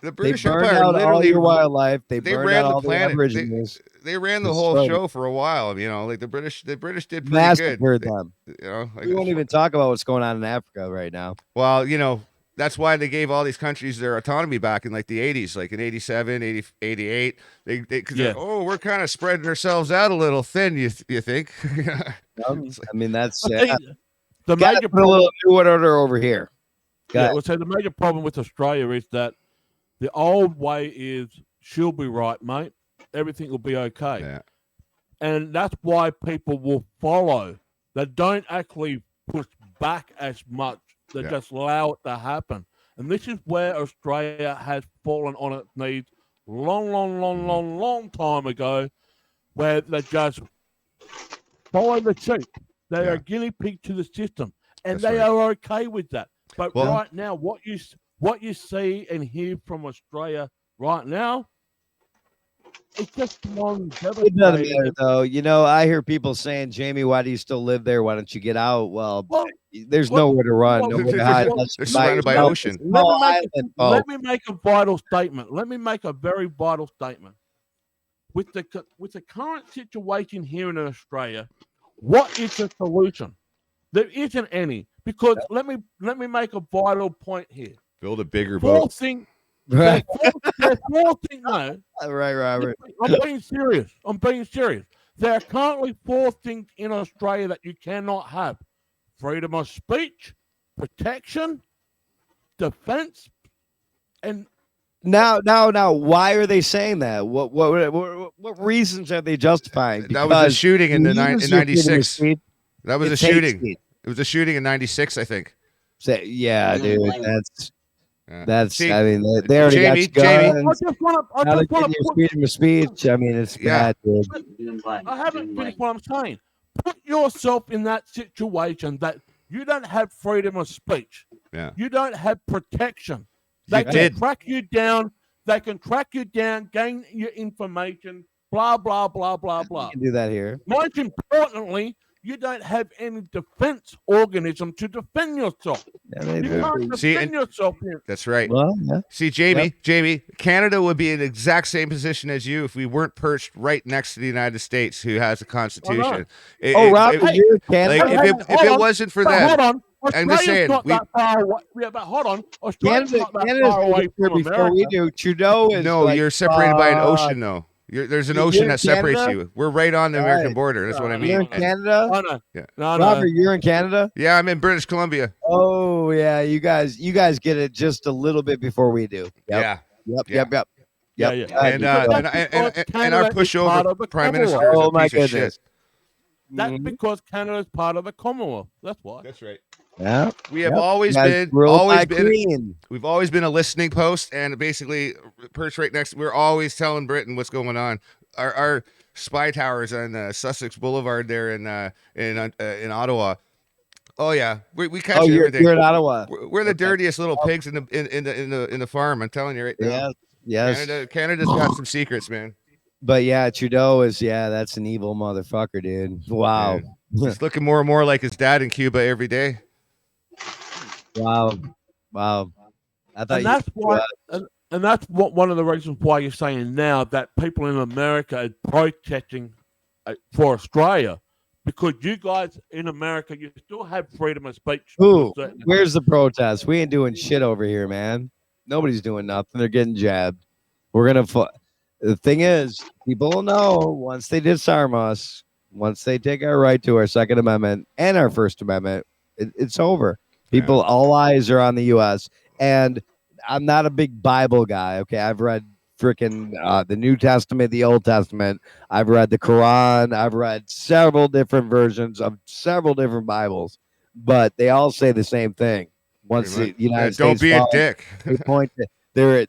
The British they burned Empire out literally all your wildlife. They ran out all the planet. The Aborigines. They ran the whole show for a while. You know, like the British did pretty massacred good. them. You know, we won't even talk about what's going on in Africa right now. Well, you know, that's why they gave all these countries their autonomy back in like the 80s, like in 87, 80, 88. We're kind of spreading ourselves out a little thin, you think? I mean, that's the major put a little new order over here. Well, so the major problem with Australia is that the old way is she'll be right, mate. Everything will be okay. Yeah. And that's why people will follow. They don't actually push back as much. They just allow it to happen. And this is where Australia has fallen on its knees long time ago, where they just follow the sheep. They are guinea pig to the system. And they are okay with that. But right now, what you see and hear from Australia right now, it's just one. It doesn't matter, though. You know, I hear people saying, "Jamie, why do you still live there? Why don't you get out?" Well, there's nowhere to run, nowhere to hide. They're surrounded by ocean. Let me make a vital statement. Let me make a very vital statement. With the current situation here in Australia, what is the solution? There isn't any. Because let me make a vital point here. Build a bigger boat. Right. No. Right. I'm being serious. There are currently 4 things in Australia that you cannot have: freedom of speech, protection, defense, and now. Why are they saying that? What reasons are they justifying? That was a shooting in 96. That was a shooting. It was a shooting in 96, I think. Yeah, dude. That's. See, I mean, they already got guns. I just want to your freedom of speech. I mean, it's bad, dude. I haven't finished what I'm saying. Put yourself in that situation that you don't have freedom of speech. Yeah. You don't have protection. They can track you down. They can track you down, gain your information. Blah blah blah blah blah. You can do that here. Most importantly, you don't have any defense organism to defend yourself. You can't defend yourself here. That's right. Well, yeah. See, Jamie, Canada would be in the exact same position as you if we weren't perched right next to the United States, who has a constitution. Robert, you're in Canada. Like, if it wasn't for them, hold on. I'm just saying. Not that far away. Yeah, but hold on. Australia's not that far away from before we do. Trudeau is you're separated by an ocean, though. There's an ocean that separates you. We're right on the American border. That's what I mean. You're in Canada? Yeah. Robert, you're in Canada? Yeah, I'm in British Columbia. Oh, yeah. You guys get it just a little bit before we do. Yep. Yeah. Yep. Yeah. And our pushover prime minister is a piece of shit. That's because Canada is part of the Commonwealth. That's why. That's right. Yeah, we have always been. We've always been a listening post, and basically perched right next. We're always telling Britain what's going on. Our spy towers on Sussex Boulevard there in Ottawa. Oh yeah, we catch everything. You're in Ottawa. We're the dirtiest little pigs in the farm. I'm telling you right now. Yes. Canada's got some secrets, man. But yeah, Trudeau is that's an evil motherfucker, dude. Wow. Yeah. He's looking more and more like his dad in Cuba every day. Wow. I thought and that's one of the reasons why you're saying now that people in America are protesting for Australia, because you guys in America, you still have freedom of speech. Where's the protest? We ain't doing shit over here, man. Nobody's doing nothing. They're getting jabbed. We're gonna. The thing is, people will know once they disarm us, once they take our right to our Second Amendment and our First Amendment, it's over. People, all eyes are on the U.S. And I'm not a big Bible guy. Okay, I've read freaking the New Testament, the Old Testament. I've read the Quran. I've read several different versions of several different Bibles, but they all say the same thing. Once the United States don't be a dick. They point to there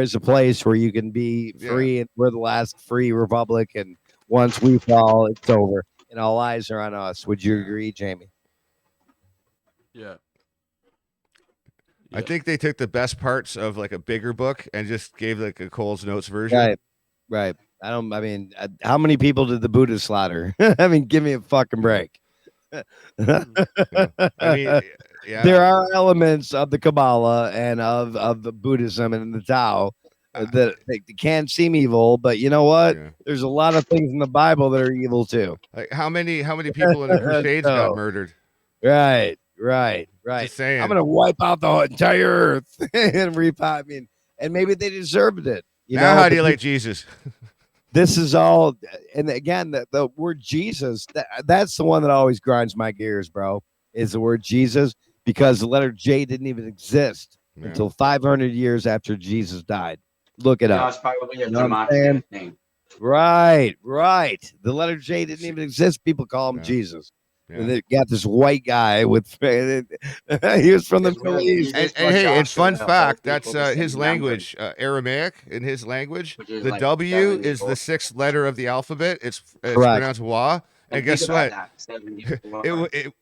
is a place where you can be free, and we're the last free republic. And once we fall, it's over, and all eyes are on us. Would you agree, Jamie? Yeah. I think they took the best parts of like a bigger book and just gave like a Cole's Notes version. Right. How many people did the Buddha slaughter? I mean, give me a fucking break. There are elements of the Kabbalah and of the Buddhism and the Tao that they can seem evil, but you know what? Yeah. There's a lot of things in the Bible that are evil too. Like how many people in the Crusades got murdered? Right. Just saying. I'm gonna wipe out the entire earth and and maybe they deserved it. How do you like Jesus? This is all, and again, the word Jesus, that's the one that always grinds my gears, bro, is the word Jesus, because the letter J didn't even exist until 500 years after Jesus died. Look it up. It's probably a democratic name. Right. The letter J didn't even exist. People call him Jesus. Yeah. And they got this white guy with he was from the Middle East. And fun fact, that's his language, Aramaic. In his language, the W is the sixth letter of the alphabet. It's pronounced Wa. And guess what?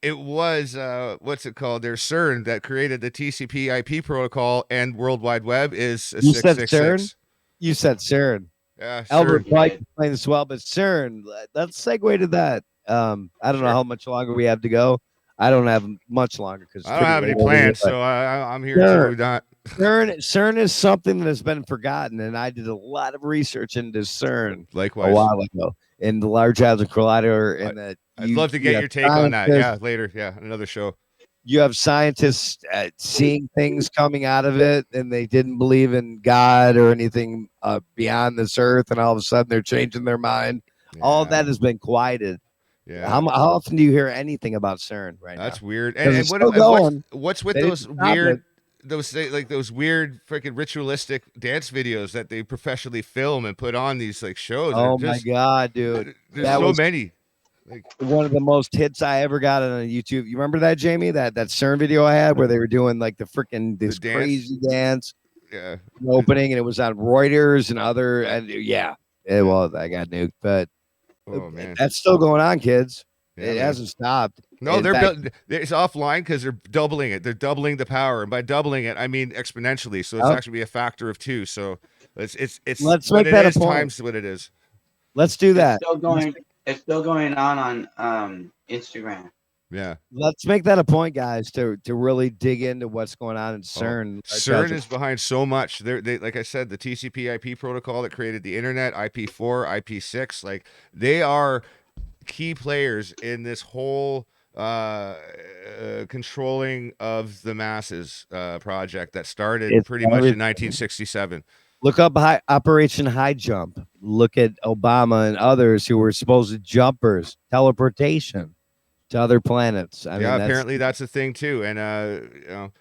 It was what's it called? There's CERN that created the TCP/IP protocol, and World Wide Web is a 666. You said CERN. Yeah, Albert Pike explained this well, but CERN. Let's segue to that. I don't know how much longer we have to go. I don't have much longer because I don't have any plans, so I'm here to not. CERN is something that has been forgotten, and I did a lot of research into CERN likewise a while ago in the Large Hadron Collider. And I'd love to get your take on that. Yeah, later. Yeah, another show. You have scientists seeing things coming out of it, and they didn't believe in God or anything beyond this earth, and all of a sudden they're changing their mind. Yeah. All of that has been quieted. Yeah. How often do you hear anything about CERN right now? That's weird. And what's with those weird, those weird freaking ritualistic dance videos that they professionally film and put on these like shows? Oh my god, dude! There's so many. Like one of the most hits I ever got on YouTube. You remember that, Jamie? That CERN video I had where they were doing like the freaking this crazy dance. Yeah. Opening, and it was on Reuters and other, and it was. I got nuked, but. Oh man, that's still going on, kids. It hasn't stopped. No, it's offline because they're doubling it. They're doubling the power, and by doubling it, I mean exponentially. So it's actually a factor of 2. So it's let's make that a point. Times what it is. Let's do that. It's still going. It's still going on Instagram. Yeah. Let's make that a point, guys, to really dig into what's going on in CERN. CERN is behind so much. They like I said, the TCP/IP protocol that created the internet, IP4, IP6, like they are key players in this whole controlling of the masses project that started pretty much in 1967. Look up Operation High Jump. Look at Obama and others who were supposed jumpers, teleportation to other planets. I mean, apparently that's a thing too. And you know,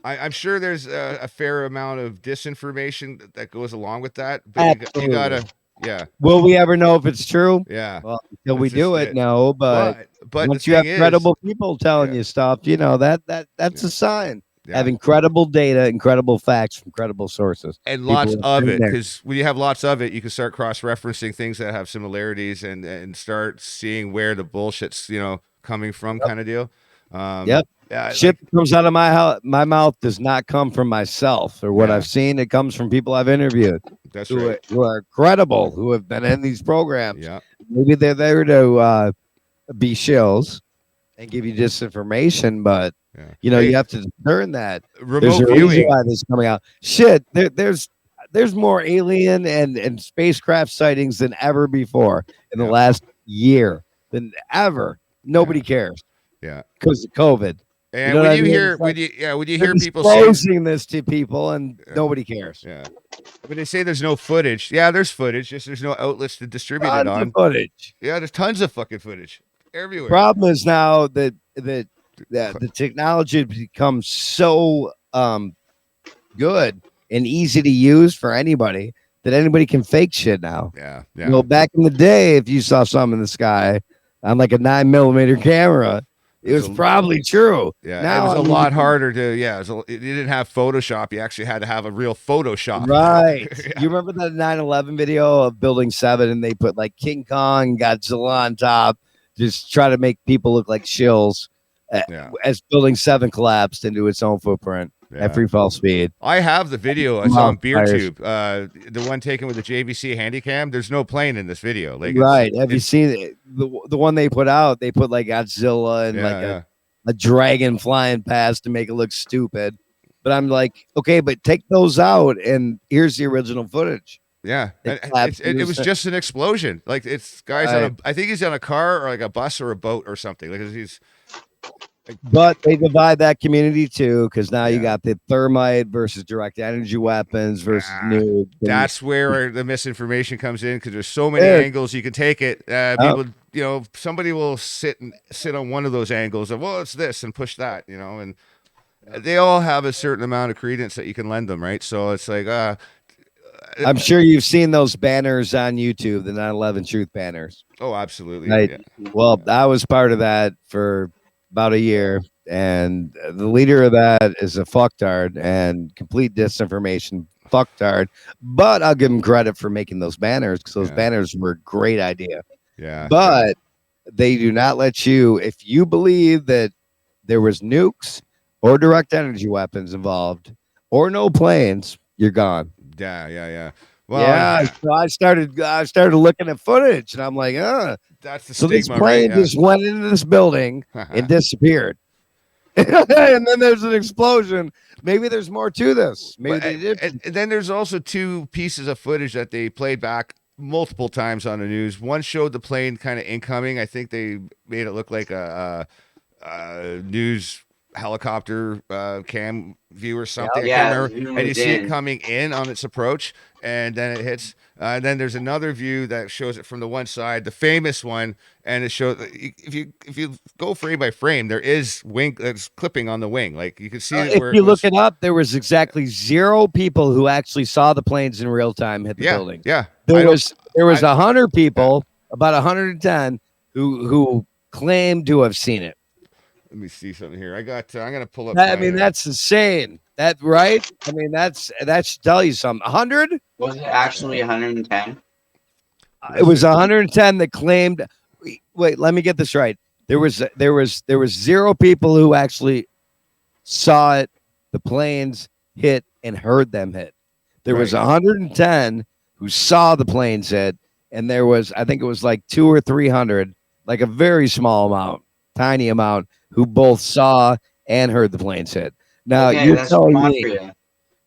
I'm sure there's a fair amount of disinformation that goes along with that. But you gotta, yeah. Will we ever know if it's true? Yeah. Well, until we do it, no. But once you have credible people telling you stuff, you know that's a sign. Yeah. Have incredible data, incredible facts from credible sources, and lots of it. Because when you have lots of it, you can start cross-referencing things that have similarities and start seeing where the bullshit's coming from, kind of deal. Yep. Yeah, shit comes out of my mouth does not come from myself or what I've seen. It comes from people I've interviewed. That's right. Who are credible, who have been in these programs. Yeah. Maybe they're there to be shills and give you disinformation, but you have to discern that. There's a reason why this is coming out. Shit, there's more alien and spacecraft sightings than ever before in the last year than ever. Nobody cares. Yeah, because of COVID. And when you hear people exposing this to people, and nobody cares. Yeah, when they say there's no footage, there's footage. Just there's no outlets to distribute it on. Footage. Yeah, there's tons of fucking footage everywhere. Problem is now that the technology has become so good and easy to use for anybody that anybody can fake shit now. Yeah. Back in the day, if you saw something in the sky on like a 9mm camera, it was probably true. Yeah, now it was a lot harder to. You didn't have Photoshop. You actually had to have a real Photoshop. Right. You remember that 9/11 video of Building 7, and they put like King Kong and Godzilla on top, just try to make people look like shills. As Building 7 collapsed into its own footprint at free fall speed. I have the video. I saw on BeerTube, the one taken with the JVC Handycam. There's no plane in this video. Like, have you seen it? The one they put out? They put like Godzilla and a dragon flying past to make it look stupid. But I'm like, okay, but take those out, and here's the original footage. Yeah, it was just an explosion. Like it's guys on I think he's on a car or like a bus or a boat or something. Like he's. But they divide that community too, because now you got the thermite versus direct energy weapons versus nukes. That's where the misinformation comes in, because there's so many angles you can take it. People, somebody will sit on one of those angles of, well, it's this, and push that, and they all have a certain amount of credence that you can lend them, right? So it's like, I'm sure you've seen those banners on YouTube, the 9/11 truth banners. Oh, absolutely. Right. Yeah. Well, I was part of that for about a year, and the leader of that is a fucktard and complete disinformation fucktard. But I'll give him credit for making those banners, because those banners were a great idea. Yeah. But they do not let you, if you believe that there was nukes or direct energy weapons involved or no planes, you're gone. Yeah. Well, so I started looking at footage, and I'm like, that's the so stigma, this plane just went into this building and disappeared. And then there's an explosion. Maybe there's more to this. Maybe they did. And then there's also two pieces of footage that they played back multiple times on the news. One showed the plane kind of incoming. I think they made it look like a news helicopter cam view or something. I can't remember. And you see it coming in on its approach, and then it hits. And then there's another view that shows it from the one side, the famous one, and it shows if you go frame by frame, there is wing that's clipping on the wing. Like you can see if you look it up, there was exactly 0 people who actually saw the planes in real time hit the building. Yeah, there was 100 people, about 110 who claimed to have seen it. Let me see something here. I'm gonna pull up. I mean, that's insane. That right? I mean, that should tell you something. 100? Was it actually 110? It was 110 that claimed. Wait, let me get this right. There was 0 people who actually saw it. The planes hit and heard them hit. There was 110 who saw the planes hit and there was, I think it was like 200 or 300, like a very small amount, tiny amount, who both saw and heard the planes hit. Now you're that's telling me Montreal.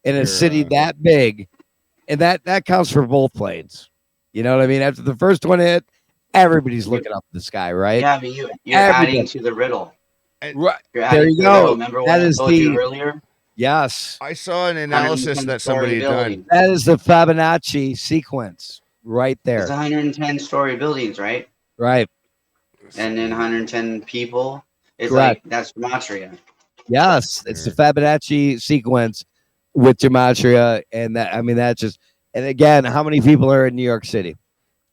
in a city that big, and that counts for both planes. You know what I mean? After the first one hit, everybody's looking up at the sky, right? Yeah, but you're adding to the riddle. Right. You're There adding you to the riddle. go. Remember what That I is told you earlier? Yes. I saw an analysis that 110 somebody had story done. building. That is the Fibonacci sequence right there. It's 110 story buildings, right? Right. And then 110 people. It's Correct. like that's gematria. Yes, it's the Fibonacci sequence with gematria, and that, I mean, that's just, and again, how many people are in New York City?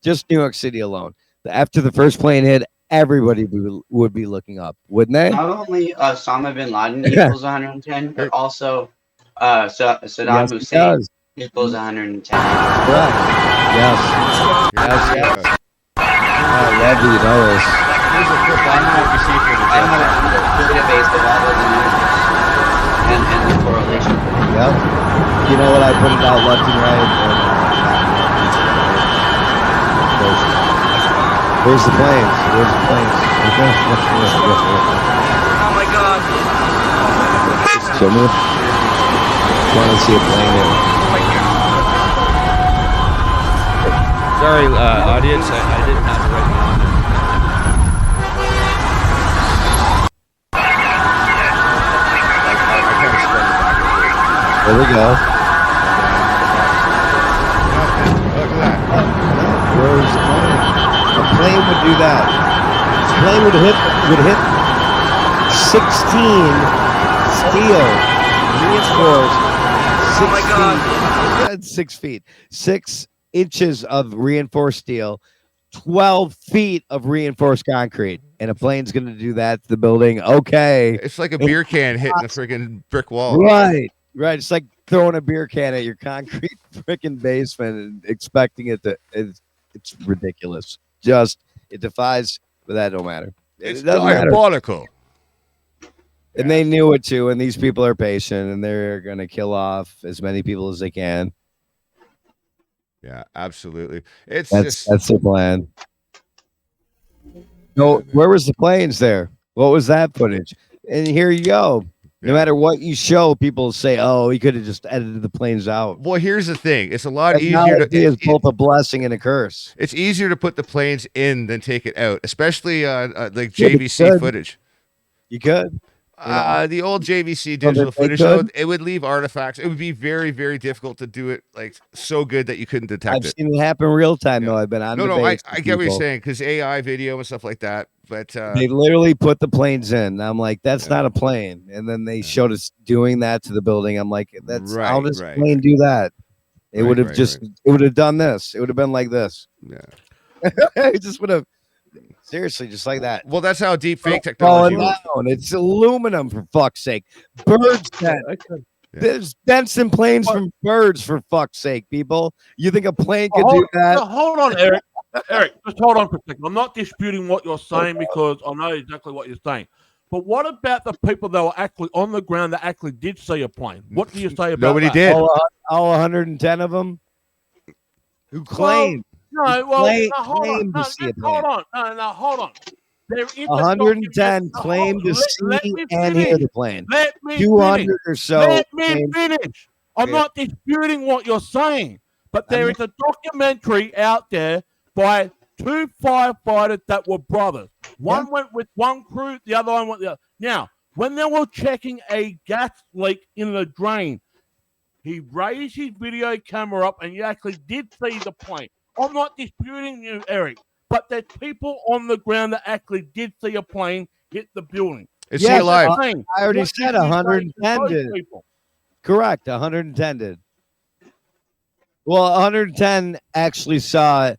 Just New York City alone. After the first plane hit, everybody would be looking up, wouldn't they? Not only Osama bin Laden equals 110, but also Saddam Hussein equals 110. Correct. Yes. Yes. I love you know this. Here's a clip on ABC for the I have a database of all of the numbers and the correlation. Yep. You know what? I put it out left and right. Where's the planes? Where's the planes? Oh my god. Show me. Want to see a plane here. Sorry, audience, I didn't have it right now. There we go. Look at that. Where's the plane? A plane would do that. A plane would hit 16 steel reinforced. Oh my god. 6 feet. 6 inches of reinforced steel. 12 feet of reinforced concrete, and a plane's going to do that to the building. Okay. It's like a beer can hitting a freaking brick wall. Right. It's like throwing a beer can at your concrete freaking basement and expecting it to. It's ridiculous. Just it defies, but that don't matter. It's It doesn't matter. diabolical. And they knew it too. And these people are patient, and they're going to kill off as many people as they can. Yeah, absolutely. That's the plan. No, where was the planes there? What was that footage? And here you go. No matter what you show, people say, "Oh, he could have just edited the planes out." Well, here's the thing: it's a lot easier to. It's both a blessing and a curse. It's easier to put the planes in than take it out, especially like JVC footage. You could. The old JVC digital footage, though, it would leave artifacts. It would be very, very difficult to do it like so good that you couldn't detect I've it. seen it happen real time though. I've been on. I get what you're saying because AI video and stuff like that. But they literally put the planes in. I'm like, that's not a plane. And then they showed us doing that to the building. I'm like, that's how does a plane do that? It would have it would have done this. It would have been like this. Yeah. It just would have. Seriously, just like that. Well, that's how deep fake technology works. It's aluminum, for fuck's sake. Birds There's dents in planes from birds, for fuck's sake, people. You think a plane could do that? Hold on, Eric. Eric, just hold on for a second. I'm not disputing what you're saying because I know exactly what you're saying. But what about the people that were actually on the ground that actually did see a plane? What do you say about Nobody that? did. All 110 of them who claimed. Hold on. Hold on. 110 claimed to see and hear the plane. 200 or so. Let me finish. I'm not disputing what you're saying, but there is a documentary out there by 2 firefighters that were brothers. One went with one crew, the other one went the other. Now, when they were checking a gas leak in the drain, he raised his video camera up and you actually did see the plane. I'm not disputing you, Eric, but there's people on the ground that actually did see a plane hit the building. Is he alive? I already said 110 did. Correct, 110 did. Well, 110 actually saw it.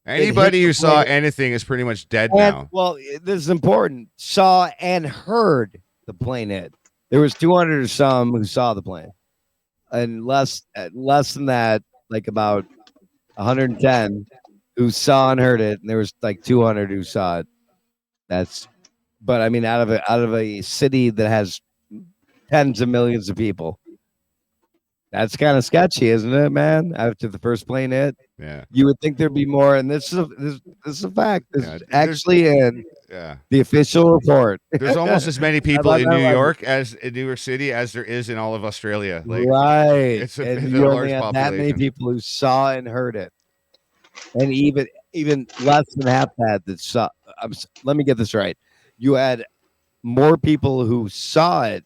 Anybody who saw anything is pretty much dead now. Well, this is important. Saw and heard the plane hit. There was 200 or some who saw the plane, and less than that, like about 110 who saw and heard it, and there was like 200 who saw it. But I mean, out of a city that has tens of millions of people, That's kind of sketchy, isn't it, man? After the first plane hit, Yeah. you would think there'd be more. And this is a fact. This Yeah, is actually in Yeah. the official report. There's almost as many people like in that New language. York as in New York City as there is in all of Australia. Like, Right. it's a, And it's you a only large had that many population. people who saw and heard it. And even less than half that saw. Let me get this right. You had more people who saw it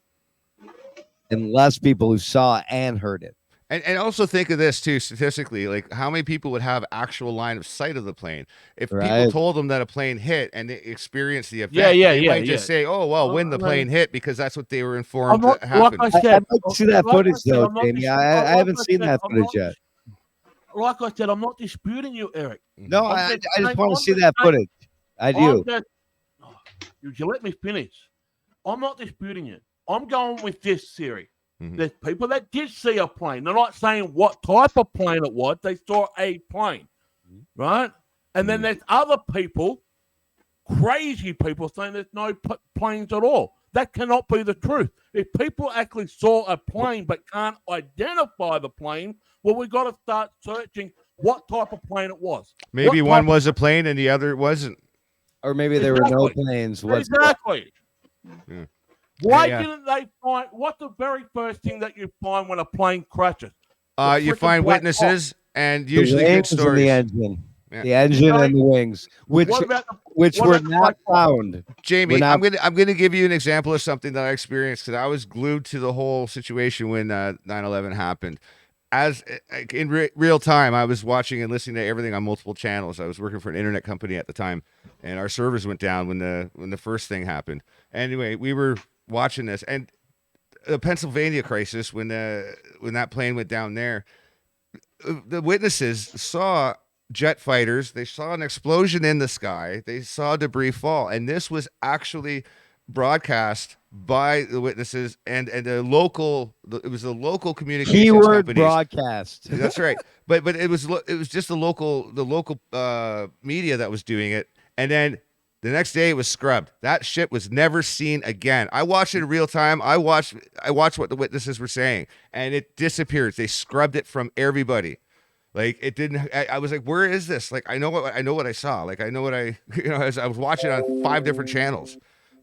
and less people who saw and heard it. And also think of this too, statistically, like how many people would have actual line of sight of the plane? If people Right. told them that a plane hit and they experienced the event, Yeah, they might just say, "Oh, well, when the plane hit," because that's what they were informed like that happened. I said, I'd like to see that like I footage said, though, I'm not Jamie. dis- I like haven't I seen said, that I'm footage not yet. Like I said, I'm not disputing you, Eric. No, I'm I just just saying- want to I'm see just that saying- footage. I I'm do. just- you let me finish. I'm not disputing it. I'm going with this theory. Mhm. There's people that did see a plane. They're not saying what type of plane it was. They saw a plane, right? And then there's other people, crazy people, saying there's no planes at all. That cannot be the truth. If people actually saw a plane but can't identify the plane, well, we've got to start searching what type of plane it was. Maybe What one type was a plane and the other wasn't. Or maybe there were no Exactly. planes. Exactly. Yeah. Why Yeah. didn't they find? What's the very first thing that you find when a plane crashes? You freaking find black witnesses and The usually good wings and stories. the engine. Yeah. The engine and the wings, which What about the- which what were about the not black box? found. Jamie, We're not- I'm gonna give you an example of something that I experienced because I was glued to the whole situation when 9/11 happened. As in real time, I was watching and listening to everything on multiple channels. I was working for an internet company at the time, and our servers went down when the first thing happened. Anyway, we were watching this, and the Pennsylvania crisis when that plane went down there, the witnesses saw jet fighters. They saw an explosion in the sky. They saw debris fall, and this was actually broadcast by the witnesses and the local. It was the local communications Keyword companies. broadcast. That's right. But it was just the local media that was doing it, and then the next day it was scrubbed. That shit was never seen again. I watched it in real time. I watched what the witnesses were saying, and it disappears. They scrubbed it from everybody. Like it didn't. I was like, where is this? Like I know what I saw. Like I know what I as I was watching on 5 different channels.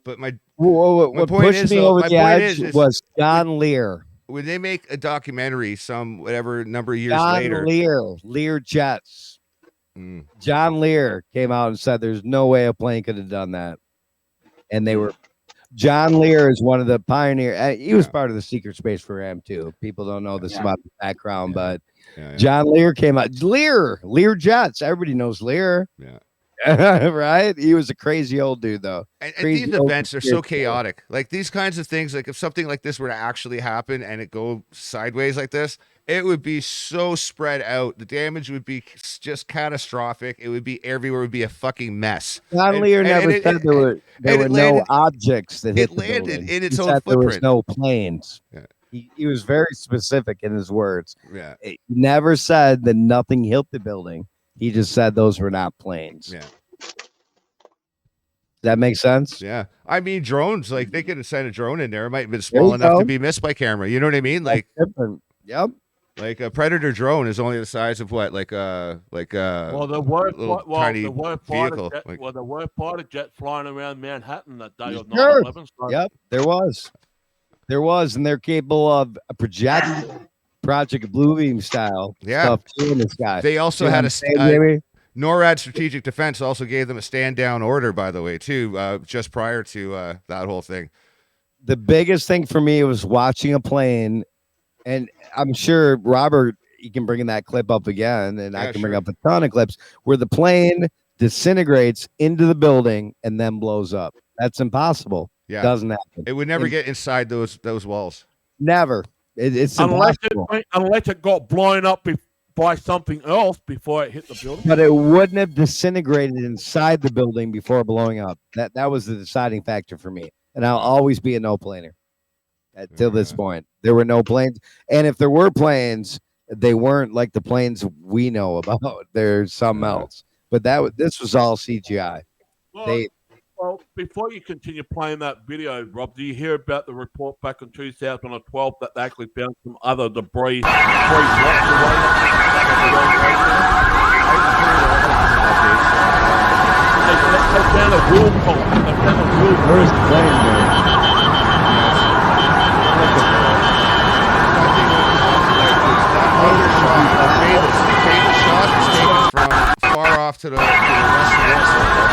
But my What point pushed is, me though, over my the point edge is was John Lear. when they make a documentary, some whatever number of years John later, Lear jets. Mm. John Lear came out and said there's no way a plane could have done that. And they were John Lear is one of the pioneer. He was part of the secret space program too. People don't know this about the background, but John Lear came out. Lear jets. Everybody knows Lear. Yeah. Right? He was a crazy old dude though. And these events are so chaotic. Like these kinds of things, like if something like this were to actually happen and it go sideways like this, it would be so spread out. The damage would be just catastrophic. It would be everywhere. It would be a fucking mess. John Lear never said there were no objects that hit it the landed building. in its He own said there was footprint. no planes. Yeah. He was very specific in his words. Yeah. He never said that nothing hit the building. He just said those were not planes. Yeah. That makes sense? Yeah. I mean, drones, like they could have sent a drone in there. It might have been There small you enough go. to be missed by camera. You know what I mean? Like, Yep. Like a Predator drone is only the size of what? Like Well, there were tiny there were vehicle. there were fighter jets flying around Manhattan that day of Sure. 9/11. So Yep, there was, and they're capable of a Project Bluebeam style stuff too in the sky. They also You know had what I'm saying, Jamie? NORAD Strategic Defense also gave them a stand down order, by the way, too, just prior to that whole thing. The biggest thing for me was watching a plane, and I'm sure Robert, you can bring that clip up again, and I can bring up a ton of clips where the plane disintegrates into the building and then blows up. That's impossible. Yeah, doesn't happen. It would never get inside those walls. Never. It's unless impossible. it got blown up by something else before it hit the building. But it wouldn't have disintegrated inside the building before blowing up. That was the deciding factor for me. And I'll always be a no planer till this point. There were no planes. And if there were planes, they weren't like the planes we know about. There's something else. But this was all CGI. Well, Well, before you continue playing that video, Rob, do you hear about the report back in 2012 that they actually found some other debris 3 blocks away? They found a wheel column. They found a wheel. Where's the plane, man? Famous shot is taken from far off to the west of the circle.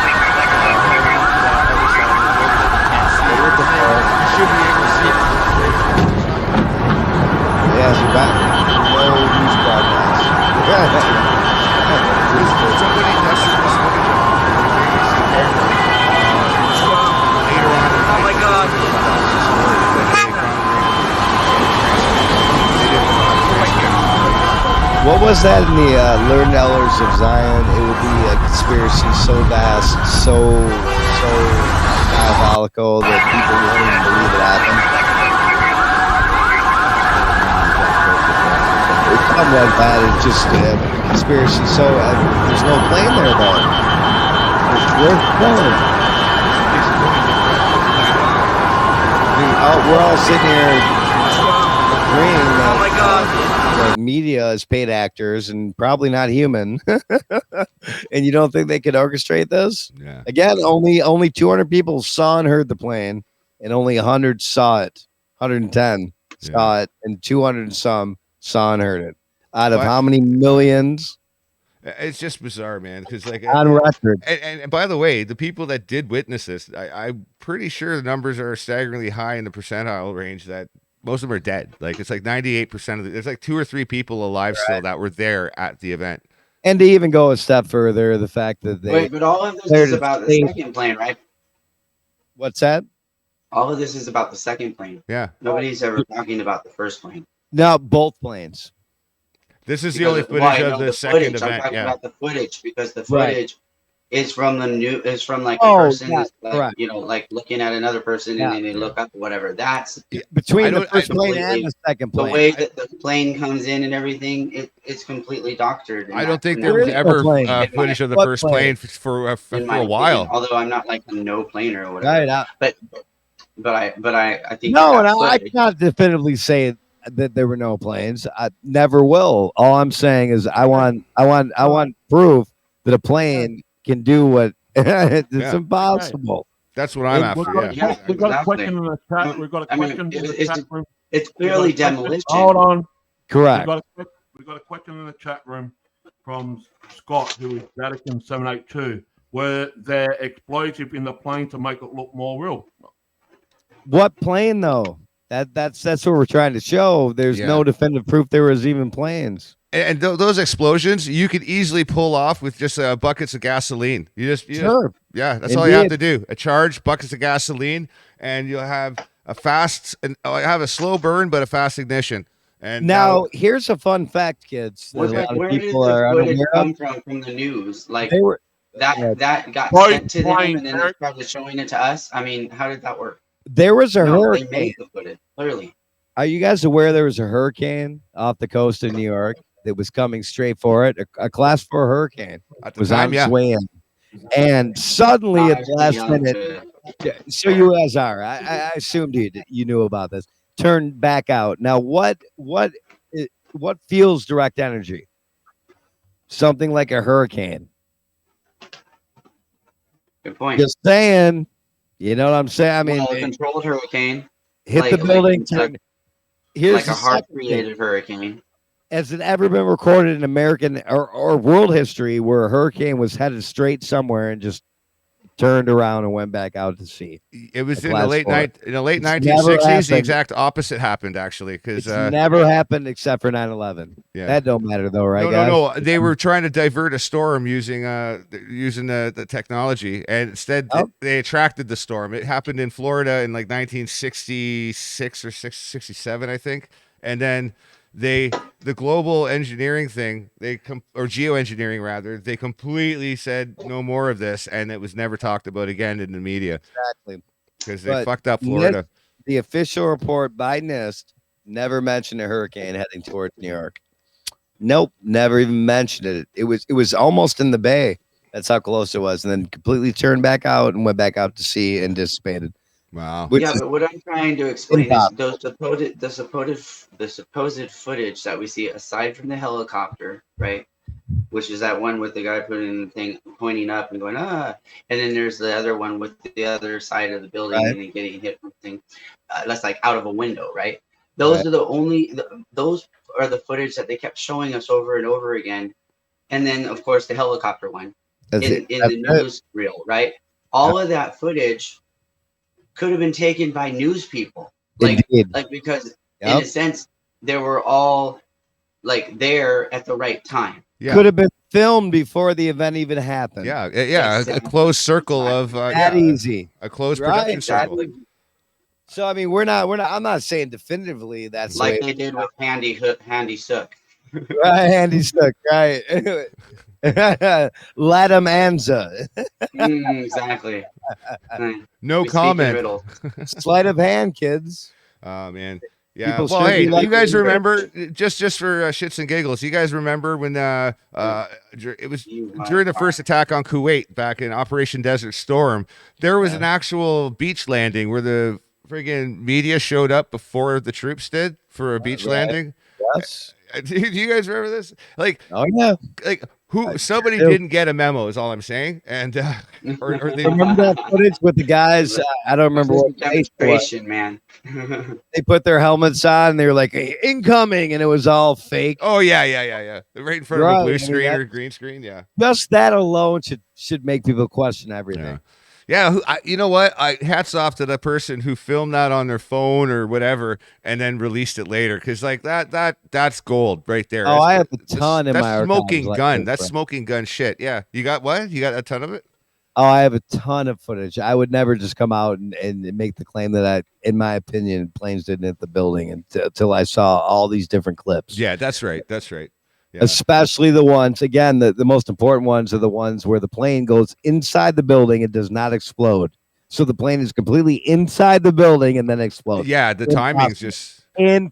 Heading to that other side of the building. You can't see everything. You should be able to see it from straight from the shot. Yeah, so back. No news broadcast. Somebody tested this footage on ABC camera later on in the night. Oh my God. What was that in the Learned Elders of Zion? It would be a conspiracy so vast, so diabolical that people won't even believe it happened. It's something like that. It's just a conspiracy. So there's no plane there, though. Where's the plane? We're all sitting here agreeing that, oh my God. The media is paid actors and probably not human. And you don't think they could orchestrate this? Yeah. Again, only 200 people saw and heard the plane, and only 100 saw it. 110 saw it, and 200 and some saw and heard it. Out of how many millions? It's just bizarre, man. Because like on record. And by the way, the people that did witness this, I'm pretty sure the numbers are staggeringly high in the percentile range that most of them are dead. Like it's like 98% of there's like 2 or 3 people alive still that were there at the event. And to even go a step further, the fact that they wait, but all of this is about the second plane, right? What's that? All of this is about the second plane. Yeah. Nobody's ever talking about the first plane. No, both planes. This is the only footage of the second event. I'm talking about the footage because the footage is from the new. Is from like a person, like, you know, like looking at another person and then they look up or whatever. That's between the first plane and the second plane. The way that the plane comes in and everything, it's completely doctored. I don't think there was ever footage of the first plane for a while. Opinion, although I'm not like a no planer or whatever. Right. But I think no, and I cannot definitively say that there were no planes. I never will. All I'm saying is I want proof that a plane can do what it's impossible. That's what I'm after. We've got a question in the chat. We've got a question in the chat room. It's clearly demolition. Hold on. Correct. We've got a question in the chat room from Scott, who is Vatican 782. Were there explosive in the plane to make it look more real? What plane though? That's what we're trying to show. There's no definitive proof there was even planes. And those explosions, you could easily pull off with just buckets of gasoline. That's all you have to do. A charge, buckets of gasoline, and you'll have a slow burn but a fast ignition. And now here's a fun fact, kids. Where did this footage come from the news? Like that got sent to them and then they started showing it to us. I mean, how did that work? There was a hurricane. They made the footage, clearly. Are you guys aware there was a hurricane off the coast of New York that was coming straight for it? A class 4 hurricane was on its way in. And suddenly at the last minute, so you guys are. I assumed you knew about this. Turned back out. Now, what fuels direct energy? Something like a hurricane. Good point. Just saying. You know what I'm saying? I mean, a controlled hurricane hit the building. Here's like a heart-created hurricane. Has it ever been recorded in American or world history where a hurricane was headed straight somewhere and just turned around and went back out to sea? It was in the late 1960s. The exact opposite happened, actually, because never happened except for 9/11. Yeah, that don't matter though, right? No. They were trying to divert a storm using the technology, and instead they attracted the storm. It happened in Florida in like 1966 or 67, I think, and then the global engineering thing, or geoengineering rather, they completely said no more of this, and it was never talked about again in the media. Exactly, because they fucked up Florida. The official report by NIST never mentioned a hurricane heading towards New York. Nope, never even mentioned it. It was almost in the bay. That's how close it was, and then completely turned back out and went back out to sea and dissipated. Wow. Which Yeah, is but what I'm trying to explain is impossible. the supposed footage that we see aside from the helicopter, right? Which is that one with the guy putting the thing pointing up and going, and then there's the other one with the other side of the building Right. and then getting hit with the thing. That's like out of a window, right? Those are the only those are the footage that they kept showing us over and over again. And then of course the helicopter one in the news reel, right? All of that footage could have been taken by news people. Indeed. Like because in a sense they were all like there at the right time. Yeah. Could have been filmed before the event even happened. Yeah, a closed circle of that easy. A closed production circle. So I mean, we're not. I'm not saying definitively that's like they did with Handy Sook. Right, Handy Sook, right? Latham Anza. Exactly. No comment. Sleight of hand, kids. Oh man. Yeah. People well, hey, like you guys remember just for shits and giggles? You guys remember when it was during the first attack on Kuwait back in Operation Desert Storm? There was an actual beach landing where the friggin' media showed up before the troops did for a beach landing. Yes. Do you guys remember this? Like, oh yeah. Like somebody didn't get a memo is all I'm saying, and or they remember that footage with the guys. I don't remember what demonstration, man. They put their helmets on and they were like incoming, and it was all fake. Oh yeah, right in front of a blue screen or green screen. Yeah, just that alone should make people question everything. Yeah, you know what? Hats off to the person who filmed that on their phone or whatever, and then released it later, because like that's gold right there. Oh, I have a ton in my That's smoking archives gun. like That's smoking gun shit. Yeah, you got what? You got a ton of it? Oh, I have a ton of footage. I would never just come out and make the claim that in my opinion, planes didn't hit the building until I saw all these different clips. Yeah, that's right. That's right. Yeah. Especially the ones, again, the most important ones are the ones where the plane goes inside the building and does not explode. So the plane is completely inside the building and then explodes. Yeah, the timing is just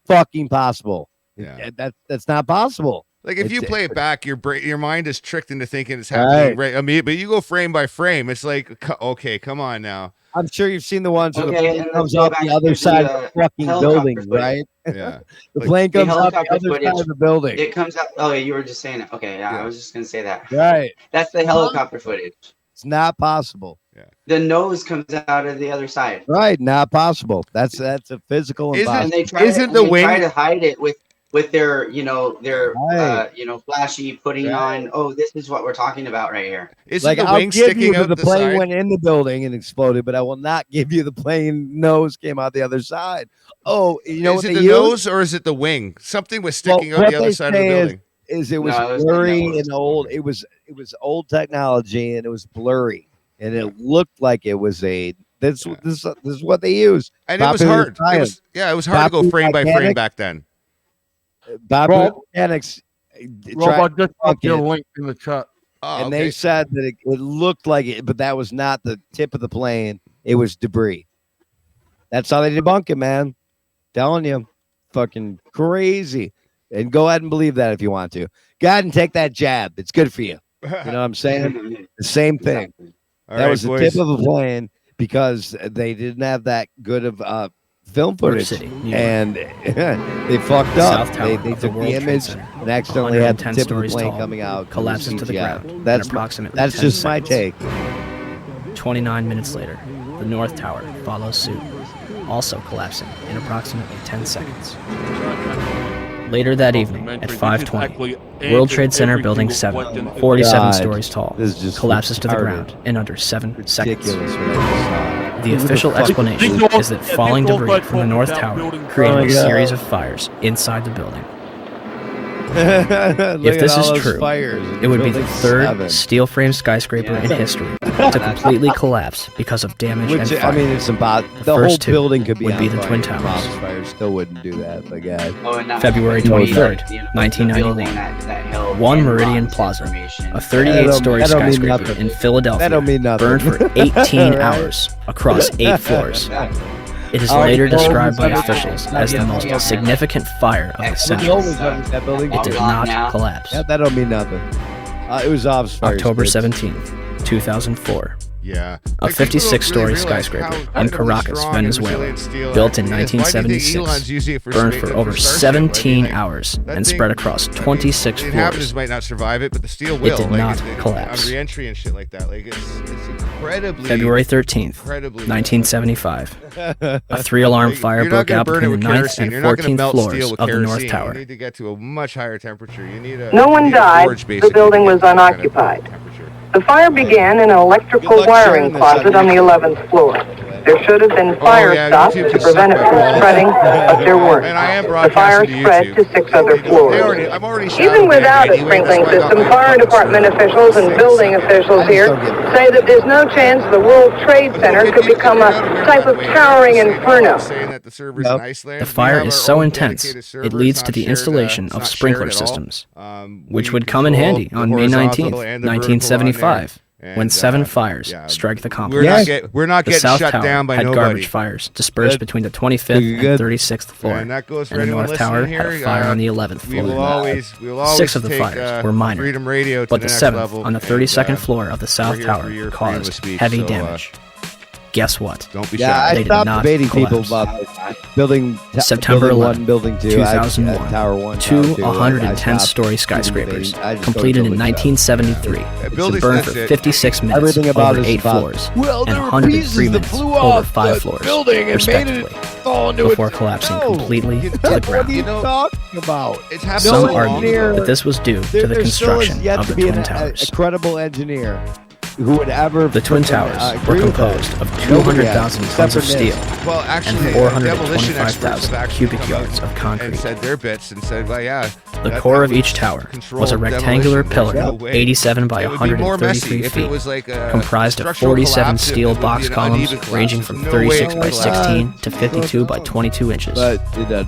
fucking possible. Yeah, that's not possible. Like if you play it back, your mind is tricked into thinking it's happening right. I mean, but you go frame by frame. It's like, okay, come on now. I'm sure you've seen the ones where the plane comes up the other side of the fucking building, right? Yeah. The plane comes up the other side of the building. It comes out. Oh, you were just saying it. Okay, yeah, I was just gonna say that. Right. That's the helicopter footage. It's not possible. Yeah. The nose comes out of the other side. Right, not possible. That's a physical. And they try to hide it with their flashy putting on. Oh, this is what we're talking about right here. Is like, the I'll wing give sticking you out the the plane side? went in the building and exploded, but I will not give you the plane nose came out the other side. Oh, you know is what it they the use? nose or is it the wing? Something was sticking out what the other they side of the say building. Is it was No, it was blurry the nose. and old. It was old technology and it was blurry and it looked like it was a. This is what they use. And it was hard. It was hard to go frame by frame back then. Popular mechanics. Rob, I just put your link in the chat. Oh, and they said that it looked like it, but that was not the tip of the plane. It was debris. That's how they debunk it, man. Telling you, fucking crazy. And go ahead and believe that if you want to. Go ahead and take that jab. It's good for you. You know what I'm saying? The same thing. All that right, was the boys. tip of the plane because they didn't have that good of film footage, City, New York. and they fucked up. South Tower They of the took World the Trade image Center, and accidentally had the 110 tip of the stories plane tall, coming out. collapses to the CGI. ground in That's approximately that's 10 just my seconds. take. 29 minutes later, the North Tower follows suit, also collapsing in approximately 10 seconds. Later that evening, at 5:20, World Trade Center Building 7, 47 God, stories tall, this is just collapses to the retarded. ground in under 7 seconds. Ridiculous. What I just saw. The official explanation is that falling debris from the North Tower created a series of fires inside the building. If this is true, it would be the third steel frame skyscraper in history to completely collapse because of damage and Which fire. I mean, it's about The the whole first two building could be would on be the fire. Twin Towers. Crossfire still wouldn't do that, but guys. February 23rd, 1991. One Meridian Plaza, a 38-story That don't mean skyscraper nothing. in Philadelphia, That don't mean nothing. burned for 18 hours across 8 floors. It is later described by officials as the most significant fire of the century. It did not collapse. Yeah, that don't mean nothing. It was October 17th, 2004. Yeah. A 56-story skyscraper in Caracas, Venezuela, built in 1976, burned for over 17 hours and spread across 26 floors. Inhabitants might not survive it, but the steel will. It did not collapse. On re-entry and shit like that. Like, it's incredibly... February 13th, 1975. A 3-alarm fire broke out between the 9th and 14th floors of the North Tower. You need to get to a much higher temperature. You need a... No one died. The building was unoccupied. The fire began in an electrical wiring closet on the 11th floor. There should have been fire stops to prevent it from spreading, but there weren't. The fire spread to 6 other floors. Even without a sprinkling system, fire department officials and building officials here say that there's no chance the World Trade Center could become a type of towering inferno. The fire is so intense, it leads to the installation of sprinkler systems, which would come in handy on May 19th, 1975. When 7 fires strike the complex. We're not getting South shut Tower down by had nobody. garbage fires dispersed between the 25th and 36th floor, And that goes for the anyone North Tower listening had here. a fire on the 11th floor. We will always 6 of the take, fires were minor, Freedom Radio to but the the next 7th level, on the 32nd floor of the South here Tower for your freedom caused of speech, heavy so, damage. Guess what? Don't be Yeah, shy. I They did stopped not debating people collapse. about building September building 11, 1, building 2, 2001, Tower 1, two Tower 2. 110-story skyscrapers, completed in 1973, buildings, burned for that's it. 56 minutes Everything about over it is 8 about- floors, Well, and there were 103 pieces that minutes flew over off 5 the floors, building and made it respectively, fall into before its collapsing own. completely to the What ground. are you talking about? It's happened Some so argue long. that this was due to the There still is construction yet of to the be Twin a Towers. credible engineer who would ever The Twin Towers were composed of 200,000 tons of steel Well, and actually, demolition experts have 425,000 actually cubic come yards out of and concrete. said their bits and said, well, yeah. The that core of was each tower was a controlled rectangular demolition. pillar, There's no way. 87 by It would be more 133 messy if it feet, was like a comprised of structural 47 collapse, steel it would be box an columns uneven collapse. ranging from There's no way 36 it by could collapse. 16 to 52 by 22 inches. But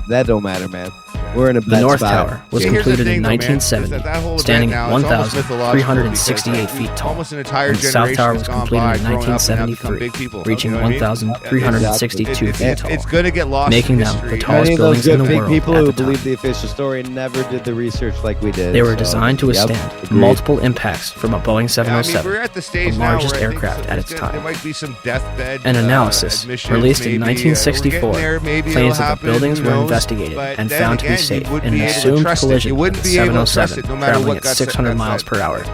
that don't matter, man. We're in a The bad North spot. Tower was See, here's the completed thing, in though, man, is 1970, that whole event standing now, at it's almost mythological 1,368 because feet tall. almost an entire And the South generation Tower has was gone completed by, in grown up, and now become 1973, big people. reaching You know what I mean? 1,362 feet tall, It's going to get lost making in them history. the tallest Many of those buildings in good the big world people at who the time. believe the official story never did the research like we did. They were so, designed to yep, withstand agreed. multiple impacts from a Boeing Yeah, I mean, 707, we're at the stage the now largest where I think aircraft at there's its gonna- There time. might be some deathbed An analysis admissions, released in maybe, 1964 we're getting there, maybe claims it'll that the happen, buildings who were knows? investigated But and then found to be again, you safe wouldn't in an be able to assumed trust it. collision You with wouldn't the be able to trust 707 it no matter traveling what at got 600 said. miles per hour.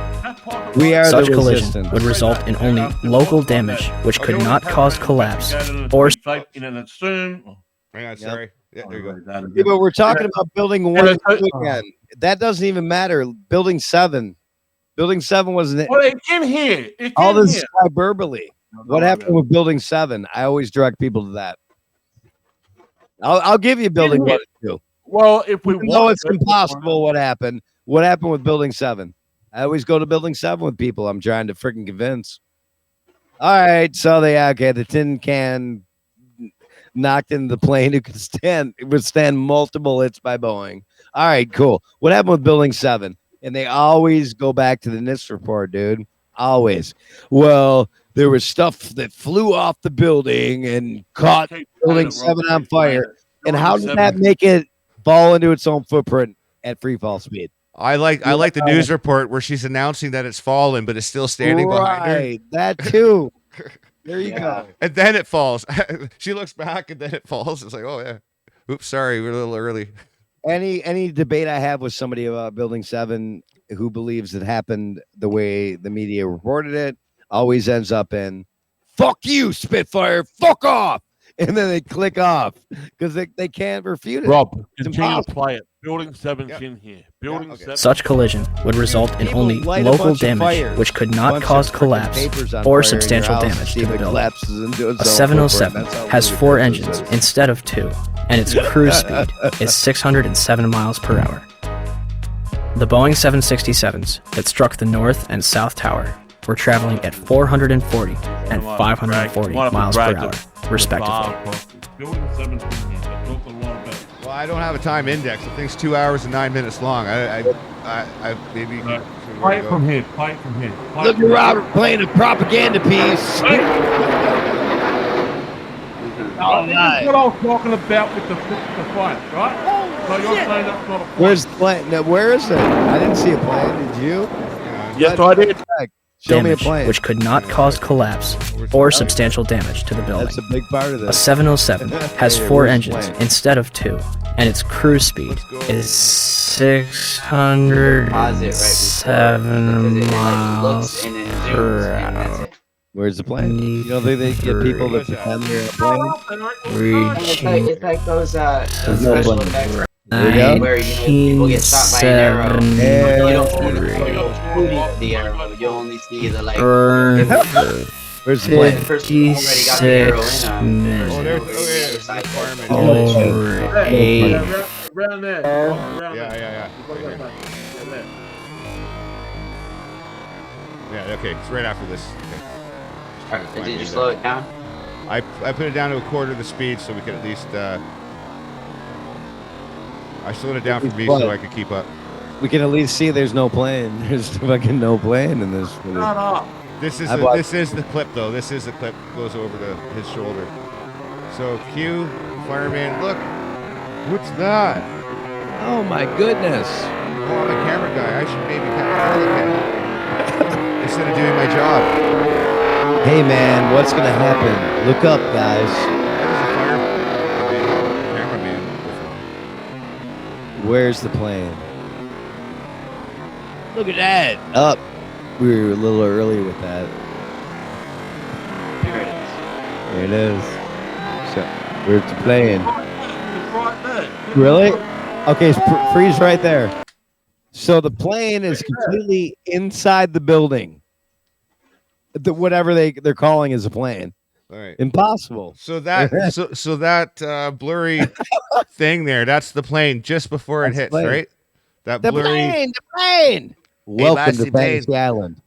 We are Such the collision resistance. would result in only local damage, which could not cause collapse or in an assume. Hang on, sorry. Yeah, there you go. Yeah, but we're talking about building 1 and 2 again. That doesn't even matter. Building 7. Building 7 wasn't it. Well, it's in here. It's All in this here. hyperbole. What happened with building 7? I always direct people to that. I'll give you building 1 and 2. Well, if we Even though want it's impossible, what happened with building 7? I always go to building 7 with people I'm trying to freaking convince. All right, so the tin can knocked into the plane who could withstand multiple hits by Boeing. All right, cool. What happened with building 7? And they always go back to the NIST report, dude. Always. Well, there was stuff that flew off the building and caught building 7 on fire. And how did that make it fall into its own footprint at free fall speed? I like the news report where she's announcing that it's fallen, but it's still standing behind her. Right, that too. There you go. And then it falls. She looks back and then it falls. It's like, oh yeah. Oops, sorry, we're a little early. Any debate I have with somebody about building 7 who believes it happened the way the media reported it always ends up in fuck you, Spitfire, fuck off. And then they click off because they can't refute it. Rob, It's continue to impossible. play it. Building 7's in here. Building 7. Such collision would result in People only light a local bunch of damage, fires, which could a not bunch cause of freaking collapse papers on or fire in your substantial house damage see to if the it building. collapses into its A own 707 footprint. That's how has weird 4 that engines is. instead of 2, and its cruise speed is 607 miles per hour. The Boeing 767s that struck the North and South Tower were traveling at 440 and 540 miles per hour, respectively. Building 7's in here. That talks a lot about. Well, I don't have a time index. The thing's 2 hours and 9 minutes long. I maybe. Play it from here. Play it from here. Play Look it at from Robert playing a propaganda piece. All right. That's what I was talking about with the fight, right? So you're saying that's not a plane. Where's the plane? No, where is it? I didn't see a plane. Did you? Yes, I did. Show me a damage, plane. which could not cause collapse or substantial damage to the building. That's a big part of A this. 707 has Hey, 4 where's the engines plane? instead of 2, and its cruise speed is 607 miles per hour. Where's the plane? You don't think they get people to pretend they're in a plane? It's like those There's no special plane. effects There you go. where people get shot by an arrow. You don't see the arrow. You only see the like. Where's the plane? The person already got the arrow in them. Around there. Yeah, okay, it's right after this. Okay. Did you slow it down? I put it down to a quarter of the speed so we could at least. I slowed it down for me so I could keep up. We can at least see there's no plane. There's fucking no plane in this. This is the clip though. This is the clip goes over his shoulder. So cue fireman. Look, what's that? Oh my goodness! Oh, I'm a camera guy. I should maybe look at it instead of doing my job. Hey man, what's gonna happen? Look up, guys. Cameraman. Where's the plane? Look at that. Up. We were a little early with that. There it is. There it is. So, where's the plane? Right there. Really? Okay, freeze right there. So the plane is completely inside the building. Whatever they're calling is a plane. All right. Impossible. So that so that blurry thing there, that's the plane just before it hits, right? That The blurry plane. Welcome to plane. Fantasy Island.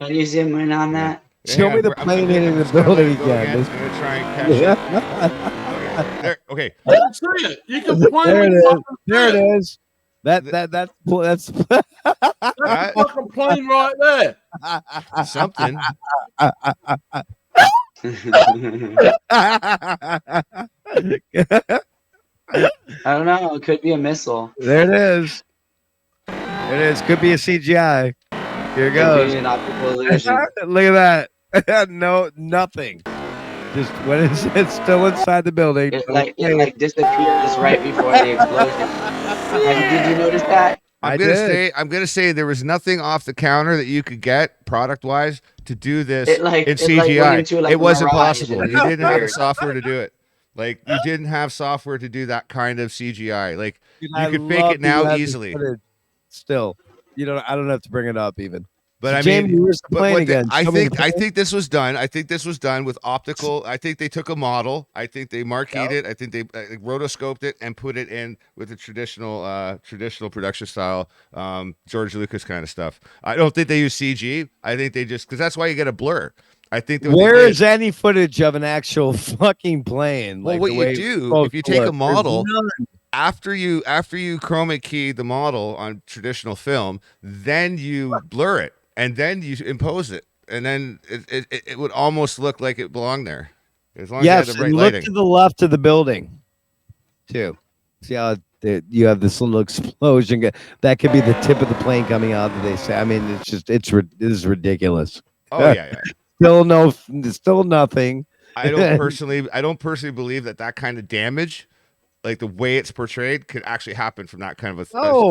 Can you zoom in on that? Show me the plane hitting the building again. I'm gonna try and catch it. There, okay. I can see it. You can play There it with is. fucking There it shit. is. That's That's a fucking plane right there. Something. I don't know. It could be a missile. There it is. There it is. Could be a CGI. Here it Could goes. be an optical illusion. Look at that. No, nothing. Just when it's still inside the building. It like disappears right before the explosion. Did you notice that? I'm gonna say there was nothing off the counter that you could get product wise to do this in CGI. It wasn't possible. You didn't have the software to do it. Like you didn't have software to do that kind of CGI. Like you could fake it now easily. Still, I don't have to bring it up even. But I Jamie, mean, where's the plane again? I think this was done. I think this was done with optical. I think they took a model. I think they marqueed it. I think they rotoscoped it and put it in with the traditional production style George Lucas kind of stuff. I don't think they use CG. I think they just because that's why you get a blur. I think where is any footage of an actual fucking plane? Well, like what you do if you take a model after you chroma key the model on traditional film, then you blur it. And then you impose it, and then it would almost look like it belonged there, as long as you had the right look lighting. to the left of the building, too. See how you have this little explosion? That could be the tip of the plane coming out. That they say. I mean, this is ridiculous. Oh yeah. Still nothing. I don't personally believe that kind of damage, like the way it's portrayed, could actually happen from that kind of a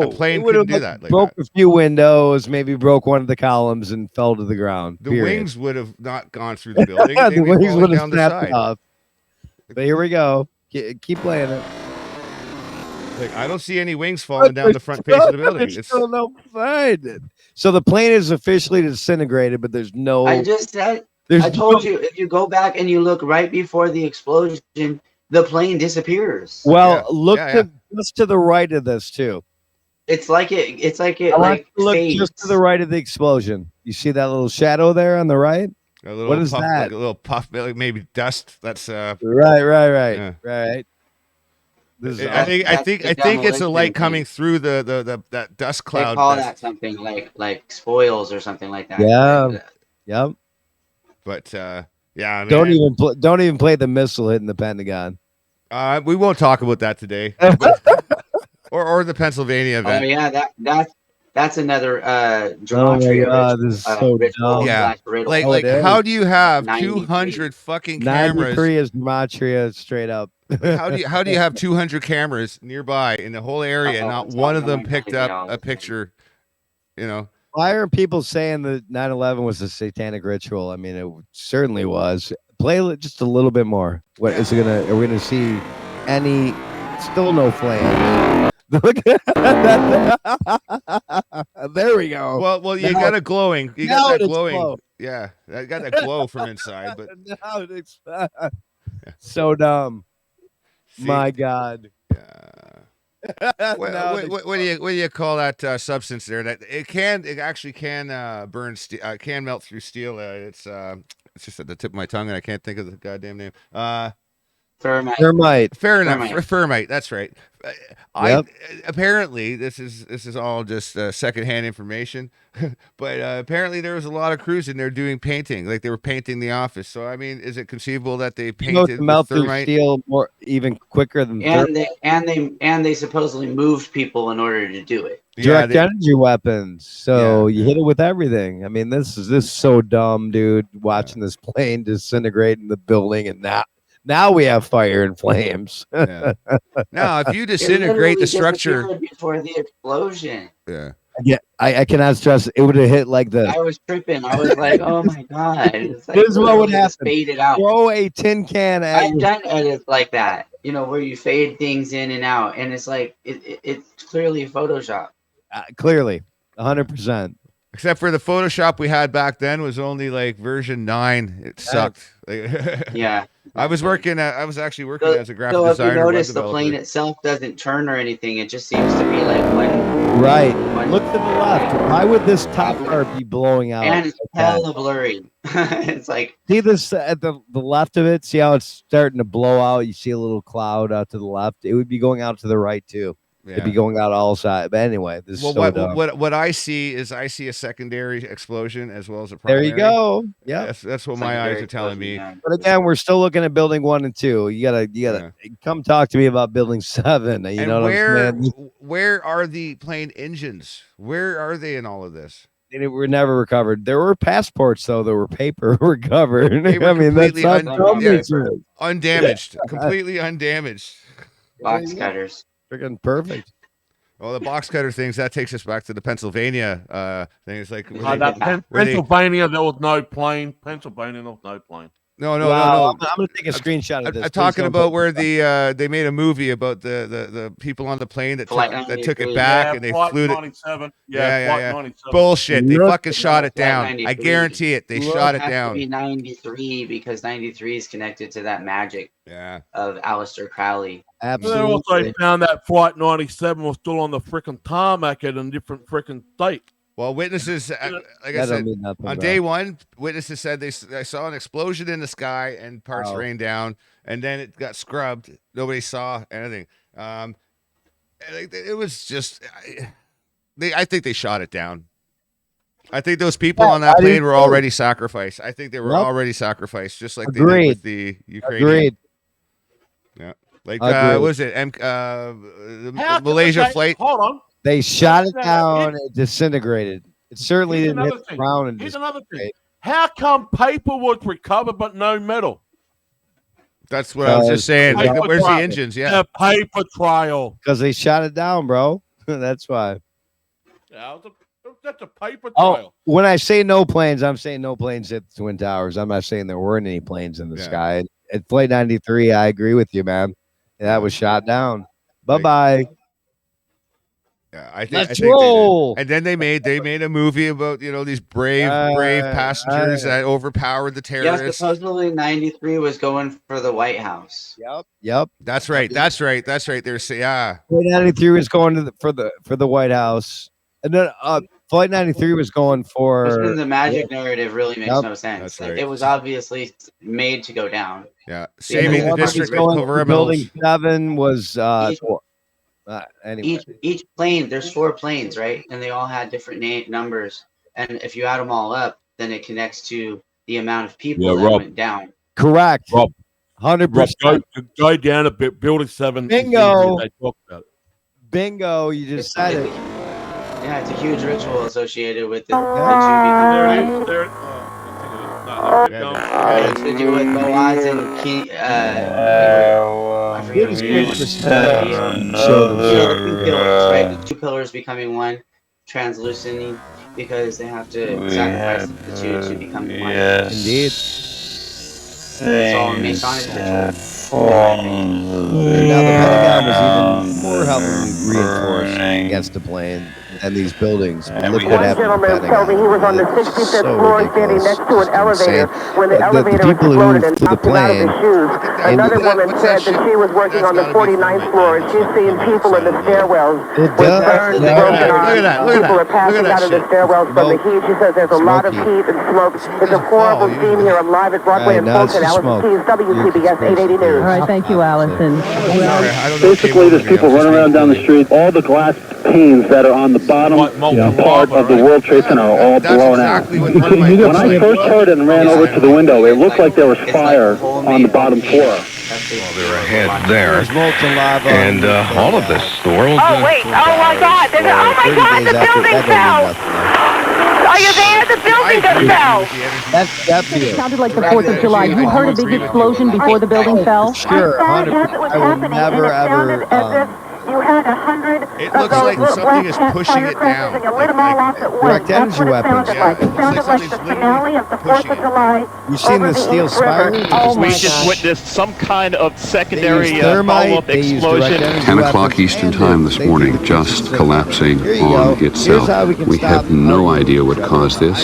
plane. Couldn't do that. Like broke a few windows, maybe broke one of the columns and fell to the ground. The wings would have not gone through the building. The wings would have down the snapped side. off. But here we go. Keep playing it. Like I don't see any wings falling down the front face of the building. There's still no plane. So the plane is officially disintegrated, but there's no. I just said. I told you if you go back and you look right before the explosion, the plane disappears. Well, look just to the right of this too. It's like it Look fades. just to the right of the explosion. You see that little shadow there on the right? What is puff, that? Like a little puff, like maybe dust. That's right. Yeah. Right. I think it's a light coming through that dust cloud. They call that something like spoils or something like that. Yeah. Yep. But yeah, I mean, don't even play the missile hitting the Pentagon. We won't talk about that today, or the Pennsylvania event. Oh yeah, That's another Oh geometry. my God, this is so dumb. Yeah, riddle. like how do you have 93. 200 fucking cameras? 93 is gematria straight up. Like, how do you have 200 cameras nearby in the whole area and not one of them picked up a picture? You know, why aren't people saying that 9/11 was a satanic ritual? I mean, it certainly was. Play just a little bit more. What is it gonna? Are we gonna see any? Still no flame. Look at that. There we go. Well, you got a glowing. You now got that it's glowing. glow. Yeah, I got that glow from inside. But now it's so dumb. See? My God. What do you call that substance there? That it actually can burn steel. Can melt through steel. It's just at the tip of my tongue, and I can't think of the goddamn name. Thermite. Fair enough. Thermite. That's right. Yep. Apparently this is all just secondhand information, but apparently there was a lot of crews in there doing painting, like they were painting the office. So I mean, is it conceivable that they painted to melt through thermite? steel more even quicker than And they supposedly moved people in order to do it. direct energy weapons? So you hit it with everything. I mean, this is so dumb, dude. Watching this plane disintegrate in the building, and now we have fire and flames. Now, if you disintegrate the structure before the explosion. Yeah, I cannot stress it would have hit like the. I was tripping. I was like, "Oh my God!" It's like, This is what would happen. Faded out. Throw a tin can at. I've done edits like that, where you fade things in and out, and it's like it's clearly Photoshop. Clearly, 100%. Except for the Photoshop we had back then was only like version 9. It sucked. Yeah. I was actually working as a graphic designer. So if you notice, the plane itself doesn't turn or anything. It just seems to be like one. Right. Look to the left. Why would this top part be blowing out? And it's hella blurry. It's like, see this at the left of it. See how it's starting to blow out. You see a little cloud out to the left. It would be going out to the right too. Yeah. It'd be going out all sides. But anyway, this is so dumb. What I see is a secondary explosion as well as a primary. There you go. Yeah, that's what my eyes are telling me. But again, we're still looking at building 1 and 2. You gotta come talk to me about building 7. You know what I'm saying? Where are the plane engines? Where are they in all of this? They were never recovered. There were passports though that were paper recovered. They were I mean, that's undamaged, completely undamaged. Box cutters. Freaking perfect. Well, the box cutter things, that takes us back to the Pennsylvania thing. It's like Pennsylvania, there was no plane. Pennsylvania, there was no plane. No. I'm gonna take a screenshot of this. I'm talking about where they made a movie about the people on the plane that took it back and they flew it. Yeah. Bullshit. They fucking shot it down. I guarantee it. They shot it down. It has to be 93 because 93 is connected to that magic of Aleister Crowley. Absolutely. They also found that Flight 97 was still on the freaking tarmac at a different freaking state. Well, witnesses, like I said, on day 1, witnesses said they saw an explosion in the sky and parts rained down, and then it got scrubbed. Nobody saw anything. It was just, I think they shot it down. I think those people on that plane were already sacrificed. I think they were already sacrificed, just like they did with the Ukrainian. Agreed. Yeah, like what was it? The Malaysia flight. Hold on. They shot it down. It disintegrated. It certainly didn't hit the ground. Here's another thing. How come paper was recovered but no metal? That's what I was just saying. Like, where's the engines? Yeah, a paper trail. Because they shot it down, bro. That's why. Yeah, that's a paper trail. When I say no planes, I'm saying no planes hit the Twin Towers. I'm not saying there weren't any planes in the sky. At Flight 93, I agree with you, man. That was shot down. Bye-bye. Yeah, I think. Let's roll. And then they made a movie about these brave passengers that overpowered the terrorists. Yeah, supposedly 93 was going for the White House. Yep. That's right. There's Flight 93 was going for the White House, and then Flight 93 was going for. The magic narrative really makes no sense. That's right. It was obviously made to go down. Yeah, saving the district of criminals. Building 7 was. Anyway. Each plane, there's 4 planes, right? And they all had different numbers. And if you add them all up, then it connects to the amount of people that went down. Correct. 100%. Go down a bit. Building 7. Bingo. They talked about it. Bingo. You just said it. Yeah, it's a huge ritual associated with the two There it is. It's to do with Boaz and King. I forget his name. You know the two pillars, right? The two pillars becoming one, translucent, because they have to sacrifice the two to become one. Indeed. It's all a Masonic ritual. And now the Pentagon was even more heavily reinforced against the plane and these buildings. Look what One happened to the gentleman told me he Pentagon. was on the 65th floor standing next to an elevator when the The elevator people who exploded and flew the knocked him out of his plane. shoes. Another woman said that she was working on the 49th floor and she's seeing people in the stairwells with burns, broken arms. People are passing out of the stairwells from the heat. She says there's a lot of heat and smoke. It's a horrible scene here. I'm live at Broadway and Fulton. Allison Keys, WCBS 880 News. All right, thank you, Allison. Basically, there's people running around down the street. All the glass panes that are on the bottom part of the World Trade Center are all blown out. When I first heard it and ran over to the window, it looked like there was fire on the bottom floor. Well, they're ahead there. Molten lava. And all of this, the world. Oh, wait. Oh, my God. Oh, my God. The building fell. Are you there? The building just fell. It sounded like the 4th of July. You heard a big explosion before the building fell? Sure, 100%. I will never, ever... You had 100. It looks like something is pushing it down. Direct energy weapons. It sounded like the finale of the 4th of July. You've seen the steel spire? We just witnessed some kind of secondary follow-up explosion. 10 o'clock Eastern Time this morning, just collapsing on itself. We have no idea what caused this.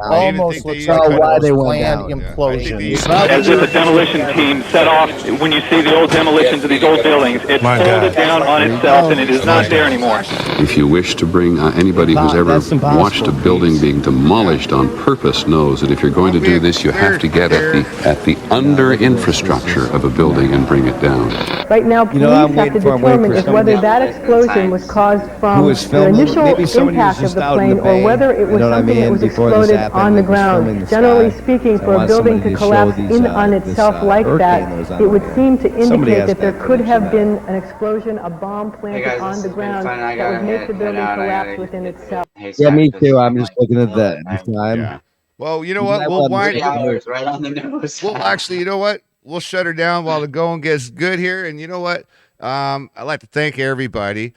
Almost looks like why they went down. Implosion. As with the demolition team set off, when you see the old demolitions of these old buildings, it folded down on itself and it is not there anymore. If you wish to bring anybody who's ever watched a building being demolished on purpose knows that if you're going to do this, you have to get at the under infrastructure of a building and bring it down. Right now, police have to determine if whether that explosion was caused from the initial impact of the plane or whether it was something that was exploded on the ground. Generally speaking, for a building to collapse in on itself like that, it would seem to indicate that there could have been an explosion, a bomb planted on the ground that would make the building collapse within itself. Yeah, me too. I'm just looking at that time. Yeah. Well, you know what? We'll wind hours right on the nose. Well, actually, you know what? We'll shut her down while the going gets good here. And you know what? I'd like to thank everybody.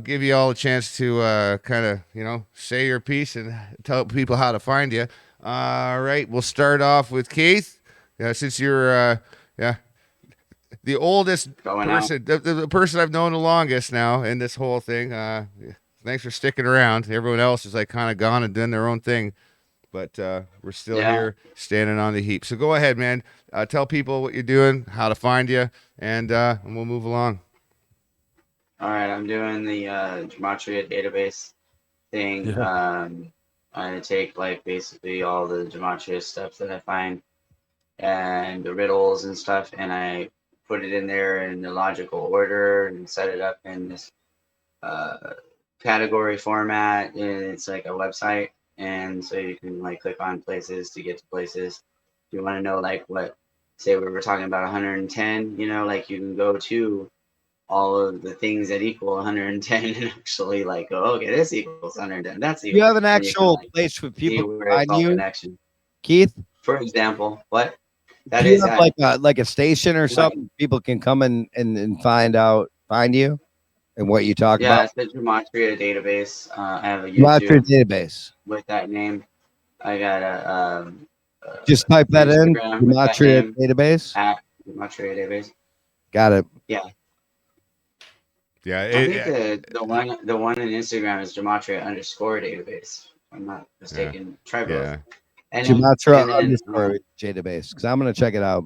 Give you all a chance to kind of, say your piece and tell people how to find you. All right. We'll start off with Keith. Since you're, the oldest person, the person I've known the longest now in this whole thing. Thanks for sticking around. Everyone else is like kind of gone and done their own thing, but we're still here standing on the heap. So go ahead, man. Tell people what you're doing, how to find you, and we'll move along. All right, I'm doing the Gematria database thing. I take like basically all the Gematria stuff that I find and the riddles and stuff, and I put it in there in the logical order and set it up in this category format, and it's like a website, and so you can like click on places to get to places. If you want to know like what, say we were talking about 110, like you can go to all of the things that equal 110 and actually like go, okay, this equals 110. That's equal. You have an actual place for people to find you, connection. Keith? For example, what? That is like a station or something. People can come and find you and what you talk about. Yeah, it's the Gematria database. I have a Gematria YouTube database with that name. I got a just type that in. Instagram Gematria database. At Gematria database. Got it. Yeah. Yeah. I think the one in Instagram is Gematria _database. If I'm not mistaken. Try both. Yeah. Gematria _ database, because I'm going to check it out.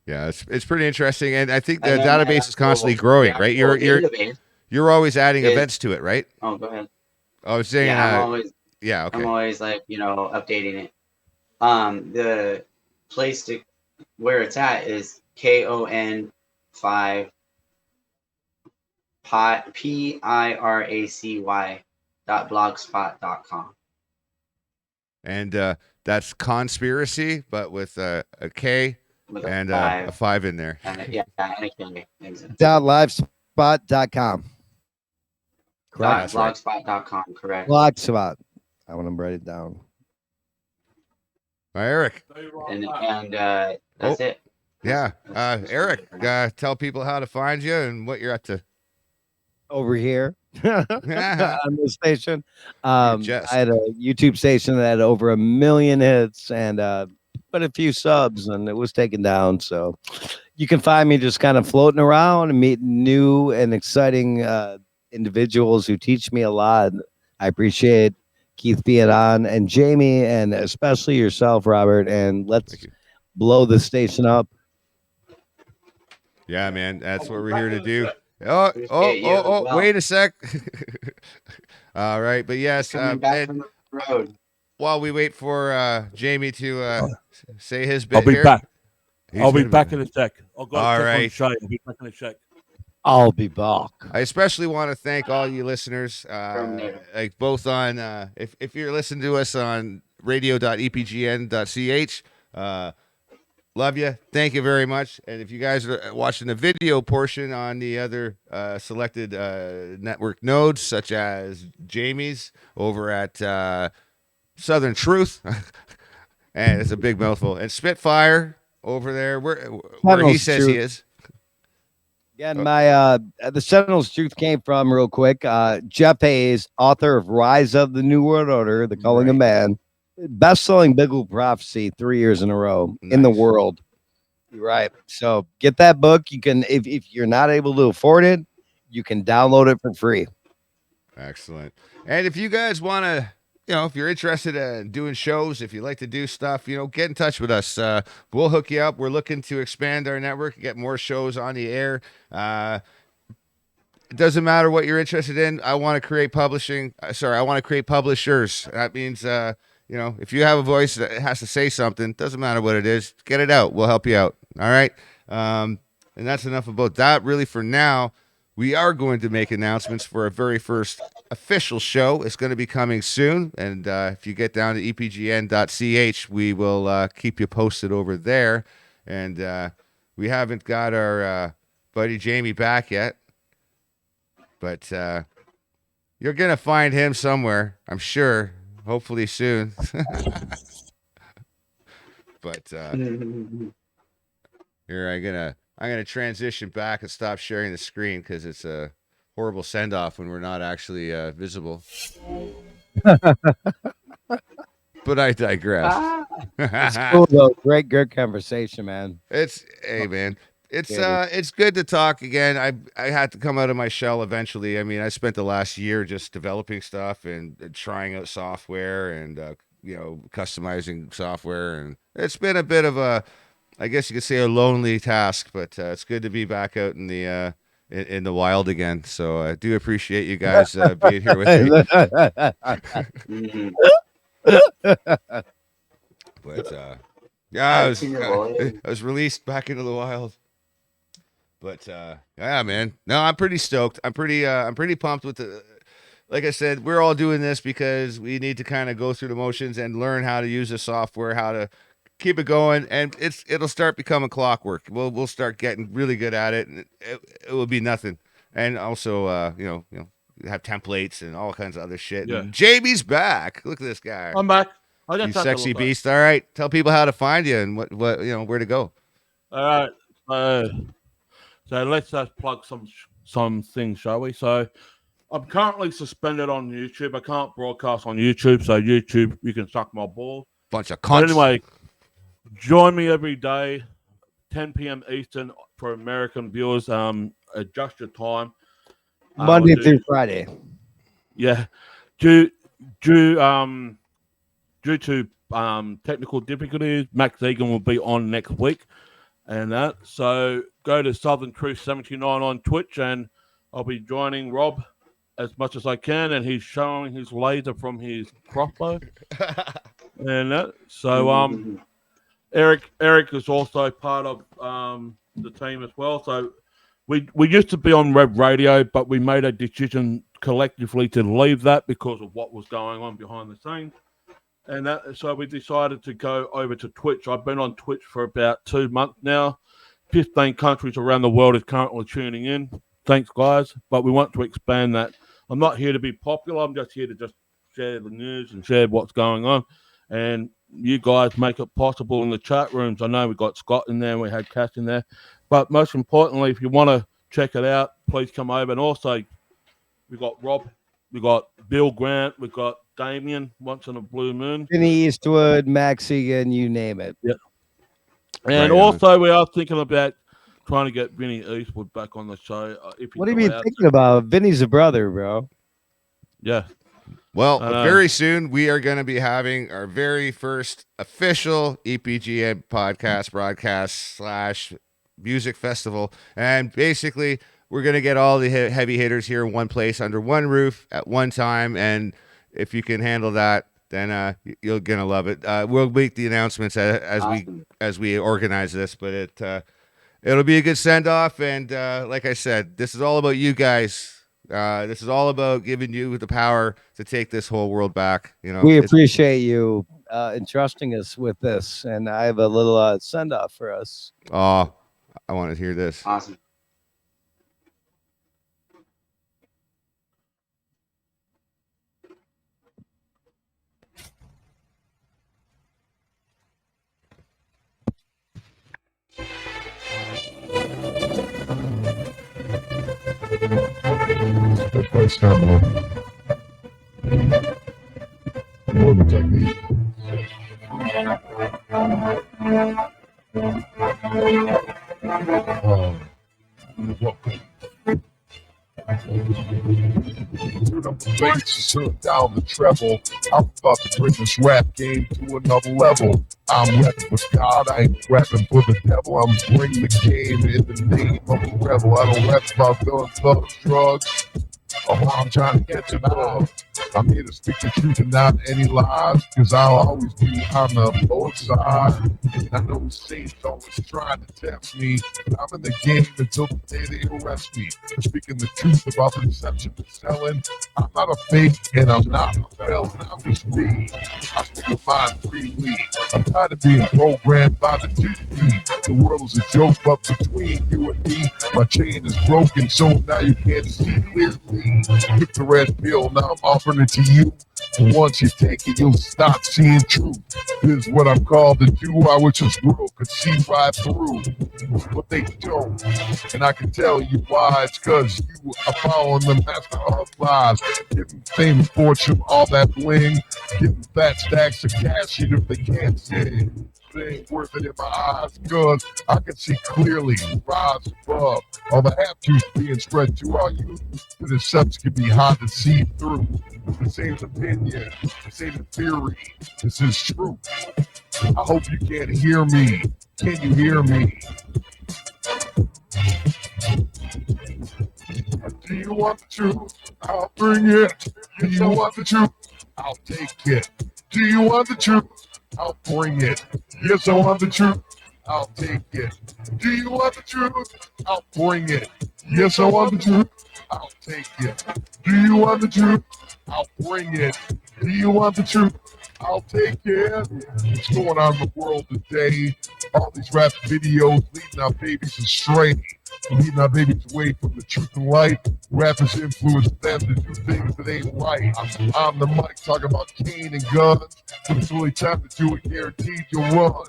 Yeah, it's pretty interesting, and I think the database is constantly growing, right? You're always adding events to it, right? Oh, go ahead. I was saying, okay. I'm always like updating it. The place where it's at is KON5 PIRACY.blogspot.com. And that's conspiracy, but with a K with and a 5 in there. And a K. Exactly. .livespot.com. Correct. Blogspot.com, correct. Blogspot. I want to write it down. Eric. And that's it. Yeah. Eric, tell people how to find you and what you're up to. Over here on the station. I had a YouTube station that had over 1 million hits and but a few subs, and it was taken down. So you can find me just kind of floating around and meeting new and exciting individuals who teach me a lot. I appreciate Keith being on, and Jamie, and especially yourself, Robert. And let's blow the station up. Yeah, man, that's what we're here to do. Wait a sec. All right, but yes, while we wait for Jamie to say his bit, I'll be here, back. I'll be back in a sec. All right. I'll be back in a sec. I'll be back. I especially want to thank all you listeners, like both on if you're listening to us on radio.epgn.ch. Love you. Thank you very much. And if you guys are watching the video portion on the other selected network nodes, such as Jamie's over at Southern Truth, and it's a big mouthful, and Spitfire over there, where he says he is. Yeah, the Sentinel's Truth came from real quick. Jeff Hayes, author of Rise of the New World Order, The Culling of Man. Best-selling biblical prophecy 3 years in a row in the world. Right. So get that book. You can, if you're not able to afford it, you can download it for free. Excellent. And if you guys want to, if you're interested in doing shows, if you like to do stuff, get in touch with us. We'll hook you up. We're looking to expand our network, get more shows on the air. It doesn't matter what you're interested in. I want to create publishers. That means, if you have a voice that has to say something, doesn't matter what it is, get it out. We'll help you out. All right. And that's enough about that. Really, for now, we are going to make announcements for our very first official show. It's going to be coming soon. And if you get down to epgn.ch, we will keep you posted over there. And we haven't got our buddy Jamie back yet. But you're going to find him somewhere, I'm sure. Hopefully soon. But here I'm gonna transition back and stop sharing the screen because it's a horrible send off when we're not actually visible. But I digress. It's cool though. Great conversation, man. Hey man. It's good to talk again. I had to come out of my shell eventually. I mean, I spent the last year just developing stuff and trying out software and customizing software, and it's been a bit of a, I guess you could say, a lonely task. But it's good to be back out in the wild again. So I do appreciate you guys being here with me. But I was released back into the wild. But yeah, man. No, I'm pretty stoked. I'm pretty pumped with the. Like I said, we're all doing this because we need to kind of go through the motions and learn how to use the software, how to keep it going, and it'll start becoming clockwork. We'll start getting really good at it, and it will be nothing. And also, have templates and all kinds of other shit. Yeah. And Jamie's back. Look at this guy. I'm back. You sexy beast. All right, tell people how to find you and what where to go. All right. So let's just plug some things, shall we? So I'm currently suspended on YouTube. I can't broadcast on YouTube, so YouTube, you can suck my ball. Bunch of cunts. But anyway, join me every day, 10 p.m. Eastern for American viewers. Adjust your time. Monday through Friday. Yeah. Due to technical difficulties, Max Egan will be on next week. And that. So go to Southern Truth 79 on Twitch, and I'll be joining Rob as much as I can, and he's showing his laser from his crossbow. And that. So Eric is also part of the team as well. So we used to be on Rev Radio, but we made a decision collectively to leave that because of what was going on behind the scenes. And so we decided to go over to Twitch. I've been on Twitch for about 2 months now. 15 countries around the world is currently tuning in. Thanks, guys. But we want to expand that I'm not here to be popular. I'm just here to just share the news and share what's going on. And you guys make it possible in the chat rooms. I know we got Scott in there and we had Cass in there. But most importantly, if you want to check it out, please come over. And also, we got Rob, we got Bill Grant, we got Damien, Once in a Blue Moon. Vinny Eastwood, Max Egan, you name it. Yeah. And also, we are thinking about trying to get Vinny Eastwood back on the show. What are you thinking about? Vinny's a brother, bro. Yeah. Well, very soon we are going to be having our very first official EPGN podcast broadcast / music festival. And basically, we're going to get all the heavy hitters here in one place under one roof at one time. And if you can handle that, then you're going to love it. We'll make the announcements as we organize this, but it'll be a good send-off. And like I said, this is all about you guys. This is all about giving you the power to take this whole world back. You know, we appreciate you entrusting us with this, and I have a little send off for us. Oh, I want to hear this. Awesome. Step-by-step technique. Turn up the bass, turn down the treble. I'm about to bring this rap game to another level. I'm rapping for God, I ain't rapping for the devil. I'm bringing the game in the name of a rebel. I don't rap about guns, thugs, drugs. I'm trying to get to love. I'm here to speak the truth and not any lies, cause I'll always be on the lower side. And I know Satan's always trying to test me, but I'm in the game until the day they arrest me. For speaking the truth about the deception and selling. I'm not a fake and I'm not a felon. I'm just me. I speak of mine freely. I'm tired of being programmed by the TV. The world is a joke, but between you and me, my chain is broken, so now you can't see clearly. Took the red pill, now I'm offering it to you. And once you take it, you'll stop seeing truth. This is what I'm called to do. I wish this world could see right through, but they don't. And I can tell you why. It's because you are following the master of lies. Giving fame and fortune, all that bling. Giving fat stacks of cash, even if they can't see. It ain't worth it in my eyes, cause I can see clearly, rise above. All the half-truths being spread to all you. The deception can be hard to see through. The same opinion, the same theory. This is true. I hope you can hear me. Can you hear me? Do you want the truth? I'll bring it. Do you want the truth? I'll take it. Do you want the truth? I'll bring it. Yes, I want the truth. I'll take it. Do you want the truth? I'll bring it. Yes, I want the truth. I'll take it. Do you want the truth? I'll bring it. Do you want the truth? I'll take it. What's going on in the world today? All these rap videos leading our babies astray, leading our babies away from the truth and light. Rappers influence them to do things that ain't right. I'm on the mic talking about cane and guns, but it's really time to do it. Guaranteed you'll run.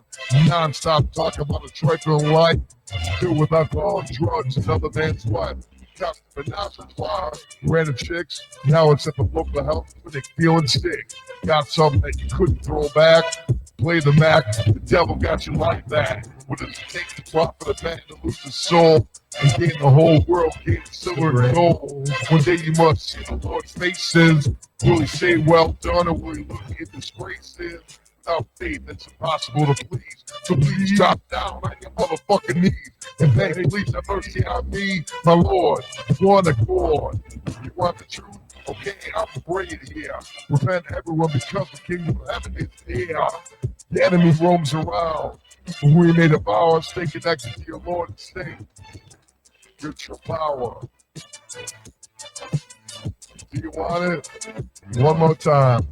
Non-stop talking about a trifling life, filled with alcohol and drugs, another man's wife. Random chicks, now it's at the local health clinic feeling sick. Got something that you couldn't throw back. Play the Mac, the devil got you like that. What does it take to profit a man to lose his soul and gain the whole world, gain silver and gold? One day you must see the Lord's faces. Will he say well done, or will he look in disgraces? Without faith, it's impossible to please. So please drop down on your motherfucking knees and beg, please have mercy on me, my Lord. One accord. You want the truth? Okay, I'll bring it here. Repent everyone because the kingdom of heaven is here. The enemy roams around. When we made a vow and stay connected to your Lord and stay. Get your power. Do you want it? One more time.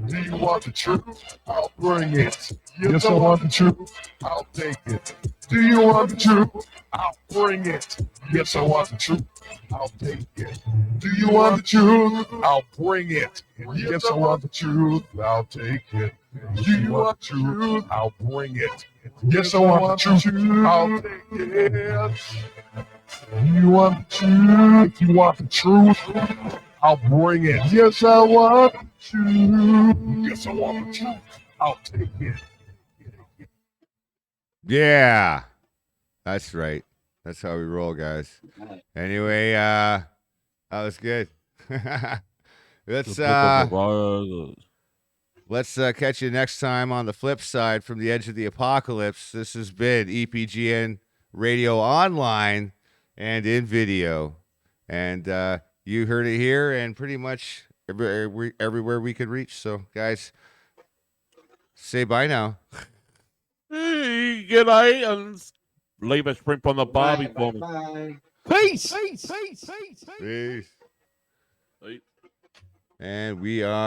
Do you want the truth? I'll bring it. Yes, I want the truth. I'll take it. Do you want the truth? I'll bring it. Yes, I want the truth. I'll take it. Do you want the truth? I'll bring it. Yes, I want the truth. I'll take it. Do you want the truth? I'll bring it. Yes, I want the truth. I'll take it. Do you want the truth? You want the truth? I'll bring it. Yes, I want the truth. Yes, I want the truth. I'll take it. Yeah, that's right. That's how we roll, guys. Anyway, that was good. Let's catch you next time on the flip side from the edge of the apocalypse. This has been EPGN Radio Online and in video, and you heard it here and pretty much everywhere we could reach. So, guys, say bye now. Hey, good night, and leave a shrimp on the barbie for me. Bye. Peace. Peace. And we are.